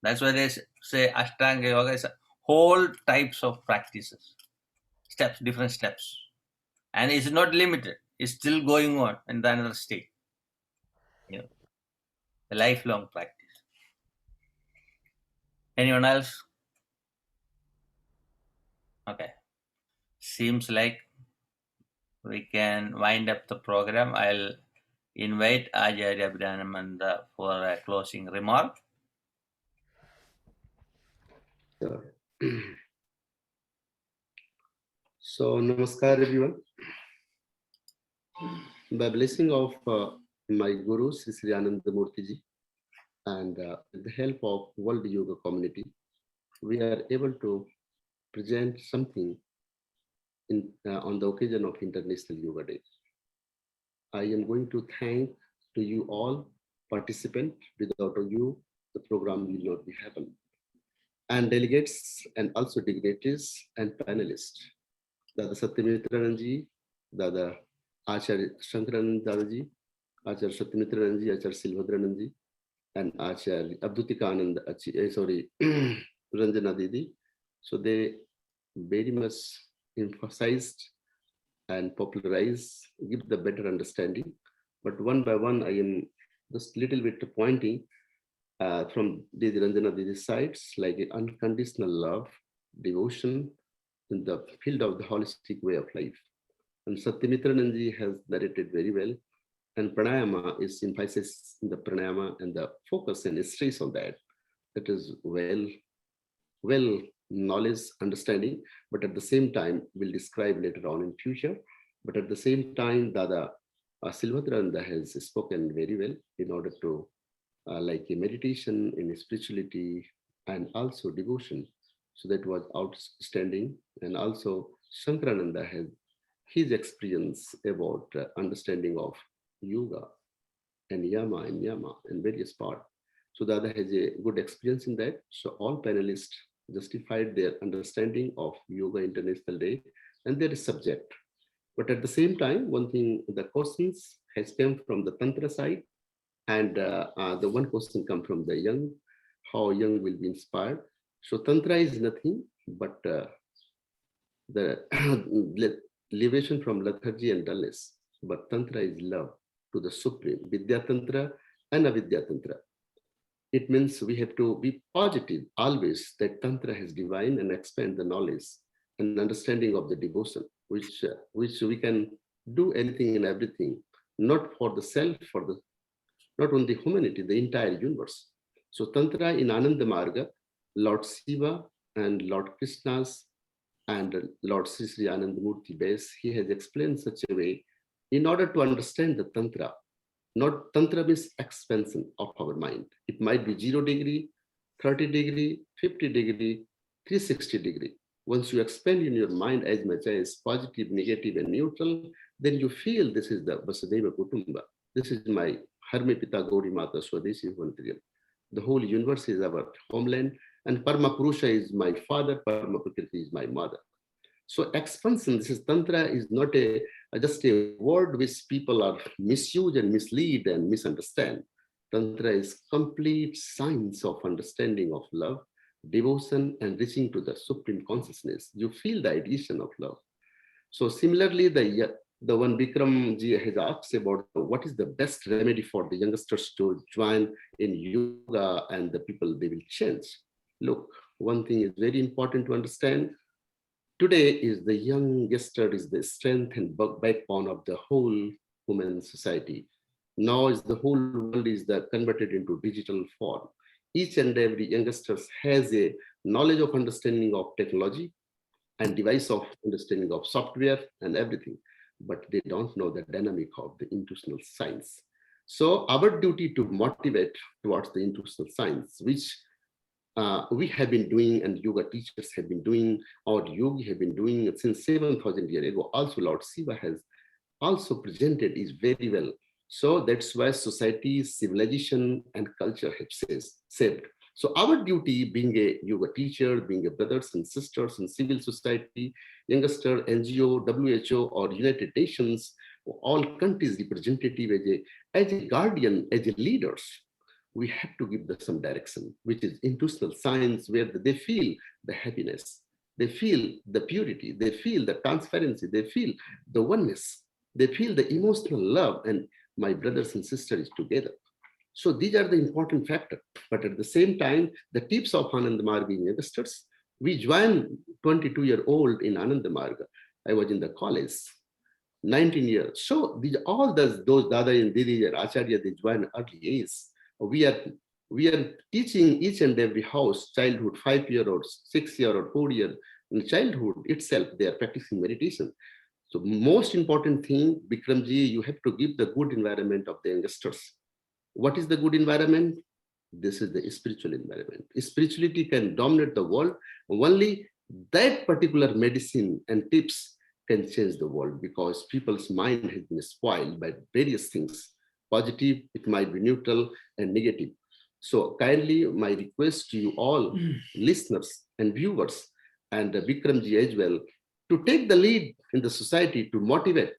That's why they say Ashtanga Yoga is whole types of practices, steps, different steps. And it's not limited. It's still going on in the another state. You know, the lifelong practice. Anyone else? Okay. Seems like we can wind up the program. I'll invite Acharya Abhinananda for a closing remark. So, namaskar everyone. By blessing of my Guru, Sri Sri Ananda Murthy Ji, and with the help of World Yoga Community, we are able to present something on the occasion of International Yoga Day. I am going to thank to you all participants. Without you, the program will not be happen. And delegates and also dignitaries and panelists. Dada Satyamitranand Ji, Dada Acharya Shankaranand Dadaji, Acharya Satyamitrananji, Acharya Silvadrananji, and Acharya Abdutikanand, Ranjana Didi. So they very much emphasized and popularized, give the better understanding. But one by one, I am just little bit pointing from Didi Ranjana Didi's sides, like unconditional love, devotion in the field of the holistic way of life. And Satyamitrananji has narrated very well. And pranayama is emphasis in the pranayama and the focus and stress on that. That is well knowledge, understanding, but at the same time, we'll describe later on in future. But at the same time, Dada Silvadrananda has spoken very well in order to like a meditation in spirituality and also devotion. So that was outstanding. And also Shankarananda has his experience about understanding of yoga and yama and various parts. So Dada has a good experience in that. So all panelists justified their understanding of Yoga International Day and their subject. But at the same time, one thing, the questions has come from the Tantra side, and the one question come from the young, how young will be inspired. So Tantra is nothing but the liberation from lethargy and dullness. But Tantra is love to the Supreme, Vidya Tantra and Avidya Tantra. It means we have to be positive always that Tantra has divine and expand the knowledge and understanding of the devotion, which we can do anything and everything, not for the self, for the not only humanity, the entire universe. So Tantra in Ananda Marga, Lord Shiva and Lord Krishna's and Lord Sri Sri Anandamurti base, he has explained such a way in order to understand the Tantra. Not Tantra means expansion of our mind. It might be 0 degree, 30 degree, 50 degree, 360 degree. Once you expand in your mind as much as positive, negative, and neutral, then you feel this is the Vasudeva Kutumba. This is my Harme Pita Gauri Mata Swadeshi Bhantryam. The whole universe is our homeland, and Parma Purusha is my father, Parma Prakriti is my mother. So expansion, this is Tantra, is not just a word which people are misuse and mislead and misunderstand. Tantra is complete science of understanding of love, devotion, and reaching to the supreme consciousness. You feel the addition of love. So similarly, the one Bikram ji has asked about what is the best remedy for the youngsters to join in yoga and the people they will change. Look, one thing is very important to understand. Today is the youngster is the strength and backbone of the whole human society. Now is the whole world is converted into digital form. Each and every youngster has a knowledge of understanding of technology and device of understanding of software and everything, but they don't know the dynamic of the intuitional science. So our duty to motivate towards the intuitional science, which we have been doing and yoga teachers have been doing, our yogi have been doing since 7,000 years ago. Also Lord Shiva has also presented is very well. So that's why society, civilization, and culture have saved. So our duty being a yoga teacher, being a brothers and sisters in civil society, youngster, NGO, WHO, or United Nations, all countries representative as a guardian, as a leaders, we have to give them some direction, which is intuitional science, where they feel the happiness, they feel the purity, they feel the transparency, they feel the oneness, they feel the emotional love, and my brothers and sisters together. So these are the important factors. But at the same time, the tips of Ananda Marga in youngsters, we joined 22-year-old in Ananda Marga. I was in the college, 19 years. So these all those Dada and Didi and Acharya, they joined early age. We are teaching each and every house, childhood, 5-year-olds, 6-year-old, 4-year, in childhood itself, they are practicing meditation. So most important thing, Bikramji, you have to give the good environment of the youngsters. What is the good environment? This is the spiritual environment. Spirituality can dominate the world. Only that particular medicine and tips can change the world, because people's mind has been spoiled by various things. Positive, it might be neutral, and negative. So kindly, my request to you all, listeners and viewers, and Bikramji as well, to take the lead in the society to motivate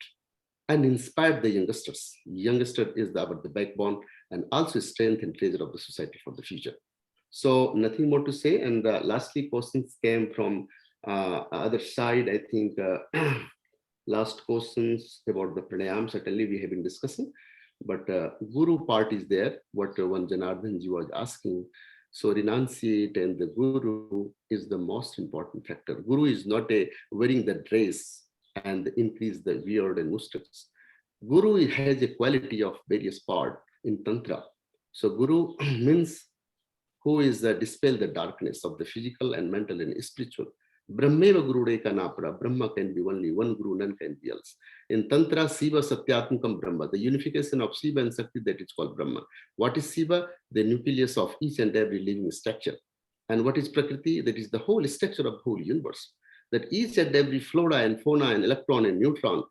and inspire the youngsters. Youngster is the backbone and also strength and treasure of the society for the future. So nothing more to say. And lastly, questions came from other side. I think last questions about the pranayam, certainly we have been discussing, but guru part is there, what one Janardhanji was asking. So renunciate and the guru is the most important factor. Guru is not a wearing the dress and increase the beard and mustache. Guru has a quality of various part in Tantra. So guru means who is dispel the darkness of the physical and mental and spiritual. Brahmeva Guru Kanapra. Brahma can be only one Guru, none can be else. In Tantra, Siva Satyatmakam Brahma, the unification of Shiva and Sakti, that is called Brahma. What is Shiva? The nucleus of each and every living structure. And what is Prakriti? That is the whole structure of the whole universe. That each and every flora and fauna and electron and neutron,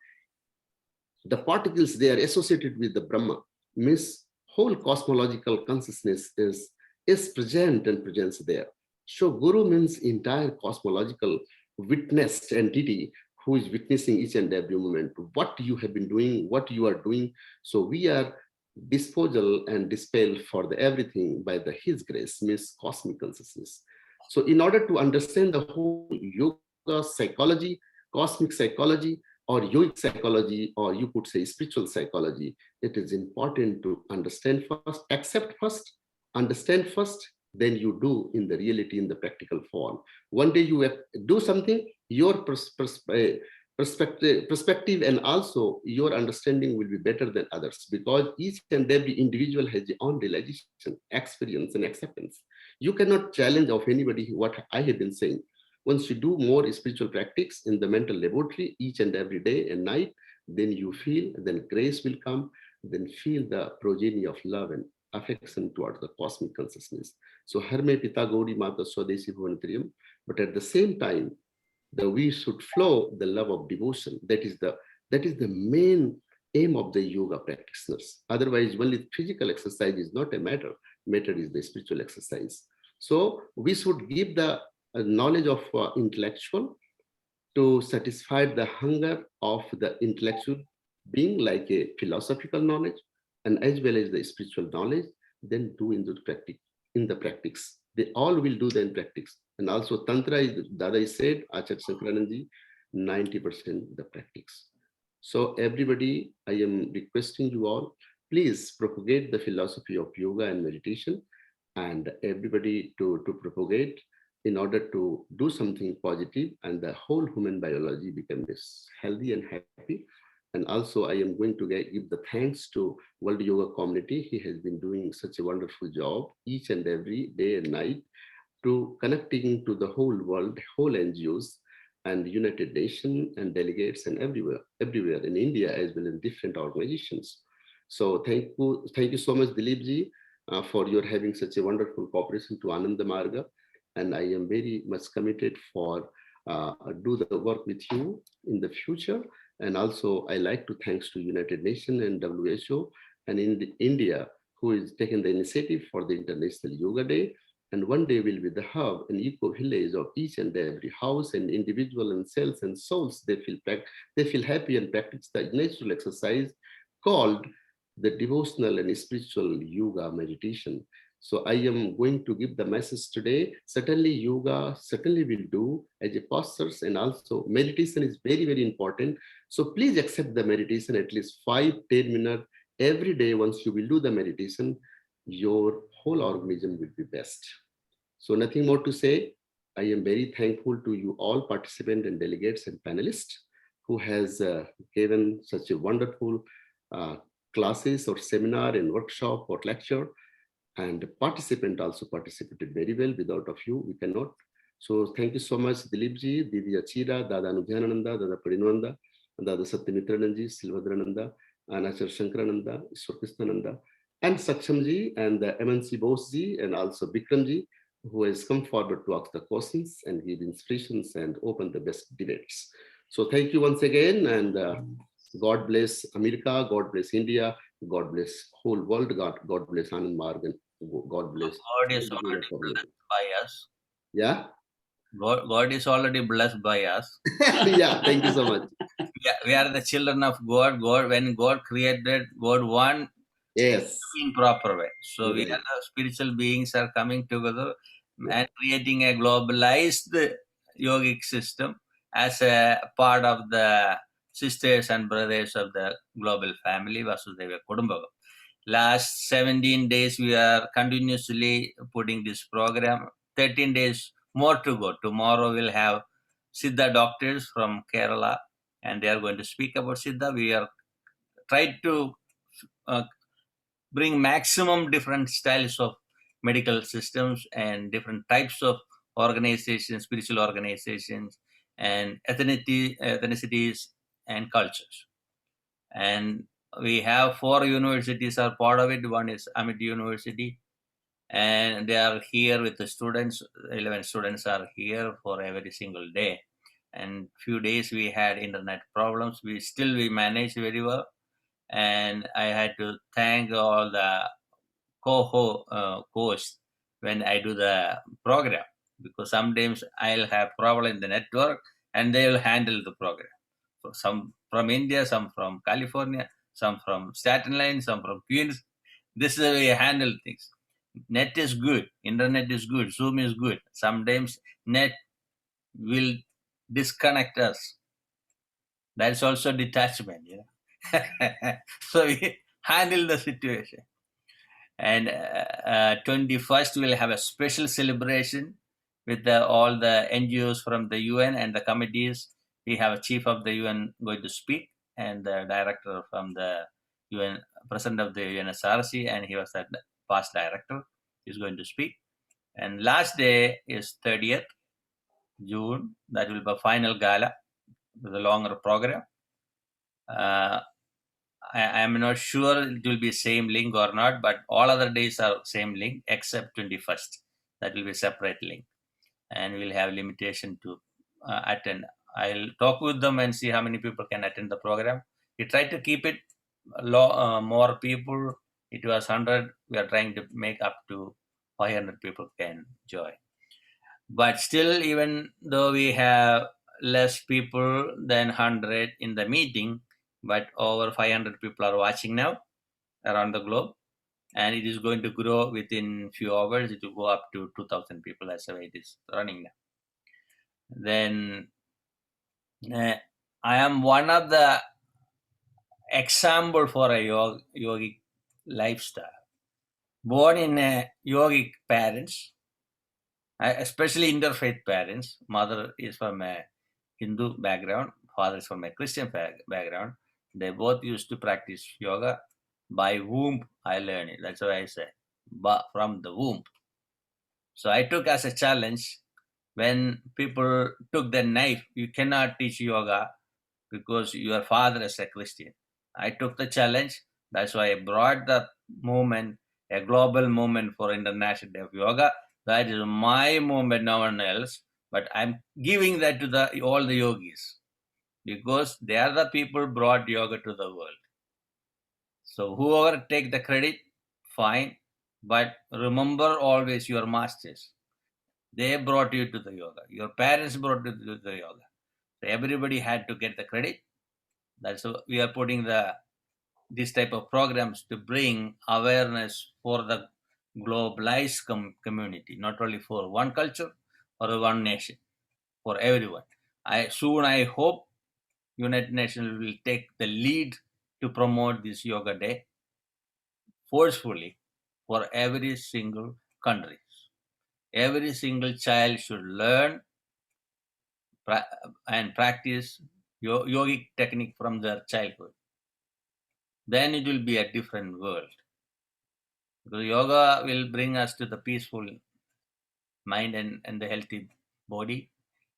the particles they are associated with the Brahma, means whole cosmological consciousness is present and presence there. So Guru means entire cosmological witnessed entity who is witnessing each and every moment, what you have been doing, what you are doing. So we are disposal and dispel for the everything by the His grace, means cosmic consciousness. So in order to understand the whole yoga psychology, cosmic psychology, or yogic psychology, or you could say spiritual psychology, it is important to understand first, accept first, understand first, then you do in the reality, in the practical form. One day you do something, your perspective and also your understanding will be better than others, because each and every individual has their own realization, experience, and acceptance. You cannot challenge of anybody what I have been saying. Once you do more spiritual practice in the mental laboratory each and every day and night, then you feel, then grace will come, then feel the progeny of love and affection towards the cosmic consciousness. So Har mein Pita Gauri Mata Swadesi Bhuvantriyam, but at the same time, we should flow the love of devotion. That is the main aim of the yoga practitioners. Otherwise, only physical exercise is not a matter. Matter is the spiritual exercise. So we should give the knowledge of intellectual to satisfy the hunger of the intellectual being, like a philosophical knowledge, and as well as the spiritual knowledge, then do in the practice. They all will do the in practice. And also Tantra is, Dada said, Acharya Sankarananji, 90% the practice. So everybody, I am requesting you all, please propagate the philosophy of yoga and meditation, and everybody to propagate in order to do something positive, and the whole human biology becomes healthy and happy. And also I am going to give the thanks to World Yoga Community. He has been doing such a wonderful job each and every day and night to connecting to the whole world, whole NGOs and United Nations and delegates and everywhere in India as well as different organizations. So thank you so much, Dileepji, for your having such a wonderful cooperation to Ananda Marga. And I am very much committed for do the work with you in the future. And also I like to thanks to United Nations and WHO and in India, who is taking the initiative for the International Yoga Day. And one day will be the hub and eco village of each and every house and individual and cells and souls. They feel happy and practice the natural exercise called the devotional and spiritual yoga meditation. So I am going to give the message today. Certainly yoga, certainly will do as a postures, and also meditation is very, very important. So please accept the meditation at least 5-10 minutes every day. Once you will do the meditation, your whole organism will be best. So nothing more to say. I am very thankful to you all participants and delegates and panelists who has given such a wonderful classes or seminar and workshop or lecture. And the participant also participated very well. Without of you, we cannot. So thank you so much, Dileepji, Didi Achira, Dada Anubhyananda, Dada Parinanda, Dada Satyamitrananji, Silvadrananda, and Acharya Shankarananda, Ishwar and Sakshamji, and the MNC Bosji, and also Bikramji, who has come forward to ask the questions and give inspirations and open the best debates. So thank you once again, and God bless America, God bless India, God bless whole world, God bless Anand Marg, and God bless. God is already blessed by us. Yeah? God is already blessed by us. Yeah, thank you so much. we are the children of God. When God created, God want Yes. in proper way. So we Right. are the spiritual beings are coming together and creating a globalized yogic system as a part of the sisters and brothers of the global family Vasudeva Kudumbakam. Last 17 days we are continuously putting this program. 13 days more to go. Tomorrow we'll have Siddha doctors from Kerala and they are going to speak about Siddha. We are trying to bring maximum different styles of medical systems and different types of organizations, spiritual organizations, and ethnicities and cultures. And we have 4 universities are part of it. One is Amit University, and they are here with the students. 11 students are here for every single day. And few days we had internet problems. We managed very well. And I had to thank all the co-host when I do the program, because sometimes I'll have problem in the network and they will handle the program. So some from India, some from California, some from Staten Island, some from Queens. This is the way I handle things. Net is good, internet is good, Zoom is good. Sometimes net will disconnect us. That's also detachment, you know. So we handle the situation. And 21st we'll have a special celebration with all the NGOs from the UN and the committees. We have a chief of the UN going to speak and the director from the UN, president of the UNSRC, and he was the past director, is going to speak. And last day is 30th June. That will be a final gala with a longer program. I am not sure it will be same link or not, but all other days are same link except 21st. That will be separate link, and we'll have limitation to attend. I'll talk with them and see how many people can attend the program. We try to keep it more people. It was 100. We are trying to make up to 500 people can join. But still, even though we have less people than 100 in the meeting, but over 500 people are watching now around the globe, and it is going to grow within few hours. It will go up to 2,000 people. That's the way it is running now. Then I am one of the example for a yogic lifestyle. Born in a yogic parents, especially interfaith parents. Mother is from a Hindu background, father is from a Christian background. They both used to practice yoga. By womb, I learned it. That's why I say, from the womb. So I took as a challenge when people took the knife, you cannot teach yoga because your father is a Christian. I took the challenge. That's why I brought the movement, a global movement for International Day of Yoga. That is my movement, no one else. But I'm giving that to all the yogis because they are the people brought yoga to the world. So whoever take the credit, fine. But remember always your masters. They brought you to the yoga. Your parents brought you to the yoga. So everybody had to get the credit. That's why we are putting this type of programs to bring awareness for the globalized community, not only for one culture or one nation, for everyone. I hope United Nations will take the lead to promote this yoga day forcefully for every single country. Every single child should learn and practice yogic technique from their childhood. Then it will be a different world. Because yoga will bring us to the peaceful mind and the healthy body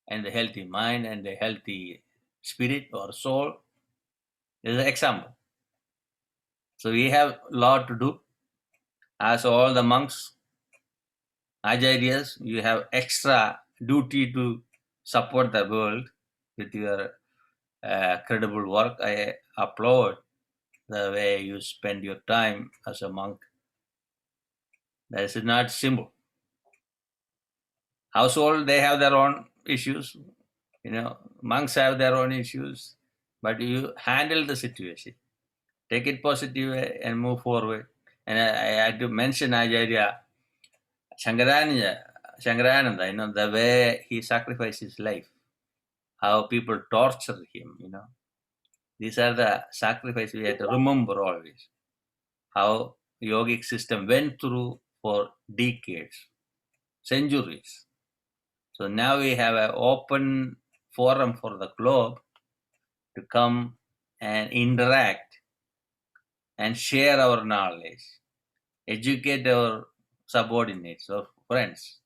and the healthy mind and the healthy spirit or soul. This is an example. So we have a lot to do. As all the monks, acharyas, you have extra duty to support the world with your credible work. I applaud the way you spend your time as a monk. That is not simple. Household, they have their own issues. Monks have their own issues. but you handle the situation, take it positive and move forward. And I had to mention Acharya Shankarananda, the way he sacrificed his life, how people torture him, These are the sacrifices we have to remember always. How yogic system went through for decades, centuries. So now we have an open forum for the globe to come and interact and share our knowledge, educate our subordinates or friends.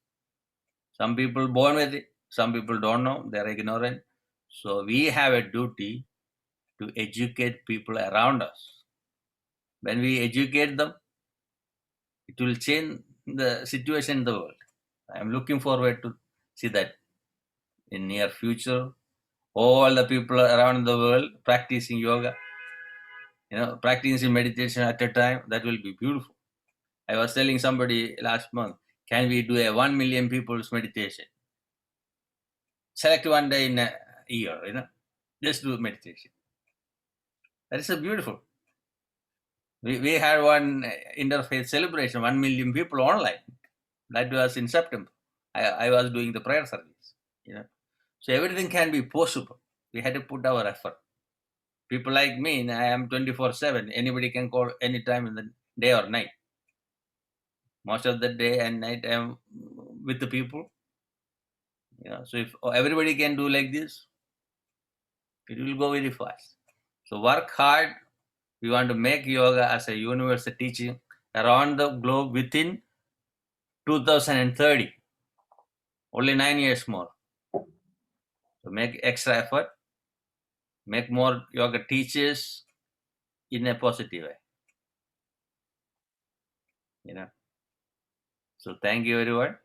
Some people born with it, some people don't know, they're ignorant. So we have a duty to educate people around us. When we educate them, it will change the situation in the world. I'm looking forward to see that in near future, all the people around the world practicing yoga, practicing meditation at a time. That will be beautiful. I was telling somebody last month, can we do a 1 million people's meditation? Select one day in a year, just do meditation. That is so beautiful. We had one interfaith celebration, 1 million people online. That was in September. I was doing the prayer service. So everything can be possible. We had to put our effort. People like me, I am 24/7. Anybody can call anytime in the day or night. Most of the day and night I am with the people. So if everybody can do like this, it will go very fast. So work hard. We want to make yoga as a universal teaching around the globe within 2030. Only 9 years more. So make extra effort. Make more yoga teachers in a positive way. So thank you everyone.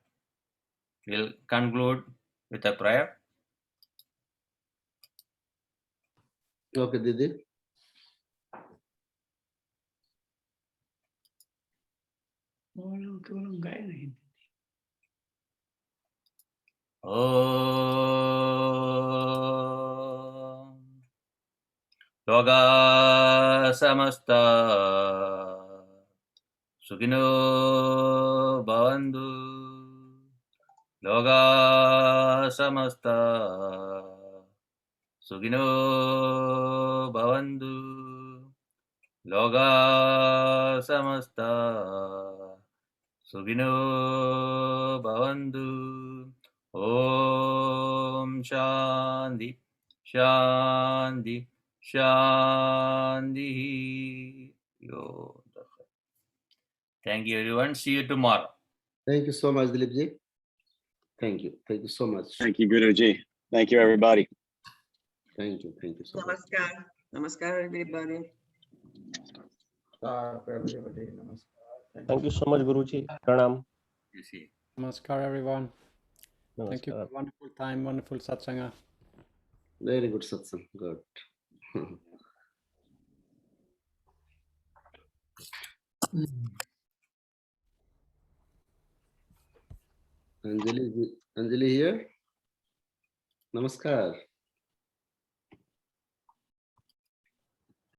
We'll conclude with a prayer. Okay, Didi. Om Yoga Samasta Sukino Bhavantu. Yoga Samasta Sukino Bhavantu. Yoga Samasta Sukino Bhavantu. Om Shanti Shanti Shanti. Thank you everyone. See you tomorrow. Thank you so much, Dileepji. Thank you. Thank you so much. Thank you, Guruji. Thank you, everybody. Thank you. Thank you so much. Namaskar. Namaskar, everybody. Thank you so much, Guruji. Pranam. Namaskar, everyone. Thank you Namaskar. for wonderful time, wonderful satsanga. Very good satsang. Good. Anjali here. Namaskar.